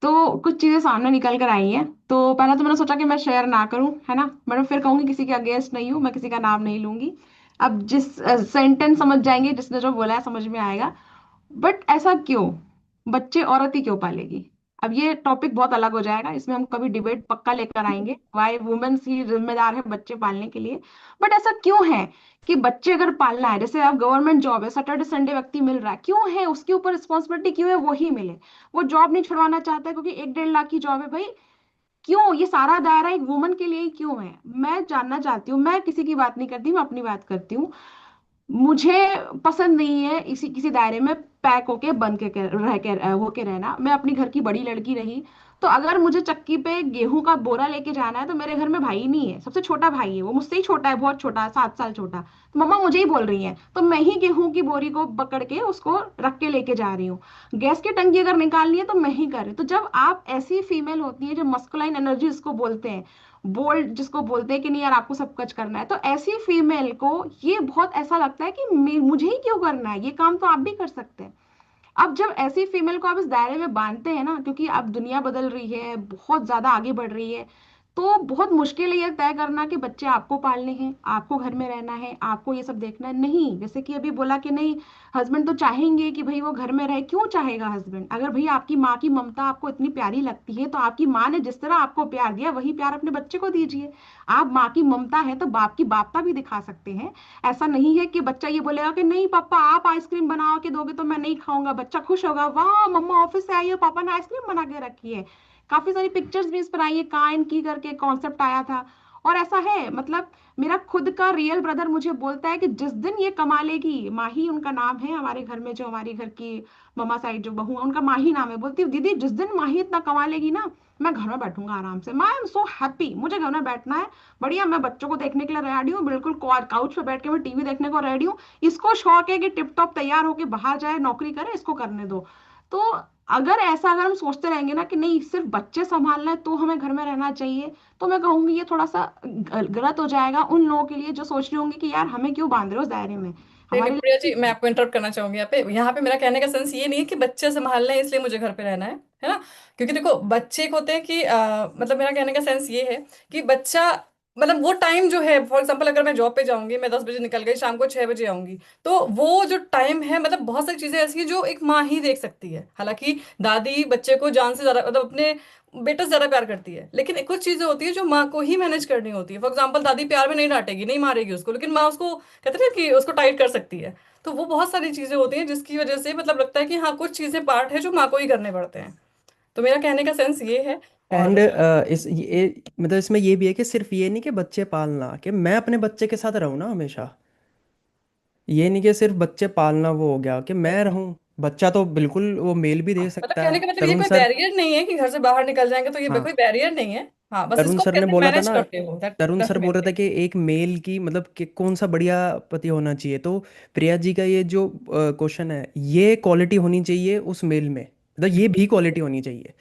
तो कुछ चीजें सामने निकल कर आई हैं। तो पहले तो मैंने सोचा कि मैं शेयर ना करूं, है ना, मैंने फिर कहूंगी किसी के अगेंस्ट नहीं हूं, मैं किसी का नाम नहीं लूंगी। अब जिस सेंटेंस समझ जाएंगे, जिसने जो बोला है समझ में आएगा। बट ऐसा क्यों? बच्चे औरत ही क्यों पालेगी? अब ये टॉपिक बहुत अलग हो जाएगा, इसमें हम कभी डिबेट पक्का लेकर आएंगे, वाई वुमेन्स ही जिम्मेदार है बच्चे पालने के लिए। बट ऐसा क्यों है कि बच्चे अगर पालना है, जैसे अब गवर्नमेंट जॉब है, सैटरडे संडे व्यक्ति मिल रहा है, क्यों है उसके ऊपर रिस्पॉन्सिबिलिटी, क्यों है वो ही मिले? वो जॉब नहीं छुड़वाना चाहता है क्योंकि 1-1.5 लाख की जॉब है भाई। क्यों ये सारा दायरा एक वुमन के लिए ही क्यों है? मैं जानना चाहती हूँ। मैं किसी की बात नहीं करती, मैं अपनी बात करती हूँ। मुझे पसंद नहीं है इसी किसी दायरे में पैक होके बंद के रह के होके रहना। मैं अपनी घर की बड़ी लड़की रही, तो अगर मुझे चक्की पे गेहूं का बोरा लेके जाना है, तो मेरे घर में भाई नहीं है, सबसे छोटा भाई है, वो मुझसे ही छोटा है, बहुत छोटा, 7 साल छोटा। तो मम्मा मुझे ही बोल रही है, तो मैं ही गेहूं की बोरी को पकड़ के उसको रख के लेके जा रही हूँ। गैस की टंकी अगर निकालनी है तो मैं ही कर रही हूँ। तो जब आप ऐसी फीमेल होती है जो मस्कुलाइन एनर्जी जिसको बोलते हैं, बोल्ड जिसको बोलते हैं कि नहीं यार आपको सब कुछ करना है, तो ऐसी फीमेल को ये बहुत ऐसा लगता है कि मुझे ही क्यों करना है, ये काम तो आप भी कर सकते हैं। अब जब ऐसी फीमेल को आप इस दायरे में बांधते हैं ना, क्योंकि अब दुनिया बदल रही है, बहुत ज्यादा आगे बढ़ रही है, तो बहुत मुश्किल है ये तय करना कि बच्चे आपको पालने हैं, आपको घर में रहना है, आपको ये सब देखना है। नहीं, जैसे कि अभी बोला कि नहीं, हस्बैंड तो चाहेंगे कि भाई वो घर में रहे। क्यों चाहेगा हस्बैंड? अगर भाई आपकी माँ की ममता आपको इतनी प्यारी लगती है, तो आपकी माँ ने जिस तरह आपको प्यार दिया वही प्यार अपने बच्चे को दीजिए। आप माँ की ममता है तो बाप की बापता भी दिखा सकते हैं। ऐसा नहीं है कि बच्चा ये बोलेगा कि नहीं पापा आप आइसक्रीम बना के दोगे तो मैं नहीं खाऊंगा। बच्चा खुश होगा, वाह मम्मा ऑफिस से आई है, पापा ने आइसक्रीम बना के रखी है। काफी सारी पिक्चर्स भी इस पर आई है, काइन की करके कॉन्सेप्ट आया था। और ऐसा है, मतलब मेरा खुद का रियल ब्रदर मुझे बोलता है कि जिस दिन ये कमा लेगी, माही उनका नाम है, हमारे घर में जो हमारी घर की मम्मा साइड जो बहू है उनका माही नाम है, बोलती है दीदी जिस दिन माही इतना कमा लेगी ना, मैं घर में बैठूंगा आराम से। मैं एम सो हैप्पी, मुझे घर में बैठना है, बढ़िया, मैं बच्चों को देखने के लिए रेडी हूँ, बिल्कुल काउच पे बैठ के मैं टीवी देखने को रेडी हूँ। इसको शौक है कि टिप टॉप तैयार होके बाहर जाए, नौकरी करे, इसको करने दो। तो अगर हम सोचते रहेंगे ना कि नहीं सिर्फ बच्चे संभालना है तो हमें घर में रहना चाहिए, तो मैं कहूंगी ये थोड़ा सा गलत हो जाएगा उन लोगों के लिए जो सोच रहे होंगे कि यार हमें क्यों बांध रहे हो उस दायरे में, देखिए हमारे प्रिया जी, लिए। मैं आपको इंटरप्ट करना चाहूंगी यहाँ पे मेरा कहने का सेंस ये नहीं है कि बच्चे संभालने हैं इसलिए मुझे घर पे रहना है ना। क्योंकि देखो बच्चे एक होते हैं कि मतलब मेरा कहने का सेंस ये है कि बच्चा, मतलब वो टाइम जो है, फॉर एग्जाम्पल अगर मैं जॉब पे जाऊंगी, मैं 10 बजे निकल गई, शाम को 6 बजे आऊंगी, तो वो जो टाइम है, मतलब बहुत सारी चीजें ऐसी हैं जो एक माँ ही देख सकती है। हालांकि दादी बच्चे को जान से ज्यादा, मतलब अपने बेटा से ज्यादा प्यार करती है, लेकिन कुछ चीजें होती है जो माँ को ही मैनेज करनी होती है। फॉर एग्जाम्पल दादी प्यार में नहीं डांटेगी, नहीं मारेगी उसको, लेकिन माँ उसको कहते हैं ना कि उसको टाइट कर सकती है। तो वो बहुत सारी चीजें होती हैं जिसकी वजह से मतलब लगता है कि हाँ कुछ चीजें पार्ट है जो माँ को ही करने पड़ते हैं। तो मेरा कहने का सेंस ये है। और एंड इस ये मतलब इसमें ये भी है कि सिर्फ ये नहीं कि बच्चे पालना, कि मैं अपने बच्चे के साथ रहूँ ना हमेशा। ये नहीं कि सिर्फ बच्चे पालना वो हो गया कि मैं रहूँ। बच्चा तो बिल्कुल वो मेल भी दे मतलब सकता कहने है। का मतलब ये तरुण कोई सर, बैरियर नहीं है कि घर से बाहर निकल जाएंगे तो ये हाँ, कोई बैरियर नहीं है। हाँ, बस तरुण इसको सर ने कैसे बोला था मैनेज ना, करते हो, तरुण दैट्स सर द बोल मेन रहे थे थिंग। कि एक मेल की मतलब कि कौन सा बढ़िया पति होना चाहिए। तो प्रिया जी का ये जो क्वेश्चन है, ये क्वालिटी होनी चाहिए उस मेल में, मतलब ये भी क्वालिटी होनी चाहिए।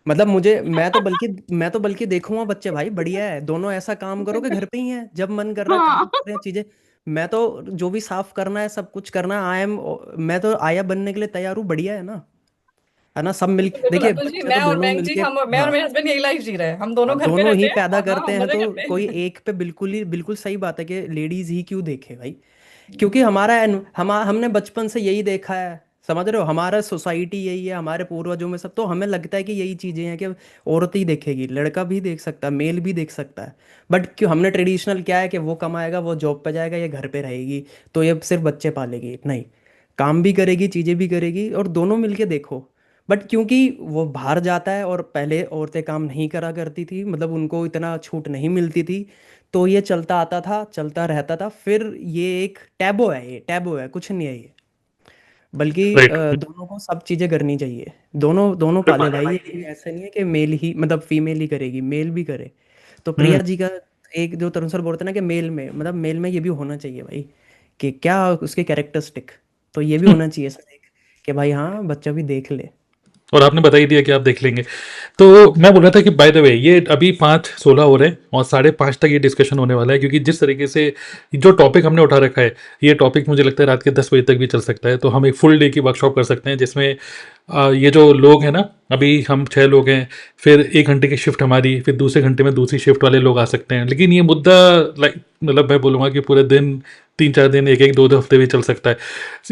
मतलब मुझे, मैं तो बल्कि देखूंगा बच्चे भाई बढ़िया है, दोनों ऐसा काम करो कि घर पे ही है, जब मन कर रहा है काम हाँ कर रहे हैं चीजें। मैं तो जो भी साफ करना है सब कुछ करना है, मैं तो आया बनने के लिए तैयार हूँ, बढ़िया है ना। सब मिल, बिल्कुल बिल्कुल देखिए अतुल जी, बच्चे मैं तो और दोनों मैंग जी, मिलके, मैं और हाँ, मेरे हस्बैंड यही लाइफ जी रहे हैं, हम हाँ दोनों घर पे दोनों रहते ही हैं पैदा और हाँ करते हम हैं, मजे तो करते कोई हैं। एक पे बिल्कुल सही बात है कि लेडीज ही क्यों देखे भाई। क्योंकि हमने बचपन से यही देखा है, समझ रहे हो, हमारा सोसाइटी यही है, हमारे पूर्वजों में सब, तो हमें लगता है कि यही चीजें हैं कि औरत ही देखेगी, लड़का भी देख सकता है, मेल भी देख सकता है। बट क्यों हमने ट्रेडिशनल क्या है कि वो कमाएगा, वो जॉब पे जाएगा, ये घर पे रहेगी, तो ये सिर्फ बच्चे पालेगी नहीं, काम भी करेगी, चीजें भी करेगी, और दोनों मिलके देखो। बट क्योंकि वो बाहर जाता है, और पहले औरतें काम नहीं करा करती थी, मतलब उनको इतना छूट नहीं मिलती थी, तो ये चलता आता था, चलता रहता था। फिर ये एक टैबू है, ये टैबू है, कुछ नहीं है ये। बल्कि राइट। दोनों को सब चीजें करनी चाहिए। दोनों दोनों पाले भाई, ये कोई ऐसा नहीं है कि मेल ही मतलब फीमेल ही करेगी, मेल भी करे। तो हम्म। प्रिया जी का एक जो तरुण सर बोलते हैं ना कि मेल में, मतलब मेल में ये भी होना चाहिए भाई, कि क्या उसके कैरेक्टरिस्टिक, तो ये भी होना चाहिए सर एक, कि भाई हाँ बच्चा भी देख ले। और आपने बता ही दिया कि आप देख लेंगे। तो मैं बोल रहा था कि बाय द वे ये अभी 5:16 हो रहे हैं और 5:30 तक ये डिस्कशन होने वाला है, क्योंकि जिस तरीके से जो टॉपिक हमने उठा रखा है, ये टॉपिक मुझे लगता है रात के 10 बजे तक भी चल सकता है। तो हम एक फुल डे की वर्कशॉप कर सकते हैं जिसमें ये जो लोग हैं ना, अभी हम 6 लोग हैं, फिर 1 घंटे की शिफ्ट हमारी, फिर दूसरे घंटे में दूसरी शिफ्ट वाले लोग आ सकते हैं। लेकिन ये मुद्दा लाइक मतलब मैं बोलूँगा कि पूरे दिन 3-4 दिन, एक एक 2-2 हफ्ते भी चल सकता है।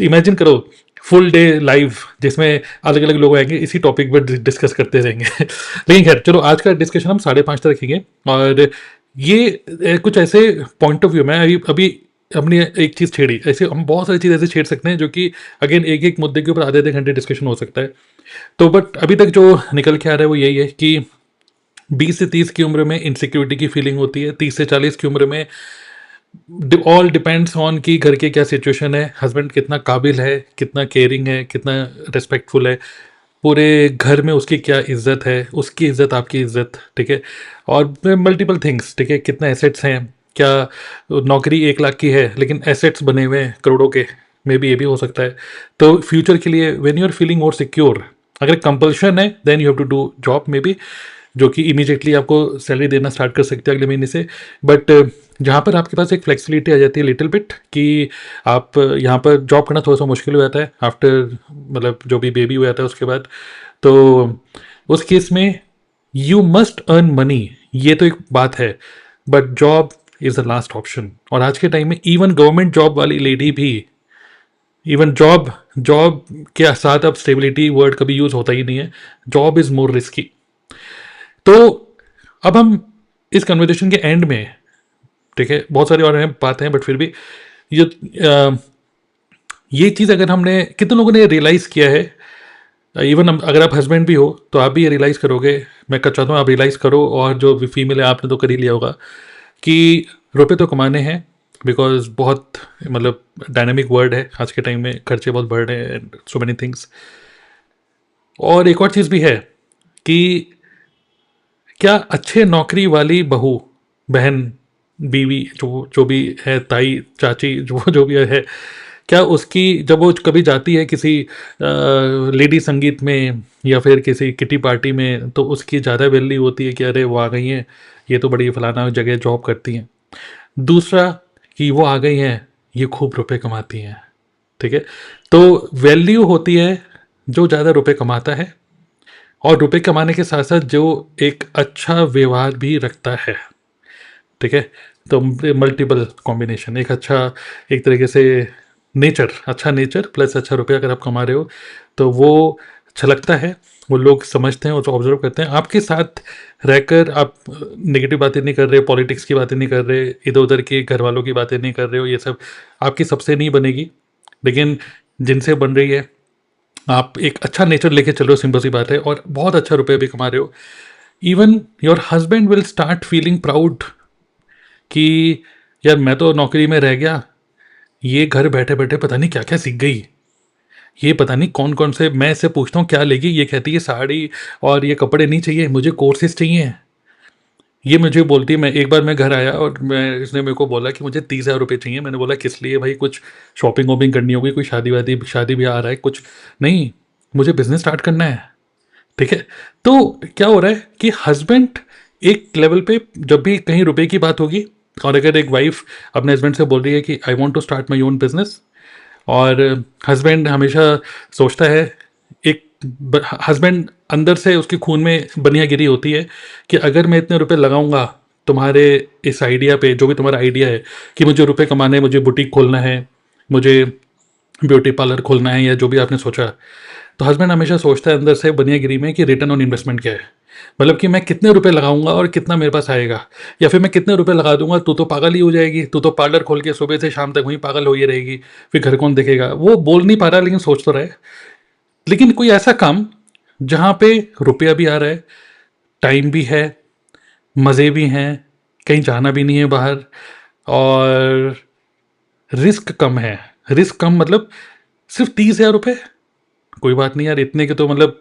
इमेजिन करो फुल डे लाइव जिसमें अलग अलग लोग आएंगे, इसी टॉपिक पर डिस्कस करते रहेंगे। लेकिन खैर चलो, आज का डिस्कशन हम 5:30 तक रखेंगे। और ये कुछ ऐसे पॉइंट ऑफ व्यू में अभी अभी हमने एक चीज़ छेड़ी, ऐसे हम बहुत सारी चीज़ ऐसे छेड़ सकते हैं जो कि अगेन एक एक मुद्दे के ऊपर आधे आधे घंटे डिस्कशन हो सकता है। तो बट अभी तक जो निकल के आ रहा है वो यही है कि 20 से 30 की उम्र में इनसिक्योरिटी की फीलिंग होती है, 30 से 40 की उम्र में ऑल डिपेंड्स ऑन कि घर के क्या सिचुएशन है, हस्बैंड कितना काबिल है, कितना केयरिंग है, कितना रिस्पेक्टफुल है, पूरे घर में उसकी क्या इज्जत है, उसकी इज्जत आपकी इज्जत, ठीक है। और मल्टीपल थिंग्स, ठीक है, कितने एसेट्स हैं, क्या नौकरी 1 लाख की है लेकिन एसेट्स बने हुए हैं करोड़ों के, मे बी ये भी हो सकता है। तो फ्यूचर के लिए when you are feeling more secure, अगर कंपल्शन है then you have to do job maybe, जो कि इमीडिएटली आपको सैलरी देना स्टार्ट कर सकते हैं अगले महीने से। बट जहाँ पर आपके पास एक फ्लेक्सिबिलिटी आ जाती है लिटिल बिट, कि आप यहाँ पर जॉब करना थोड़ा सा मुश्किल हो जाता है आफ्टर, मतलब जो भी बेबी हो जाता है उसके बाद, तो उस केस में यू मस्ट अर्न मनी, ये तो एक बात है, but job is the last option. और आज के टाइम में इवन गवर्नमेंट जॉब वाली लेडी भी, इवन जॉब जॉब के साथ अब स्टेबिलिटी वर्ड कभी यूज़ होता ही नहीं है, जॉब इज़ मोर रिस्की। तो अब हम इस कन्वर्सेशन के एंड में, ठीक है, बहुत सारी और बातें हैं बट फिर भी ये ये चीज़ अगर हमने, कितने लोगों ने रियलाइज़ किया है, इवन अगर आप हस्बैंड भी हो तो आप भी ये रियलाइज़ करोगे, मैं चाहता हूँ आप रियलाइज़ करो, और जो भी फीमेल है आपने तो कर ही लिया होगा, कि रुपए तो कमाने हैं, बिकॉज बहुत मतलब डायनेमिक वर्ल्ड है आज के टाइम में, खर्चे बहुत बढ़ रहे हैं, सो मेनी थिंग्स। और एक और चीज़ भी है कि क्या अच्छे नौकरी वाली बहू, बहन, बीवी, जो जो भी है, ताई, चाची, जो जो भी है, क्या उसकी जब वो कभी जाती है किसी लेडी संगीत में या फिर किसी किटी पार्टी में, तो उसकी ज़्यादा वैल्यू होती है कि अरे वो आ गई हैं, ये तो बड़ी फलाना जगह जॉब करती हैं। दूसरा कि वो आ गई हैं, ये खूब रुपए कमाती हैं, ठीक है। तो वैल्यू होती है जो ज़्यादा रुपए कमाता है, और रुपए कमाने के साथ साथ जो एक अच्छा व्यवहार भी रखता है, ठीक है। तो मल्टीपल कॉम्बिनेशन, एक अच्छा, एक तरीके से नेचर, अच्छा नेचर प्लस अच्छा रुपया अगर आप कमा रहे हो तो वो छलकता है, वो लोग समझते हैं, उसको ऑब्जर्व करते हैं। आपके साथ रहकर आप नेगेटिव बातें नहीं कर रहे, पॉलिटिक्स की बातें नहीं कर रहे, इधर उधर के घर वालों की बातें नहीं कर रहे हो, ये सब आपकी सबसे नहीं बनेगी। लेकिन जिनसे बन रही है, आप एक अच्छा नेचर लेके चल रहे हो, सिंपल सी बात है, और बहुत अच्छा रुपये भी कमा रहे हो। Even your husband will start feeling proud कि यार मैं तो नौकरी में रह गया, ये घर बैठे बैठे पता नहीं क्या क्या सीख गई, ये पता नहीं कौन कौन से, मैं इससे पूछता हूँ क्या लेगी, ये कहती है साड़ी और ये कपड़े नहीं चाहिए, मुझे कोर्सेज चाहिए। ये मुझे बोलती है, मैं एक बार मैं घर आया और इसने मेरे को बोला कि मुझे 30,000 रुपये चाहिए। मैंने बोला किस लिए भाई, कुछ शॉपिंग वॉपिंग करनी होगी, कोई शादी भी आ रहा है, कुछ नहीं, मुझे बिजनेस स्टार्ट करना है, ठीक है। तो क्या हो रहा है कि हस्बैंड एक लेवल पे जब भी कहीं रुपए की बात होगी, और अगर एक वाइफ अपने हस्बैंड से बोल रही है कि I want to start my own business, और हस्बैंड हमेशा सोचता है, एक हस्बैंड अंदर से उसके खून में बनियागिरी होती है कि अगर मैं इतने रुपए लगाऊंगा तुम्हारे इस आइडिया पे, जो भी तुम्हारा आइडिया है कि मुझे रुपए कमाने हैं, मुझे बुटीक खोलना है, मुझे ब्यूटी पार्लर खोलना है, या जो भी आपने सोचा, तो हस्बैंड हमेशा सोचता है अंदर से बनियागिरी में कि रिटर्न ऑन इन्वेस्टमेंट क्या है, मतलब कि मैं कितने रुपए लगाऊंगा और कितना मेरे पास आएगा, या फिर मैं कितने रुपए लगा दूंगा, तू तो पागल ही हो जाएगी, तू तो पार्लर खोल के सुबह से शाम तक वहीं पागल हो ही रहेगी, फिर घर कौन देखेगा। वो बोल नहीं पा रहा लेकिन सोच तो रहा है। लेकिन कोई ऐसा काम जहाँ पे रुपया भी आ रहा है, टाइम भी है, मज़े भी हैं, कहीं जाना भी नहीं है बाहर, और रिस्क कम है। रिस्क कम मतलब सिर्फ 30,000 रुपये, कोई बात नहीं यार, इतने के तो मतलब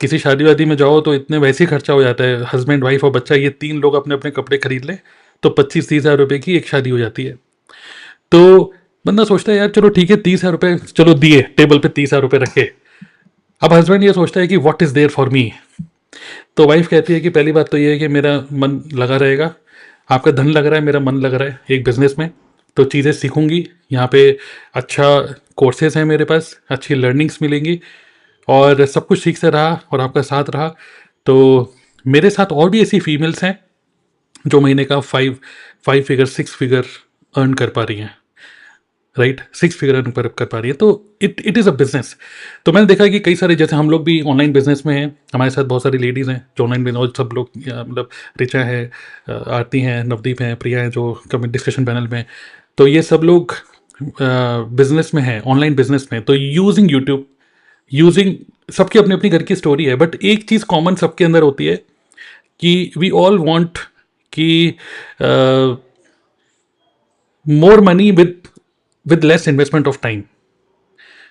किसी शादी वादी में जाओ तो इतने वैसे ही खर्चा हो जाता है, हस्बैंड वाइफ और बच्चा, ये 3 लोग अपने अपने कपड़े खरीद ले तो 25-30,000 रुपये की एक शादी हो जाती है। तो बंदा सोचता है यार चलो ठीक है, 30,000 रुपये चलो दिए, टेबल पे 30,000 रुपये रखे। अब हस्बैंड ये सोचता है कि what is there for me. तो वाइफ कहती है कि पहली बात तो ये है कि मेरा मन लगा रहेगा, आपका धन लग रहा है, मेरा मन लग रहा है एक बिज़नेस में, तो चीज़ें सीखूंगी, यहाँ पे अच्छा कोर्सेज हैं मेरे पास, अच्छी लर्निंग्स मिलेंगी, और सब कुछ ठीक से रहा और आपका साथ रहा तो मेरे साथ और भी ऐसी फीमेल्स हैं जो महीने का 5 फिगर 6 फिगर अर्न कर पा रही हैं, राइट, 6 फिगर अर्न कर पा रही है। तो इट इज़ अ बिजनेस। तो मैंने देखा कि कई सारे, जैसे हम लोग भी ऑनलाइन बिजनेस में हैं, हमारे साथ बहुत सारी लेडीज़ हैं जो ऑनलाइन बिजनेस, और सब लोग मतलब रिचा है, आरती हैं, नवदीप हैं, प्रिया हैं जो कमेंट डिस्कशन पैनल में, तो ये सब लोग बिजनेस में हैं, ऑनलाइन बिजनेस में। तो यूजिंग यूट्यूब, यूजिंग, सबकी अपनी अपनी घर की स्टोरी है, बट एक चीज़ कॉमन सबके अंदर होती है कि वी ऑल वांट कि more money with less investment of time,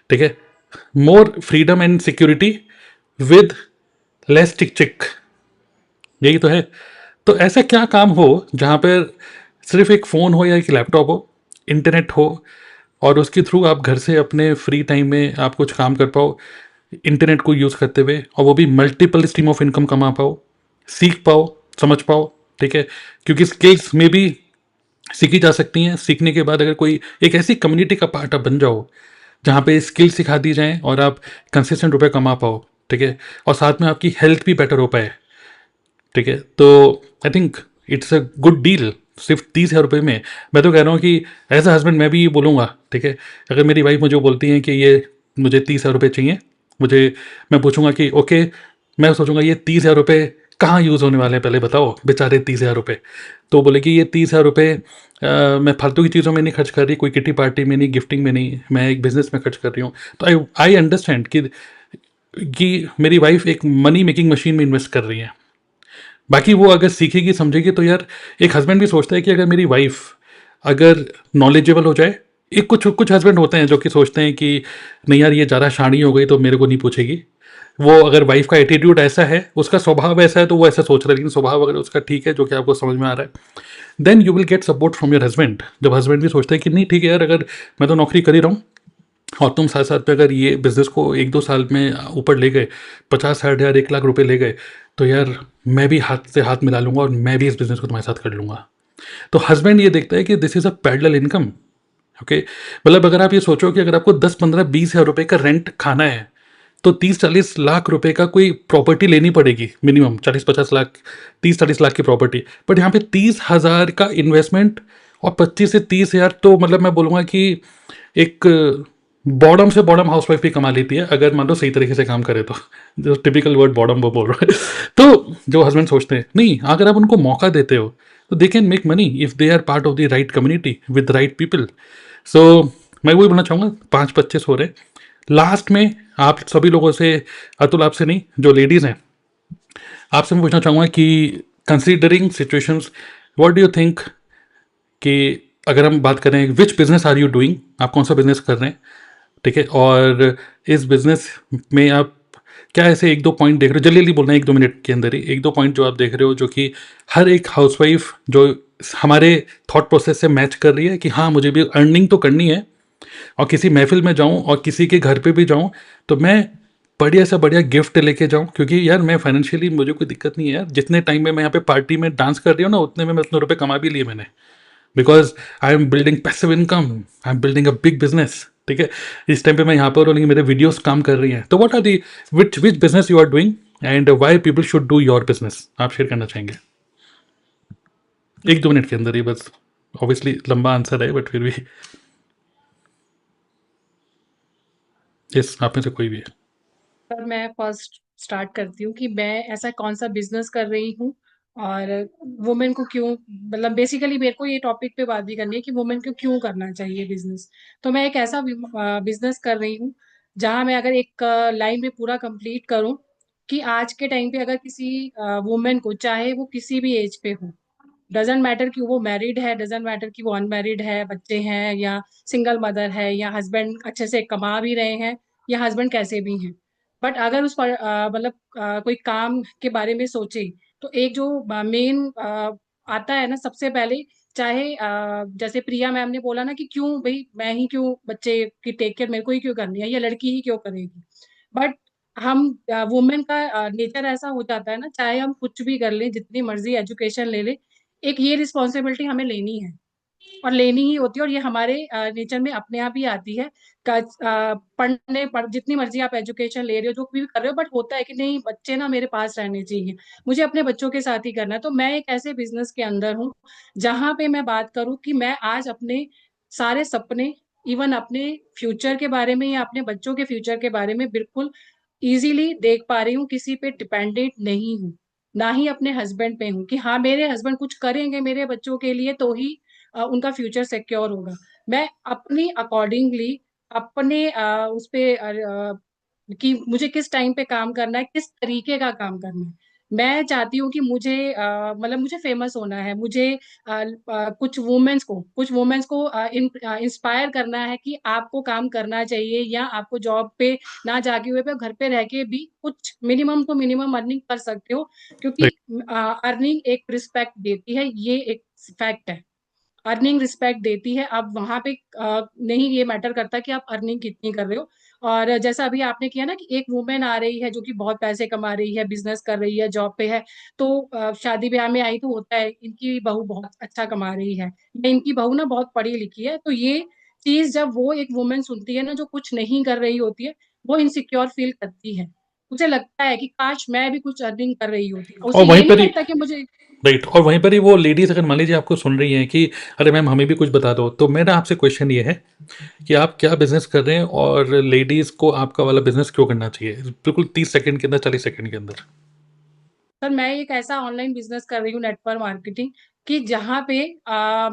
ठीक है, more freedom and security with less चिक चिक, यही तो है। तो ऐसा क्या काम हो जहाँ पर सिर्फ एक फ़ोन हो या एक लैपटॉप हो, इंटरनेट हो, और उसके थ्रू आप घर से अपने फ्री टाइम में आप कुछ काम कर पाओ इंटरनेट को यूज़ करते हुए, और वो भी मल्टीपल स्ट्रीम ऑफ इनकम कमा पाओ, सीख पाओ, समझ पाओ, ठीक है। क्योंकि स्किल्स में भी सीखी जा सकती हैं। सीखने के बाद अगर कोई एक ऐसी कम्युनिटी का पार्ट आप बन जाओ जहाँ पे स्किल सिखा दी जाए और आप कंसिस्टेंट रुपए कमा पाओ, ठीक है, और साथ में आपकी हेल्थ भी बेटर हो पाए, ठीक है, तो I think it's a good deal. सिर्फ 30,000 रुपये में मैं तो कह रहा हूँ कि एज अ हस्बैंड मैं भी ये बोलूँगा, ठीक है, अगर मेरी वाइफ मुझे बोलती है कि ये मुझे 30,000 रुपये चाहिए, मैं पूछूंगा कि ओके, मैं सोचूंगा ये 30,000 रुपये कहाँ यूज़ होने वाले हैं, पहले बताओ बेचारे 30,000 रुपये। तो बोले कि ये 30,000 रुपये मैं फालतू की चीज़ों में नहीं खर्च कर रही, कोई किटी पार्टी में नहीं, गिफ्टिंग में नहीं, मैं एक बिज़नेस में खर्च कर रही हूँ। तो आई अंडरस्टैंड कि मेरी वाइफ एक मनी मेकिंग मशीन में इन्वेस्ट कर रही है। बाकी वो अगर सीखेगी समझेगी तो यार, एक हस्बैंड भी सोचता है कि अगर मेरी वाइफ अगर नॉलेजेबल हो जाए, एक कुछ हस्बैंड होते हैं जो कि सोचते हैं कि नहीं यार ये ज़्यादा शानी हो गई तो मेरे को नहीं पूछेगी। वो अगर वाइफ का एटीट्यूड ऐसा है, उसका स्वभाव ऐसा है, तो वो ऐसा सोच रहा है, लेकिन स्वभाव अगर उसका ठीक है, जो कि आपको समझ में आ रहा है, then you will get support from your husband. जब हस्बैंड भी सोचता है कि नहीं ठीक है यार, अगर मैं तो नौकरी कर ही रहा हूँ, और तुम साथ साथ पे अगर ये बिजनेस को 1-2 साल में ऊपर ले गए, 50-60 हज़ार 1 लाख रुपए ले गए, तो यार मैं भी हाथ से हाथ मिला लूंगा और मैं भी इस बिजनेस को तुम्हारे साथ कर लूंगा। तो हस्बैंड ये देखता है कि this is a parallel income. Okay, मतलब अगर आप ये सोचो कि अगर आपको 10-15-20 हज़ार रुपए का रेंट खाना है, तो 30-40 लाख रुपए का कोई प्रॉपर्टी लेनी पड़ेगी मिनिमम, 40-50 लाख, 30-40 लाख की प्रॉपर्टी। बट यहाँ पे 30 हज़ार का इन्वेस्टमेंट और 25 से 30 हज़ार, तो मतलब मैं बोलूँगा कि एक बॉडम से बॉडम हाउसवाइफ भी कमा लेती है, अगर मान लो सही तरीके से काम करे तो। जो टिपिकल वर्ड बॉडम वो बोल रहा है। तो जो हस्बैंड सोचते हैं, नहीं, अगर आप उनको मौका देते हो तो they can make money if they are part of the right community with right people. So मैं वही बोलना चाहूँगा, 5-25 हो रहे। लास्ट में आप सभी लोगों से, अतुल आपसे नहीं, जो लेडीज़ हैं, आपसे मैं पूछना चाहूँगा कि considering situations, what do you think कि अगर हम बात करें which business are you doing, आप कौन सा बिजनेस कर रहे हैं, ठीक है, और इस बिजनेस में आप क्या ऐसे 1-2 पॉइंट देख रहे हो, जल्दी जल्दी बोलना है 1-2 मिनट के अंदर ही, 1-2 पॉइंट जो आप देख रहे हो जो कि हर एक हाउसवाइफ जो हमारे थॉट प्रोसेस से मैच कर रही है कि हाँ मुझे भी अर्निंग तो करनी है, और किसी महफिल में जाऊं और किसी के घर पे भी जाऊं तो मैं बढ़िया से बढ़िया गिफ्ट लेके जाऊं, क्योंकि यार मैं फाइनेंशियली मुझे कोई दिक्कत नहीं है यार, जितने टाइम में मैं यहाँ पे पार्टी में डांस कर रही हूँ ना, उतने में मैं उतने रुपए कमा भी लिए मैंने, because I am building passive income, I am building a big business, ठीक है। इस टाइम पे मैं यहाँ पर, और मेरे वीडियोस काम कर रही हैं, तो what are the which which business you are doing and why people should do your business, आप शेयर करना चाहेंगे 1-2 मिनट के अंदर ही बस। ऑब्वियसली लंबा आंसर है बट फिर भी, यस, आप में से कोई भी है। पर मैं फर्स्ट स्टार्ट करती हूँ कि मैं ऐसा कौन सा बिजनेस कर रही हूँ और वुमेन को क्यों, मतलब बेसिकली मेरे को ये टॉपिक पे बात भी करनी है कि वुमेन को क्यों करना चाहिए बिजनेस। तो मैं एक ऐसा बिजनेस कर रही हूँ जहाँ मैं अगर एक लाइन में पूरा कंप्लीट करूँ कि आज के टाइम पे अगर किसी वुमेन को, चाहे वो किसी भी एज पे हो, डजेंट मैटर कि वो मैरिड है, डजेंट मैटर कि वो अनमैरिड है, बच्चे हैं या सिंगल मदर है, या हस्बैंड अच्छे से कमा भी रहे हैं, या हस्बैंड कैसे भी हैं, बट अगर उस पर मतलब कोई काम के बारे में सोचे, तो एक जो मेन आता है ना सबसे पहले, चाहे जैसे प्रिया मैम ने बोला ना कि क्यों भाई मैं ही क्यों बच्चे की टेक केयर मेरे को ही क्यों करनी है, या लड़की ही क्यों करेगी। बट हम वुमेन का नेचर ऐसा हो जाता है ना, चाहे हम कुछ भी कर लें, जितनी मर्जी एजुकेशन ले ले, एक ये रिस्पॉन्सिबिलिटी हमें लेनी है और लेनी ही होती है, और ये हमारे नेचर में अपने आप ही आती है। जितनी मर्जी आप एजुकेशन ले रहे हो, जो भी कर रहे हो, बट होता है कि नहीं बच्चे ना मेरे पास रहने चाहिए, मुझे अपने बच्चों के साथ ही करना है। तो मैं एक ऐसे बिजनेस के अंदर हूँ जहां पे मैं बात करूँ कि मैं आज अपने सारे सपने, इवन अपने फ्यूचर के बारे में या अपने बच्चों के फ्यूचर के बारे में बिल्कुल इजीली देख पा रही हूँ, किसी पे डिपेंडेंट नहीं हूँ, ना ही अपने हस्बैंड पे हूँ कि हाँ मेरे हस्बैंड कुछ करेंगे मेरे बच्चों के लिए तो ही उनका फ्यूचर सिक्योर होगा। मैं अपनी अकॉर्डिंगली अपने उस पे कि मुझे किस टाइम पे काम करना है, किस तरीके का काम करना है। मैं चाहती हूँ कि मुझे मतलब मुझे फेमस होना है, मुझे कुछ वुमेन्स को इंस्पायर करना है कि आपको काम करना चाहिए, या आपको जॉब पे ना जाके हुए पे घर पे रह के भी कुछ मिनिमम टू मिनिमम अर्निंग कर सकते हो, क्योंकि अर्निंग एक रिस्पेक्ट देती है, ये एक फैक्ट है। अर्निंग रिस्पेक्ट देती है। अब वहां पे नहीं ये मैटर करता कि आप अर्निंग कितनी कर रहे हो। और जैसा अभी आपने किया ना कि एक वुमेन आ रही है जो कि बहुत पैसे कमा रही है, बिजनेस कर रही है, जॉब पे है, तो शादी ब्याह में आई तो होता है इनकी बहू बहुत अच्छा कमा रही है, या इनकी बहू ना बहुत पढ़ी लिखी है, तो ये चीज जब वो एक वुमेन सुनती है ना जो कुछ नहीं कर रही होती है, वो इनसिक्योर फील करती है। मुझे लगता है कि काश मैं भी कुछ अर्निंग कर रही होती, और उसे वहीं ये नहीं पर ही, लगता कि मुझे। राइट, और वहीं पर ही वो लेडीज अगर मान लीजिए आपको सुन रही हैं कि अरे मैम हमें भी कुछ बता दो, तो मेरा आपसे क्वेश्चन ये है कि आप क्या बिजनेस कर रहे हैं और लेडीज को आपका वाला बिजनेस क्यों करना चाहिए, बिल्कुल 30 सेकंड के अंदर, 40 सेकंड के अंदर। सर मैं एक ऐसा ऑनलाइन बिजनेस कर रही हूँ, नेटवर्क मार्केटिंग, कि जहाँ पे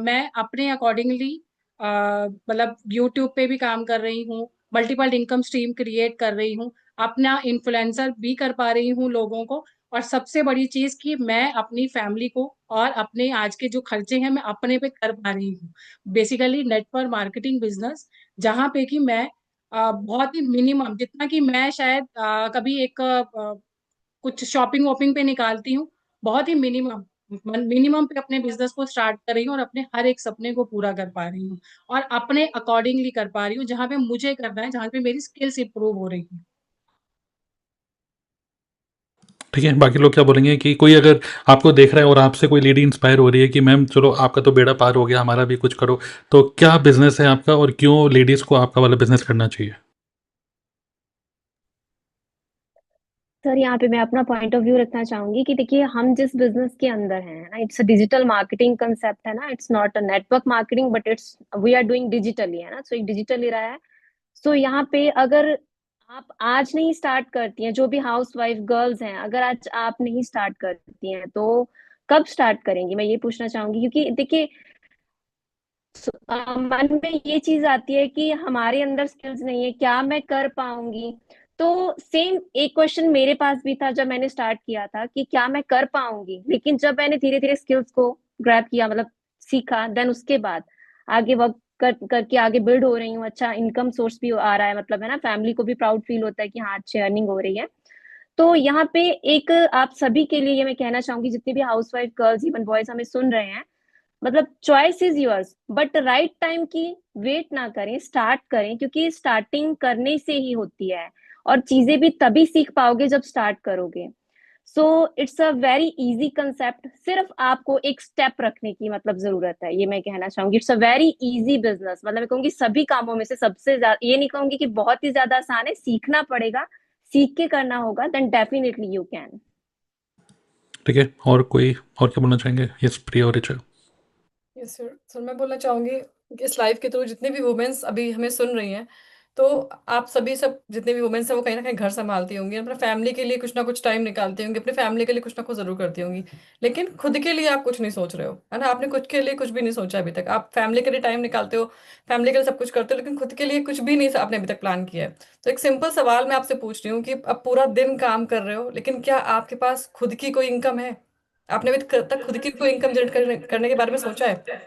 मैं अपने अकॉर्डिंगली मतलब यूट्यूब पे भी काम कर रही हूँ, मल्टीपल इनकम स्ट्रीम क्रिएट कर रही हूँ, अपना इन्फ्लुएंसर भी कर पा रही हूँ लोगों को, और सबसे बड़ी चीज कि मैं अपनी फैमिली को और अपने आज के जो खर्चे हैं मैं अपने पे कर पा रही हूँ। बेसिकली नेटवर्क मार्केटिंग बिजनेस, जहाँ पे कि मैं बहुत ही मिनिमम, जितना कि मैं शायद कभी एक कुछ शॉपिंग वॉपिंग पे निकालती हूँ, बहुत ही मिनिमम मिनिमम पे अपने बिजनेस को स्टार्ट कर रही हूँ और अपने हर एक सपने को पूरा कर पा रही हूँ और अपने अकॉर्डिंगली कर पा रही हूँ, जहाँ पे मुझे करना है, जहाँ पे मेरी स्किल्स इंप्रूव हो रही है। ठीक है, बाकी लोग क्या बोलेंगे कि कोई अगर आपको देख रहा है और आपसे कोई लेडी इंस्पायर हो रही है कि मैम चलो आपका तो बेड़ा पार हो गया, हमारा भी कुछ करो, तो क्या बिजनेस है आपका और क्यों लेडीज़ को आपका वाला बिजनेस करना चाहिए? सर यहाँ पे मैं अपना पॉइंट ऑफ व्यू रखना चाहूंगी कि देखिए हम जिस बिजनेस के अंदर हैं ना, it's a digital marketing concept है ना, it's not a network marketing but it's we are doing digitally, है ना, सो एक डिजिटल रहा है। सो यहाँ पे अगर आप आज नहीं स्टार्ट करती हैं, जो भी हाउस वाइफ गर्ल्स हैं, अगर आज आप नहीं स्टार्ट करती हैं तो कब स्टार्ट करेंगी, मैं ये पूछना चाहूंगी। क्योंकि देखिए मन में ये चीज आती है कि हमारे अंदर स्किल्स नहीं है, क्या मैं कर पाऊंगी। तो सेम एक क्वेश्चन मेरे पास भी था जब मैंने स्टार्ट किया था कि क्या मैं कर पाऊंगी, लेकिन जब मैंने धीरे धीरे स्किल्स को ग्रैब किया, मतलब सीखा, देन उसके बाद आगे वर्क करके आगे बिल्ड हो रही हूँ। अच्छा इनकम सोर्स भी आ रहा है, मतलब है ना, फैमिली को भी प्राउड फील होता है कि हाँ अच्छी अर्निंग हो रही है। तो यहाँ पे एक आप सभी के लिए ये मैं कहना चाहूंगी, जितने भी हाउसवाइफ गर्ल्स इवन बॉयज हमें सुन रहे हैं, मतलब choice is yours but right time की वेट ना करें, स्टार्ट करें, क्योंकि स्टार्टिंग करने से ही होती है और चीजें भी तभी सीख पाओगे जब स्टार्ट करोगे। So it's a very easy concept, सिर्फ आपको एक स्टेप रखने की मतलब जरूरत है, ये मैं कहना चाहूंगी। It's a very easy business, मतलब मैं कहूंगी सभी कामों में से सबसे ज्यादा, ये नहीं कहूंगी कि बहुत ही ज्यादा आसान है, सीखना पड़ेगा, सीख के करना होगा, देन डेफिनेटली यू कैन। ठीक है, और कोई और क्या बोलना चाहेंगे? यस, प्रिया और रिचा। Yes sir. सर मैं बोलना चाहूंगी कि इस लाइफ के थ्रू जितने भी वुमेन्स अभी हमें सुन रही हैं, तो आप सभी सब जितने भी वुमेन्स हैं वो कहीं ना कहीं घर संभालती होंगी, अपने फैमिली के लिए कुछ ना कुछ टाइम निकालती होंगी, अपनी फैमिली के लिए कुछ ना कुछ जरूर करती होंगी। लेकिन खुद के लिए आप कुछ नहीं सोच रहे हो, है ना, आपने खुद के लिए कुछ भी नहीं सोचा अभी तक। आप फैमिली के लिए टाइम निकालते हो, फैमिली के लिए सब कुछ करते हो, लेकिन खुद के लिए कुछ भी नहीं आपने अभी तक प्लान किया है। तो एक सिंपल सवाल मैं आपसे पूछ रही हूँ कि अब पूरा दिन काम कर रहे हो, लेकिन क्या आपके पास खुद की कोई इनकम है? आपने अभी तक खुद की कोई इनकम जनरेट करने के बारे में सोचा है?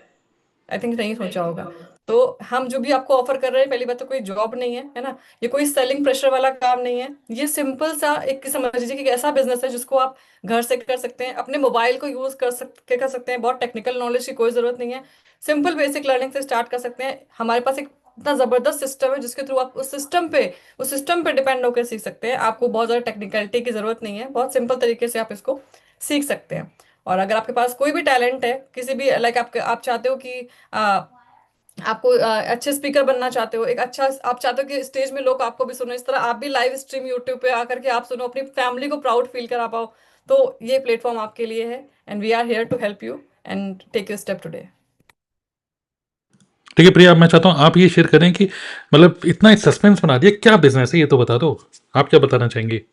आई थिंक नहीं सोचा होगा। तो हम जो भी आपको ऑफर कर रहे हैं, पहली बात तो कोई जॉब नहीं है, है ना, ये कोई सेलिंग प्रेशर वाला काम नहीं है, ये सिंपल सा एक समझ लीजिए कि एक ऐसा बिजनेस है जिसको आप घर से कर सकते हैं, अपने मोबाइल को यूज कर सकते हैं, बहुत टेक्निकल नॉलेज की कोई जरूरत नहीं है, सिंपल बेसिक लर्निंग से स्टार्ट कर सकते हैं। हमारे पास एक इतना जबरदस्त सिस्टम है जिसके थ्रू आप उस सिस्टम पे डिपेंड होकर सीख सकते हैं। आपको बहुत ज्यादा टेक्निकलिटी की जरूरत नहीं है, बहुत सिंपल तरीके से आप इसको सीख सकते हैं। और अगर आपके पास कोई भी टैलेंट है, किसी भी लाइक आप चाहते हो कि आ, आपको अच्छे स्पीकर बनना चाहते हो, एक अच्छा आप चाहते हो कि स्टेज में लोग आपको भी सुनो, इस तरह आप भी लाइव स्ट्रीम यूट्यूब पे आकर के आप सुनो, अपनी फैमिली को प्राउड फील करा पाओ, तो ये प्लेटफॉर्म आपके लिए है। And we are here to help you and take you step today. ठीक है प्रिया, अब मैं चाहता हूँ आप ये शेयर करें कि मतलब इतना सस्पेंस बना दिया, क्या बिजनेस है ये तो बता दो, आप क्या बताना चाहेंगे?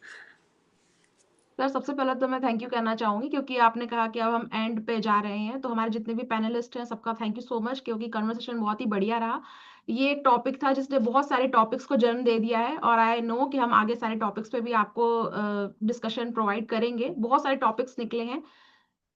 सर सबसे पहले तो मैं थैंक यू कहना चाहूंगी, क्योंकि आपने कहा कि अब हम एंड पे जा रहे हैं, तो हमारे जितने भी पैनलिस्ट हैं सबका थैंक यू सो मच, क्योंकि कन्वर्सेशन बहुत ही बढ़िया रहा। ये एक टॉपिक था जिसने बहुत सारे टॉपिक्स को जन्म दे दिया है, और आई नो कि हम आगे सारे टॉपिक्स पे भी आपको डिस्कशन प्रोवाइड करेंगे। बहुत सारे टॉपिक्स निकले हैं,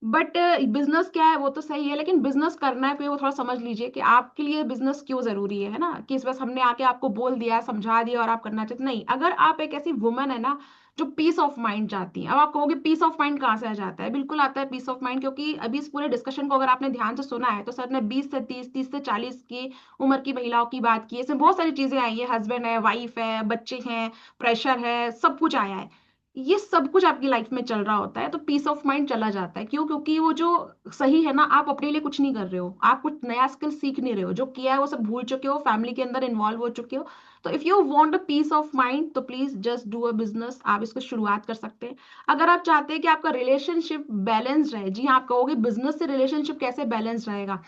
बट बिजनेस क्या है वो तो सही है, लेकिन बिजनेस करना है पे वो थोड़ा समझ लीजिए कि आपके लिए बिजनेस क्यों जरूरी है ना, कि इस बस हमने आके आपको बोल दिया, समझा दिया और आप करना चाहते नहीं। अगर आप एक ऐसी वुमन है ना जो पीस ऑफ माइंड चाहती है, अब आप कहोगे पीस ऑफ माइंड कहाँ से आ जाता है, बिल्कुल आता है पीस ऑफ माइंड, क्योंकि अभी इस पूरे डिस्कशन को अगर आपने ध्यान से सुना है तो सर ने 20 से 30, 30 से 40 की उम्र की महिलाओं की बात की है, इसमें बहुत सारी चीजें आई है, हस्बैंड है, वाइफ है, बच्चे हैं, प्रेशर है, सब कुछ आया है। ये सब कुछ आपकी लाइफ में चल रहा होता है तो पीस ऑफ माइंड चला जाता है। क्यों? क्योंकि वो जो सही है ना, आप अपने लिए कुछ नहीं कर रहे हो, आप कुछ नया स्किल सीख नहीं रहे हो, जो किया है वो सब भूल चुके हो, फैमिली के अंदर इन्वॉल्व हो चुके हो। तो if you want a peace of mind तो please just do a business, आप इसको शुरुआत कर सकते हैं। अगर आप चाहते हैं कि आपका रिलेशनशिप बैलेंस रहे, जी हाँ, आप कहोगे बिजनेस से रिलेशनशिप कैसे बैलेंस रहेगा,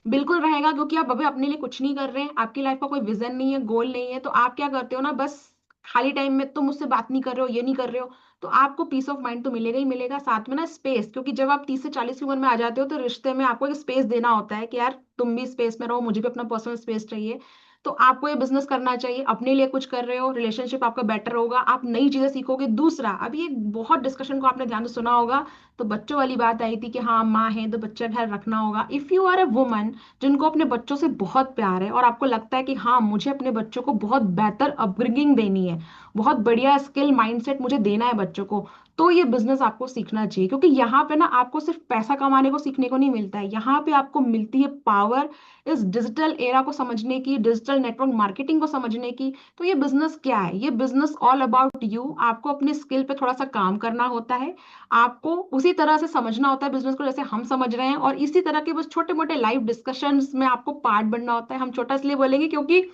बिल्कुल रहेगा, क्योंकि आप अभी अपने लिए कुछ नहीं कर रहे हैं, आपकी लाइफ का कोई विजन नहीं है, गोल नहीं है, तो आप क्या करते हो ना, बस खाली टाइम में तो मुझसे बात नहीं कर रहे हो, ये नहीं कर रहे हो, तो आपको पीस ऑफ माइंड तो मिलेगा ही मिलेगा, साथ में ना स्पेस, क्योंकि जब आप 30 से 40 की उम्र में आ जाते हो तो रिश्ते में आपको एक स्पेस देना होता है कि यार तुम भी स्पेस में रहो, मुझे भी अपना पर्सनल स्पेस चाहिए। तो आपको ये बिजनेस करना चाहिए, अपने लिए कुछ कर रहे हो, रिलेशनशिप आपका बेटर होगा, आप नई चीजें सीखोगे। दूसरा, अभी एक बहुत डिस्कशन को आपने ध्यान से सुना होगा, तो बच्चों वाली बात आई थी कि हाँ माँ है तो बच्चा ख्याल रखना होगा। If you are a woman जिनको अपने बच्चों से बहुत प्यार है और आपको लगता है कि हाँ मुझे अपने बच्चों को बहुत बेहतर अपब्रिंगिंग देनी है, बहुत बढ़िया स्किल माइंडसेट मुझे देना है बच्चों को, तो ये बिजनेस आपको सीखना चाहिए। क्योंकि यहाँ पे ना आपको सिर्फ पैसा कमाने को सीखने को नहीं मिलता है, यहाँ पे आपको मिलती है पावर इस डिजिटल एरा को समझने की, डिजिटल नेटवर्क मार्केटिंग को समझने की। तो ये बिजनेस क्या है, ये बिजनेस ऑल अबाउट यू। आपको अपने स्किल पे थोड़ा सा काम करना होता है, आपको उसी तरह से समझना होता है बिजनेस को जैसे हम समझ रहे हैं, और इसी तरह के बस छोटे मोटे लाइव डिस्कशंस में आपको पार्ट बनना होता है। हम छोटा इसलिए बोलेंगे क्योंकि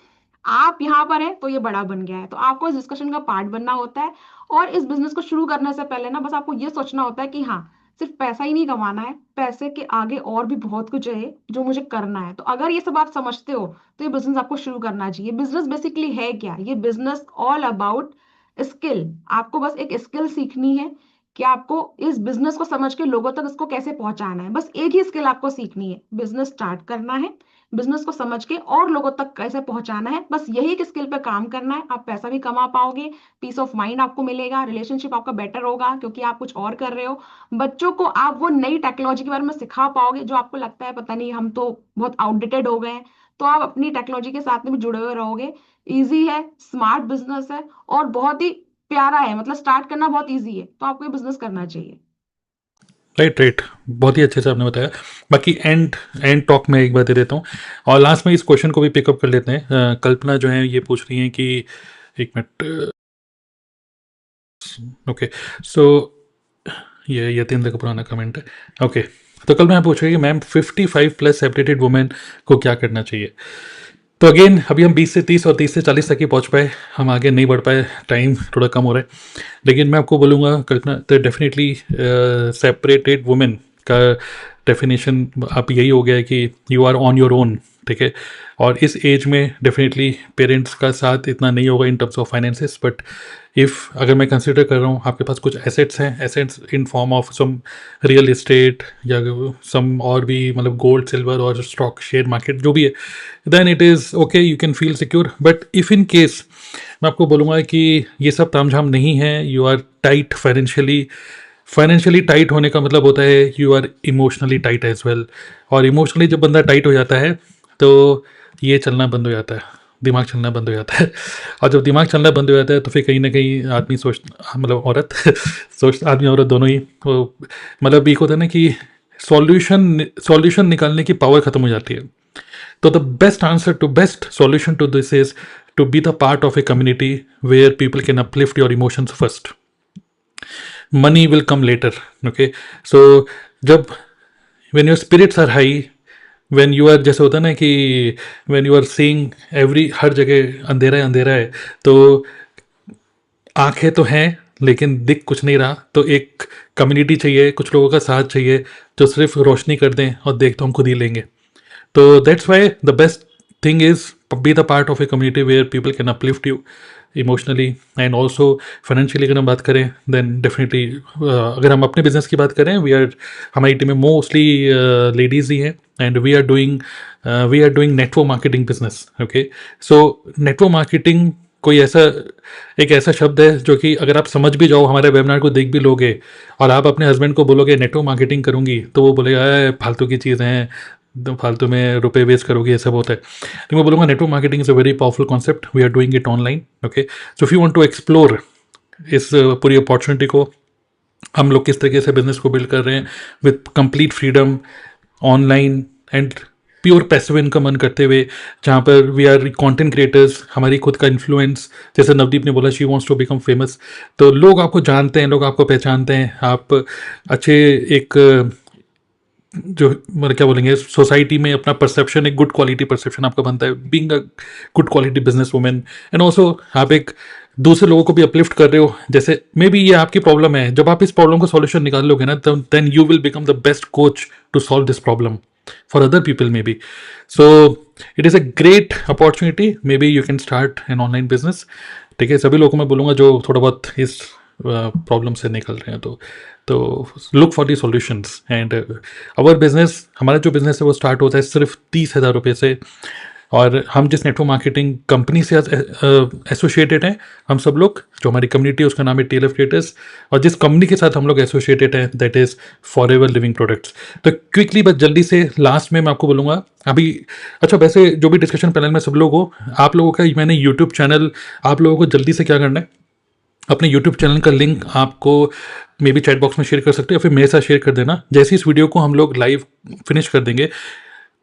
आप यहाँ पर हैं तो ये बड़ा बन गया है, तो आपको इस डिस्कशन का पार्ट बनना होता है। और इस बिजनेस को शुरू करने से पहले ना बस आपको ये सोचना होता है कि हाँ सिर्फ पैसा ही नहीं कमाना है, पैसे के आगे और भी बहुत कुछ है जो मुझे करना है। तो अगर ये सब आप समझते हो तो ये बिजनेस आपको शुरू करना चाहिए। बिजनेस बेसिकली है क्या, ये बिजनेस ऑल अबाउट स्किल। आपको बस एक स्किल सीखनी है कि आपको इस बिजनेस को समझ के लोगों तक इसको कैसे पहुंचाना है। बस एक ही स्किल आपको सीखनी है, बिजनेस स्टार्ट करना है, बिजनेस को समझ के और लोगों तक कैसे पहुंचाना है, बस यही एक स्किल पे काम करना है। आप पैसा भी कमा पाओगे, पीस ऑफ माइंड आपको मिलेगा, रिलेशनशिप आपका बेटर होगा क्योंकि आप कुछ और कर रहे हो। बच्चों को आप वो नई टेक्नोलॉजी के बारे में सिखा पाओगे जो आपको लगता है पता नहीं हम तो बहुत आउटडेटेड हो गए हैं, तो आप अपनी टेक्नोलॉजी के साथ में भी जुड़े हुए रहोगे। इजी है, स्मार्ट बिजनेस है और बहुत ही प्यारा है, मतलब स्टार्ट करना बहुत इजी है, तो आपको ये बिजनेस करना चाहिए। राइट राइट, बहुत ही अच्छे से आपने बताया। बाकी एंड एंड टॉक में एक बात दे देता हूँ और लास्ट में इस क्वेश्चन को भी पिकअप कर लेते हैं। कल्पना जो है ये पूछ रही हैं कि एक मिनट, ओके सो ये यतेंद्र का पुराना कमेंट है। ओके, तो कल्पना पूछ रही है कि मैम 55 प्लस सेपरेटेड वुमेन को क्या करना चाहिए। तो अगेन अभी हम 20 से 30 और 30 से 40 तक ही पहुंच पाए, हम आगे नहीं बढ़ पाए, टाइम थोड़ा कम हो रहा है। लेकिन मैं आपको बोलूँगा कल्पना, तो डेफिनेटली सेपरेटेड वुमेन का डेफिनेशन आप यही हो गया है कि you are on your own, ठीक है। और इस एज में डेफिनेटली पेरेंट्स का साथ इतना नहीं होगा in terms of finances, but if अगर मैं कंसिडर कर रहा हूँ आपके पास कुछ एसेट्स हैं, assets in form of some real estate या सम और भी मतलब गोल्ड सिल्वर और स्टॉक शेयर मार्केट जो भी है, then it is okay, you can feel secure. But if in case मैं आपको बोलूँगा कि ये सब तामझाम नहीं है, you are tight financially tight होने का मतलब होता है you are emotionally tight as well. और इमोशनली जब बंदा टाइट हो जाता है तो ये चलना बंद हो जाता है, दिमाग चलना बंद हो जाता है। और जब दिमाग चलना बंद हो जाता है तो फिर कहीं ना कहीं आदमी मतलब औरत आदमी औरत दोनों ही मतलब एक होता है ना कि सॉल्यूशन निकालने की पावर ख़त्म हो जाती है। तो the best answer to best solution to this is to be the part of a community where people can uplift your emotions first, money will come later. Okay, so जब when your spirits are high, when you are, जैसे होता है ना कि when you are seeing हर जगह अंधेरा है, तो आंखें तो हैं लेकिन दिख कुछ नहीं रहा, तो एक कम्युनिटी चाहिए, कुछ लोगों का साथ चाहिए जो सिर्फ रोशनी कर दें और देख तो हम खुद ही लेंगे। तो that's why the best thing is be the part of a community where people can uplift you emotionally and also financially. अगर हम बात करें देन डेफिनेटली अगर हम अपने बिजनेस की बात करें, हमारी टीम में मोस्टली लेडीज़ ही हैं and we are doing network marketing business. Okay, so network marketing कोई एक ऐसा शब्द है जो कि अगर आप समझ भी जाओ, हमारे वेबिनार को देख भी लोगे और आप अपने हस्बैंड को बोलोगे नेटवर्क मार्केटिंग करूंगी, तो वो बोलेगा फालतू की चीज़ हैं, फालतू में रुपए वेस्ट करोगे, ये सब होता है। तो मैं बोलूँगा network marketing is a very powerful concept, we are doing it online. Okay, so if you want to explore इस पूरी अपॉर्चुनिटी को, हम लोग किस तरीके से बिजनेस को बिल्ड कर रहे हैं with complete freedom online and pure passive income earn करते हुए, जहाँ पर वी आर कंटेंट क्रिएटर्स, हमारी खुद का इन्फ्लुएंस, जैसे नवदीप ने बोला she wants to become famous, तो लोग आपको जानते हैं, लोग आपको पहचानते हैं, आप अच्छे एक जो मतलब क्या बोलेंगे सोसाइटी में अपना परसेप्शन, एक गुड क्वालिटी परसेप्शन आपका बनता है being a good quality business women. And also आप एक दूसरे लोगों को भी अपलिफ्ट कर रहे हो। जैसे मे बी ये आपकी प्रॉब्लम है, जब आप इस प्रॉब्लम को सॉल्यूशन निकाल लोगे ना, then you will become the best coach to solve this problem for other people maybe. So it is a great opportunity, maybe you can start an online business. ठीक है, सभी लोगों को मैं बोलूँगा जो थोड़ा बहुत इस प्रॉब्लम से निकल रहे हैं, तो look for the solutions. And our business, हमारा जो बिजनेस है वो स्टार्ट होता है सिर्फ 30,000 रुपये से। और हम जिस नेटवर्क मार्केटिंग कंपनी से एसोसिएटेड हैं, हम सब लोग, जो हमारी कम्युनिटी है उसका नाम है TLF क्रिएटर्स, और जिस कंपनी के साथ हम लोग एसोसिएटेड हैं that is forever living products. तो क्विकली बस जल्दी से लास्ट में मैं आपको बोलूँगा अभी, अच्छा वैसे जो भी डिस्कशन पैनल में सब लोग हो, आप लोगों का मैंने यूट्यूब चैनल, आप लोगों को जल्दी से क्या करना है, अपने यूट्यूब चैनल का लिंक आपको मे बी चैट बॉक्स में शेयर कर सकते हो या फिर मेरे साथ शेयर कर देना। जैसे इस वीडियो को हम लोग लाइव फिनिश कर देंगे,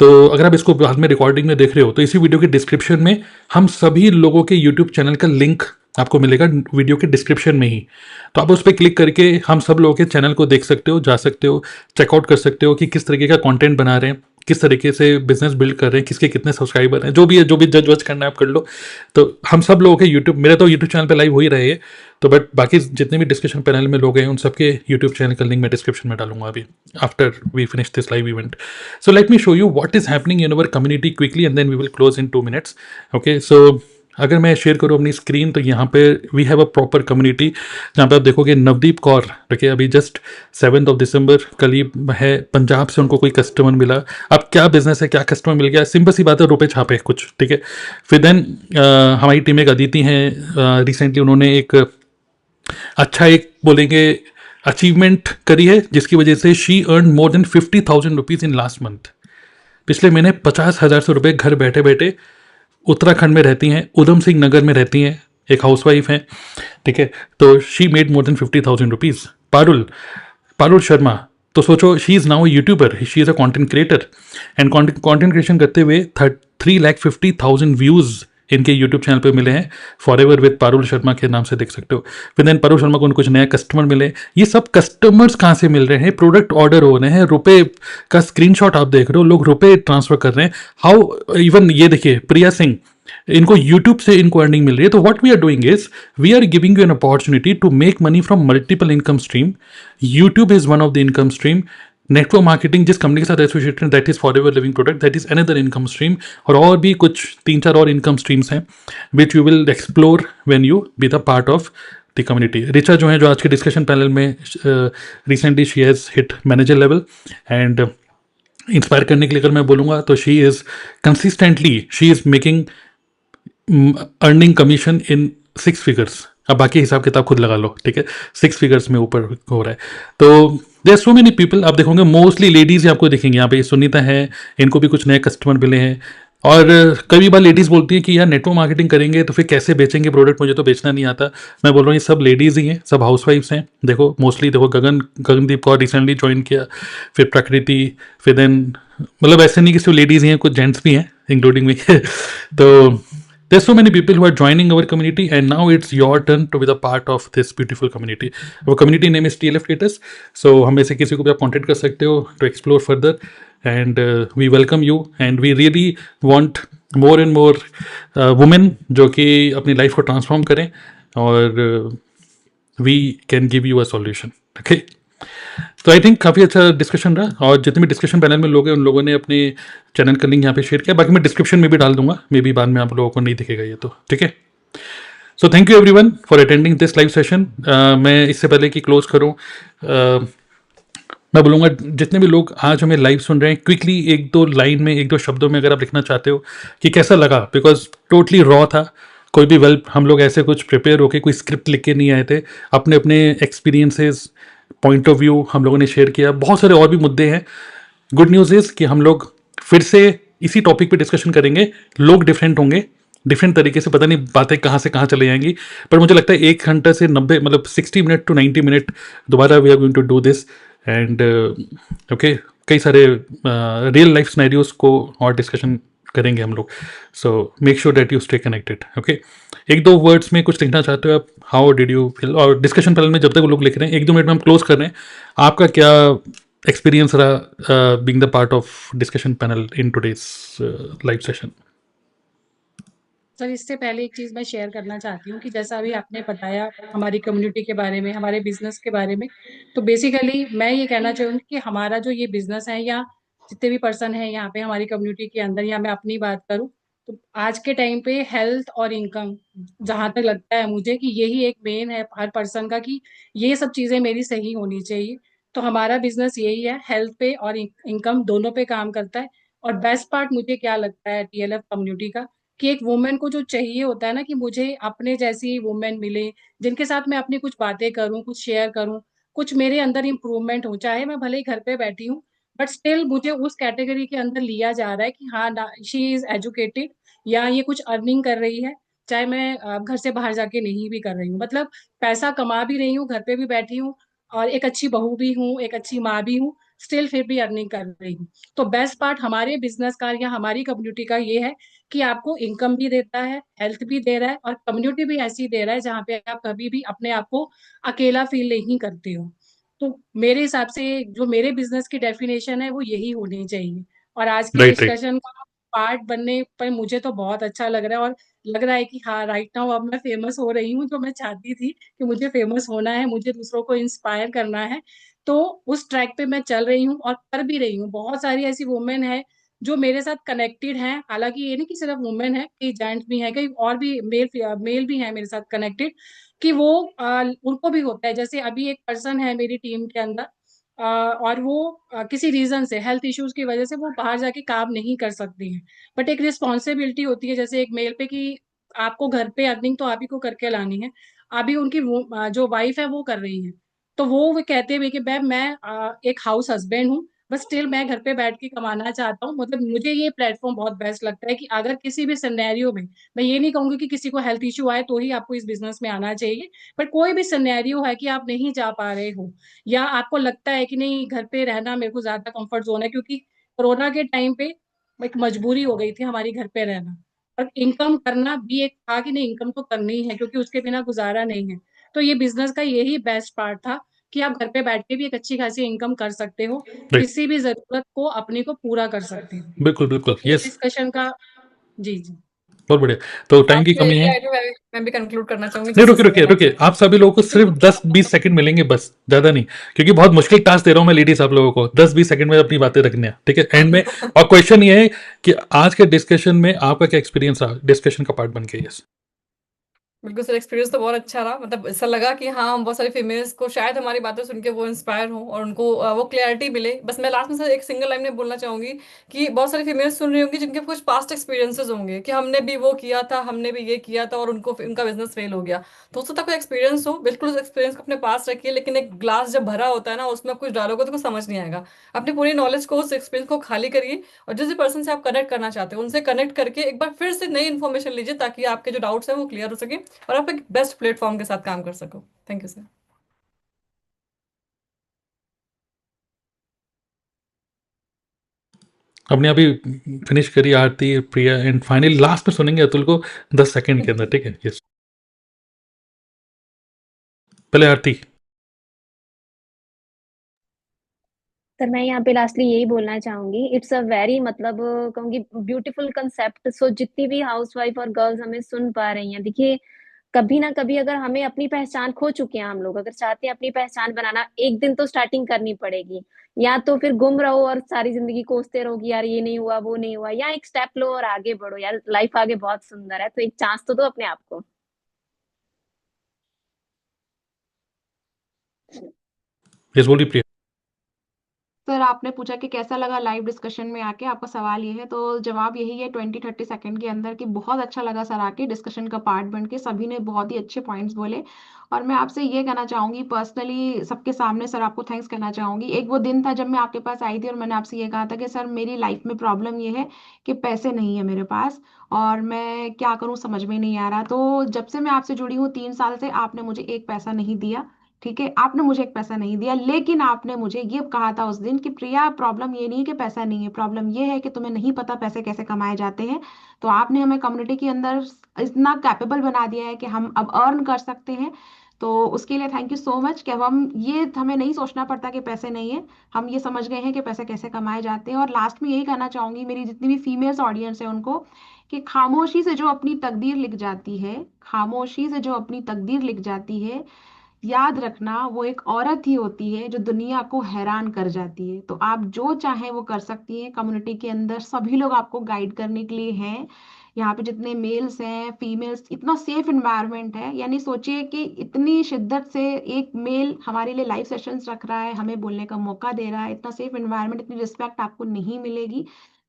तो अगर आप इसको बाद में रिकॉर्डिंग में देख रहे हो तो इसी वीडियो के डिस्क्रिप्शन में हम सभी लोगों के यूट्यूब चैनल का लिंक आपको मिलेगा वीडियो के डिस्क्रिप्शन में ही। तो आप उस पर क्लिक करके हम सब लोगों के चैनल को देख सकते हो, जा सकते हो, चेकआउट कर सकते हो कि किस तरीके का कंटेंट बना रहे हैं, किस तरीके से बिजनेस बिल्ड कर रहे हैं, किसके कितने सब्सक्राइबर हैं, जो भी है, जो भी जज वज करना है आप कर लो। तो हम सब लोगों के यूट्यूब, मेरे तो यूट्यूब चैनल पे लाइव हो ही रहे हैं, तो बट बाकी जितने भी डिस्कशन पैनल में लोग हैं उन सबके यूट्यूब चैनल का लिंक मैं डिस्क्रिप्शन में डालूंगा अभी after we finish this live event. So let me show you what is happening in our community quickly and then we will close in 2 minutes. Okay, so अगर मैं share करूँ अपनी screen तो यहाँ पे we have a proper community, जहाँ पे आप देखोगे नवदीप कौर, देखिए अभी जस्ट 7 दिसंबर कल ही है, पंजाब से उनको कोई कस्टमर मिला। अब क्या बिजनेस है, क्या कस्टमर मिल गया, सिंपल सी बात है, रुपए छापे कुछ, ठीक है। फिर देन हमारी टीम एक अदिति हैं, रिसेंटली उन्होंने एक अच्छा एक बोलेंगे अचीवमेंट करी है, जिसकी वजह से she earn more than 50,000 rupees in last month. पिछले महीने 50,000 से रुपये घर बैठे बैठे, उत्तराखंड में रहती हैं, उधम सिंह नगर में रहती हैं, एक हाउसवाइफ हैं, ठीक है। तो she made more than 50,000 rupees. Parul Sharma, तो सोचो she is now YouTuber, she is a content creator and content creation करते हुए 3,50,000 व्यूज़ इनके यूट्यूब चैनल पे मिले हैं, फॉरएवर विद पारुल शर्मा के नाम से देख सकते हो। फिर देन पारुल शर्मा को कुछ नए कस्टमर मिले। ये सब कस्टमर्स कहाँ से मिल रहे हैं, प्रोडक्ट ऑर्डर हो रहे हैं, रुपए का स्क्रीनशॉट आप देख रहे हो, लोग रुपए ट्रांसफर कर रहे हैं। हाउ इवन ये देखिए प्रिया सिंह, इनको यूट्यूब से इनको अर्निंग मिल रही है। तो what we are doing is we are giving you an opportunity to make money from multiple income stream. YouTube is one of the income stream. Network marketing जिस company के साथ associated that is forever living product, that is another income stream. और भी कुछ 3-4 और income streams हैं which you will explore when you be the part of the community. Richa जो है, जो आज के डिस्कशन पैनल में recently she has hit manager level, and inspire करने के लिए अगर मैं बोलूँगा तो she is consistently she is making earning commission in 6 figures. अब बाकी हिसाब किताब खुद लगा लो, ठीक है, 6 फिगर्स में ऊपर हो रहा है। तो देयर सो मेनी पीपल, आप देखोगे मोस्टली लेडीज़ ही आपको दिखेंगे यहाँ पे। सुनीता है, इनको भी कुछ नए कस्टमर मिले हैं। और कई बार लेडीज़ बोलती हैं कि यार नेटवर्क मार्केटिंग करेंगे तो फिर कैसे बेचेंगे प्रोडक्ट, मुझे तो बेचना नहीं आता। मैं बोल रहा हूँ ये सब लेडीज़ ही हैं, सब हाउसवाइफ्स हैं। देखो मोस्टली देखो गगनदीप कौर रिसेंटली ज्वाइन किया, फिर प्रकृति, फिर देन मतलब ऐसे नहीं कि सिर्फ लेडीज़ ही हैं, कुछ जेंट्स भी हैं इंक्लूडिंग मी। तो there's so many people who are joining our community and now it's your turn to be the part of this beautiful community. Our community name is TLF Creators, so हम में से किसी को भी आप contact कर सकते हो to explore further, and we welcome you and we really want more and more women जो कि अपनी लाइफ को ट्रांसफॉर्म करें, और we can give you a solution. Okay, तो आई थिंक काफ़ी अच्छा डिस्कशन रहा, और जितने भी डिस्कशन पैनल में लोग हैं उन लोगों ने अपने चैनल का लिंक यहाँ पे शेयर किया। बाकी मैं डिस्क्रिप्शन में भी डाल दूंगा, मे बी बाद में आप लोगों को नहीं दिखेगा ये, तो ठीक है। So thank you everyone for attending this live session. मैं इससे पहले कि क्लोज करूँ, मैं बोलूँगा जितने भी लोग आज हमें लाइव सुन रहे हैं, क्विकली 1-2 लाइन में, 1-2 शब्दों में अगर आप लिखना चाहते हो कि कैसा लगा, बिकॉज टोटली रॉ था, कोई भी हम लोग ऐसे कुछ प्रिपेयर होके कोई स्क्रिप्ट लिख के नहीं आए थे। अपने अपने एक्सपीरियंसेस, पॉइंट ऑफ व्यू हम लोगों ने शेयर किया। बहुत सारे और भी मुद्दे हैं। गुड न्यूज़ इज़ कि हम लोग फिर से इसी टॉपिक पे डिस्कशन करेंगे। लोग डिफरेंट होंगे, डिफरेंट तरीके से, पता नहीं बातें कहाँ से कहाँ चले जाएंगी, पर मुझे लगता है 1 घंटा से 90 मतलब 60 मिनट टू 90 मिनट दोबारा we are going to do this, and okay, कई सारे रियल लाइफ सिनेरियोज को और डिस्कशन करेंगे हम लोग। So make sure that you stay connected. Okay, 1-2 words में कुछ लिखना चाहते हो आप, हाउ डिड यू फील, और डिस्कशन पैनल में जब तक वो लोग लिख रहे हैं 1-2 मिनट में हम क्लोज कर रहे हैं, आपका क्या एक्सपीरियंस रहा being the part of discussion panel in today's live session. Sir इससे पहले एक चीज़ मैं शेयर करना चाहती हूँ कि जैसा अभी आपने बताया हमारी कम्युनिटी के बारे में, हमारे बिजनेस के बारे में, तो बेसिकली मैं ये कहना चाहूँगी कि हमारा जो ये बिजनेस है, या जितने भी पर्सन हैं यहाँ पे हमारी कम्युनिटी के अंदर, या मैं अपनी बात करूँ तो आज के टाइम पे हेल्थ और इनकम, जहाँ तक लगता है मुझे कि यही एक मेन है हर पर्सन का, कि ये सब चीज़ें मेरी सही होनी चाहिए। तो हमारा बिजनेस यही है, हेल्थ पे और इनकम दोनों पे काम करता है। और बेस्ट पार्ट मुझे क्या लगता है टीएलएफ कम्युनिटी का, कि एक वुमेन को जो चाहिए होता है ना, कि मुझे अपने जैसी वुमेन मिले जिनके साथ मैं अपनी कुछ बातें करूं, कुछ शेयर करूं, कुछ मेरे अंदर इम्प्रूवमेंट हो, चाहे मैं भले ही घर पे बैठी हूँ, बट स्टिल मुझे उस कैटेगरी के अंदर लिया जा रहा है कि हाँ, शी इज एजुकेटेड, या ये कुछ अर्निंग कर रही है, चाहे मैं घर से बाहर जाके नहीं भी कर रही हूँ, मतलब पैसा कमा भी रही हूँ, घर पे भी बैठी हूँ, और एक अच्छी बहू भी हूँ, एक अच्छी माँ भी हूँ, स्टिल फिर भी अर्निंग कर रही हूँ। तो बेस्ट पार्ट हमारे बिजनेस का या हमारी कम्युनिटी का ये है कि आपको इनकम भी देता है, हेल्थ भी दे रहा है, और कम्युनिटी भी ऐसी दे रहा है जहाँ पे आप कभी भी अपने आप को अकेला फील नहीं करते हो। तो मेरे हिसाब से जो मेरे बिजनेस की डेफिनेशन है वो यही होनी चाहिए। और आज की राइट, राइट। डिस्कशन का पार्ट बनने पर मुझे तो बहुत अच्छा लग रहा है, और लग रहा है कि हाँ, राइट नाउ अब मैं फेमस हो रही हूँ, जो मैं चाहती थी कि मुझे फेमस होना है, मुझे दूसरों को इंस्पायर करना है। तो उस ट्रैक पे मैं चल रही हूँ और कर भी रही हूँ। बहुत सारी ऐसी वुमेन है जो मेरे साथ कनेक्टेड हैं, हालांकि ये नहीं कि सिर्फ वुमेन है, कई जेंट्स भी हैं, कई और भी मेल भी हैं मेरे साथ कनेक्टेड, कि वो उनको भी होता है। जैसे अभी एक पर्सन है मेरी टीम के अंदर, और वो किसी रीजन से, हेल्थ इश्यूज की वजह से वो बाहर जाके काम नहीं कर सकती हैं, बट एक रिस्पॉन्सिबिलिटी होती है जैसे एक मेल पे कि आपको घर पे अर्निंग तो आप ही को करके लानी है। अभी उनकी जो वाइफ है वो कर रही है, तो वो कहते हुए कि मैम मैं एक हाउस हस्बैंड हूँ, बस स्टिल मैं घर पे बैठ के कमाना चाहता हूँ। मतलब मुझे ये प्लेटफॉर्म बहुत बेस्ट लगता है कि अगर किसी भी सिनेरियो में, मैं ये नहीं कहूंगी कि किसी को हेल्थ इशू आए तो ही आपको इस बिजनेस में आना चाहिए, पर कोई भी सिनेरियो है कि आप नहीं जा पा रहे हो, या आपको लगता है कि नहीं घर पे रहना मेरे को ज्यादा कंफर्ट जोन है, क्योंकि कोरोना के टाइम पे एक मजबूरी हो गई थी हमारी घर पे रहना, और इनकम करना भी एक था कि नहीं, इनकम तो करनी ही है क्योंकि उसके बिना गुजारा नहीं है। तो ये बिजनेस का यही बेस्ट पार्ट था कि आप घर पे बैठ के भी एक अच्छी खासी इनकम कर सकते हो, राइट। किसी भी जरूरत को अपनी को पूरा कर सकते हो। बिल्कुल, तो बिल्कुल। इस यस, डिस्कशन का, जी जी, बहुत बढ़िया। तो टाइम की आपके कमी है। ये आइडिया मैं भी कंक्लूड करना चाहूंगी नहीं, जस्ट रुकिए, इससे रुकिए, कहना रुकिए। आप सभी लोगों को सिर्फ 10-20 सेकंड मिलेंगे बस, ज़्यादा नहीं। क्योंकि बहुत मुश्किल टास्क दे रहा हूँ मैं लेडीज़ आप लोगों को। 10-20 सेकंड में अपनी बातें रखनी है, ठीक है? एंड में। और क्वेश्चन ये है कि आज के डिस्कशन में आपका क्या एक्सपीरियंस रहा डिस्कशन का पार्ट बन के? यस। बिल्कुल सर, एक्सपीरियंस तो बहुत अच्छा रहा। मतलब ऐसा लगा कि हाँ, हम बहुत सारी फीमेल्स को शायद हमारी बातें सुन के वो इंस्पायर हो और उनको वो क्लैरिटी मिले। बस मैं लास्ट में सर एक सिंगल लाइन में बोलना चाहूंगी कि बहुत सारी फीमेल्स सुन रही होंगी जिनके कुछ पास्ट एक्सपीरियंसेस होंगे कि हमने भी वो किया था, हमने भी ये किया था और उनको उनका बिजनेस फेल हो गया। तो हो सकता है कोई एक्सपीरियंस हो, बिल्कुल उस एक्सपीरियंस को अपने पास रखिए, लेकिन एक ग्लास जब भरा होता है ना, उसमें आप कुछ डालोगे तो कुछ समझ नहीं आएगा। अपनी पूरी नॉलेज को, उस एक्सपीरियंस को खाली करिए, और जिस भी पर्सन से आप कनेक्ट करना चाहते हो उनसे कनेक्ट करके एक बार फिर से नई इन्फॉर्मेशन लीजिए, ताकि आपके जो डाउट्स हैं वो क्लियर हो सके और आप एक बेस्ट प्लेटफॉर्म के साथ काम कर सको। Thank you sir. अपने अभी फिनिश करिए आरती, प्रिया, एंड फाइनली लास्ट में सुनेंगे अतुल को 10 सेकंड के अंदर, ठीक है? यस। पहले आरती। तो मैं यहाँ पे लास्टली यही बोलना चाहूंगी, इट्स अ वेरी मतलब कहूंगी ब्यूटीफुल कंसेप्ट। सो जितनी भी हाउसवाइफ और गर्ल्स हमें सुन पा रही हैं, देखिए कभी ना कभी अगर हमें अपनी पहचान खो चुके हैं, हम लोग अगर चाहते हैं अपनी पहचान बनाना, एक दिन तो स्टार्टिंग करनी पड़ेगी। या तो फिर गुम रहो और सारी जिंदगी कोसते रहो कि यार ये नहीं हुआ वो नहीं हुआ, या एक स्टेप लो और आगे बढ़ो, यार लाइफ आगे बहुत सुंदर है, तो एक चांस तो दो अपने आप को। यस, बोलिए प्रिया। सर आपने पूछा कि कैसा लगा लाइव डिस्कशन में आके, आपका सवाल ये है, तो जवाब यही है 20-30 सेकंड के अंदर कि बहुत अच्छा लगा सर आके डिस्कशन का पार्ट बन के, सभी ने बहुत ही अच्छे पॉइंट्स बोले। और मैं आपसे ये कहना चाहूंगी पर्सनली सबके सामने, सर आपको थैंक्स कहना चाहूंगी। एक वो दिन था जब मैं आपके पास आई थी और मैंने आपसे ये कहा था कि सर मेरी लाइफ में प्रॉब्लम ये है कि पैसे नहीं है मेरे पास, और मैं क्या करूं समझ में नहीं आ रहा। तो जब से मैं आपसे जुड़ी हूँ 3 साल से, आपने मुझे एक पैसा नहीं दिया, ठीक है? आपने मुझे एक पैसा नहीं दिया, लेकिन आपने मुझे ये कहा था उस दिन कि प्रिया प्रॉब्लम ये नहीं है कि पैसा नहीं है, प्रॉब्लम ये है कि तुम्हें नहीं पता पैसे कैसे कमाए जाते हैं। तो आपने हमें कम्युनिटी के अंदर इतना कैपेबल बना दिया है कि हम अब अर्न कर सकते हैं। तो उसके लिए थैंक यू सो मच कि अब हम ये हमें नहीं सोचना पड़ता कि पैसे नहीं है, हम ये समझ गए हैं कि पैसे कैसे कमाए जाते हैं। और लास्ट में यही कहना चाहूंगी मेरी जितनी भी फीमेल्स ऑडियंस है उनको, कि खामोशी से जो अपनी तकदीर लिख जाती है, खामोशी से जो अपनी तकदीर लिख जाती है, याद रखना वो एक औरत ही होती है जो दुनिया को हैरान कर जाती है। तो आप जो चाहें वो कर सकती हैं, कम्युनिटी के अंदर सभी लोग आपको गाइड करने के लिए हैं। यहाँ पे जितने मेल्स हैं फीमेल्स, इतना सेफ एनवायरनमेंट है, यानी सोचिए कि इतनी शिद्दत से एक मेल हमारे लिए लाइव सेशंस रख रहा है, हमें बोलने का मौका दे रहा है, इतना सेफ एनवायरनमेंट, इतनी रिस्पेक्ट आपको नहीं मिलेगी।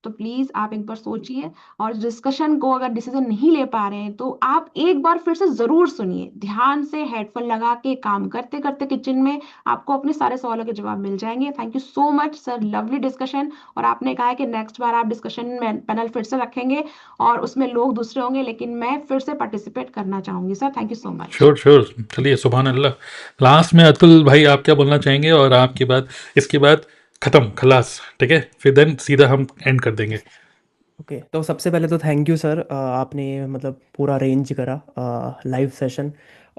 तो प्लीज आप एक बार सोचिए, और डिस्कशन को अगर डिसीजन नहीं ले पा रहे हैं तो आप एक बार फिर से जरूर सुनिए, ध्यान से हेडफोन लगा के काम करते करते किचन में, आपको अपने सारे सवालों के जवाब मिल जाएंगे। Thank you so much sir, lovely discussion. और आपने कहा है कि नेक्स्ट बार आप डिस्कशन पैनल फिर से रखेंगे और उसमें लोग दूसरे होंगे, लेकिन मैं फिर से पार्टिसिपेट करना चाहूंगी sir. Thank you so much. Sure sure, चलिए, सुभान अल्लाह। लास्ट में अतुल भाई आप क्या बोलना चाहेंगे, और आपके बाद इसके बाद खत्म, खलास, ठीक है, फिर देन सीधा हम एंड कर देंगे। ओके, तो सबसे पहले तो थैंक यू सर, आपने मतलब पूरा अरेंज करा लाइव सेशन।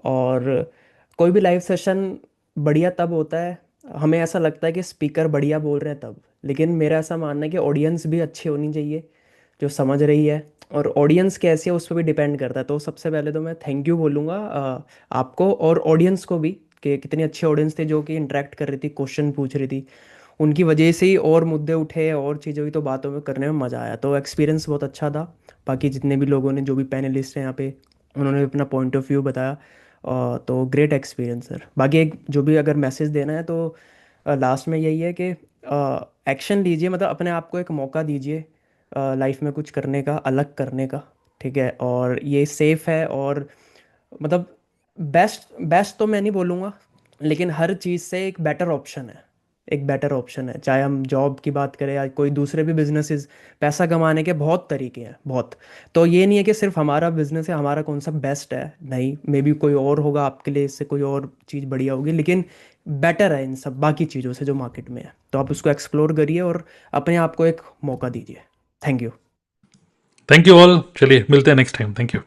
और कोई भी लाइव सेशन बढ़िया तब होता है, हमें ऐसा लगता है कि स्पीकर बढ़िया बोल रहे हैं तब, लेकिन मेरा ऐसा मानना है कि ऑडियंस भी अच्छी होनी चाहिए जो समझ रही है, और ऑडियंस कैसी है उस पर भी डिपेंड करता है। तो सबसे पहले तो मैं थैंक यू बोलूँगा आपको और ऑडियंस को भी, कि कितनी अच्छी ऑडियंस थी जो कि इंटरेक्ट कर रही थी, क्वेश्चन पूछ रही थी, उनकी वजह से ही और मुद्दे उठे और चीज़ों की तो बातों में करने में मज़ा आया। तो एक्सपीरियंस बहुत अच्छा था। बाकी जितने भी लोगों ने, जो भी पैनलिस्ट हैं यहाँ पे, उन्होंने भी अपना पॉइंट ऑफ व्यू बताया। तो ग्रेट एक्सपीरियंस सर। बाकी एक जो भी अगर मैसेज देना है तो लास्ट में यही है कि एक्शन लीजिए, मतलब अपने आप को एक मौका दीजिए लाइफ में कुछ करने का, अलग करने का, ठीक है। और ये सेफ है, और मतलब बेस्ट बेस्ट तो मैं नहीं बोलूँगा, लेकिन हर चीज़ से एक बेटर ऑप्शन है, एक बेटर ऑप्शन है। चाहे हम जॉब की बात करें या कोई दूसरे भी बिजनेसेस, पैसा कमाने के बहुत तरीके हैं, बहुत। तो ये नहीं है कि सिर्फ हमारा बिजनेस है, हमारा कौन सा बेस्ट है, नहीं, मे बी कोई और होगा आपके लिए, इससे कोई और चीज़ बढ़िया होगी, लेकिन बेटर है इन सब बाकी चीज़ों से जो मार्केट में है। तो आप उसको एक्सप्लोर करिए और अपने आप को एक मौका दीजिए। Thank you. Thank you all, चलिए मिलते हैं नेक्स्ट टाइम। Thank you.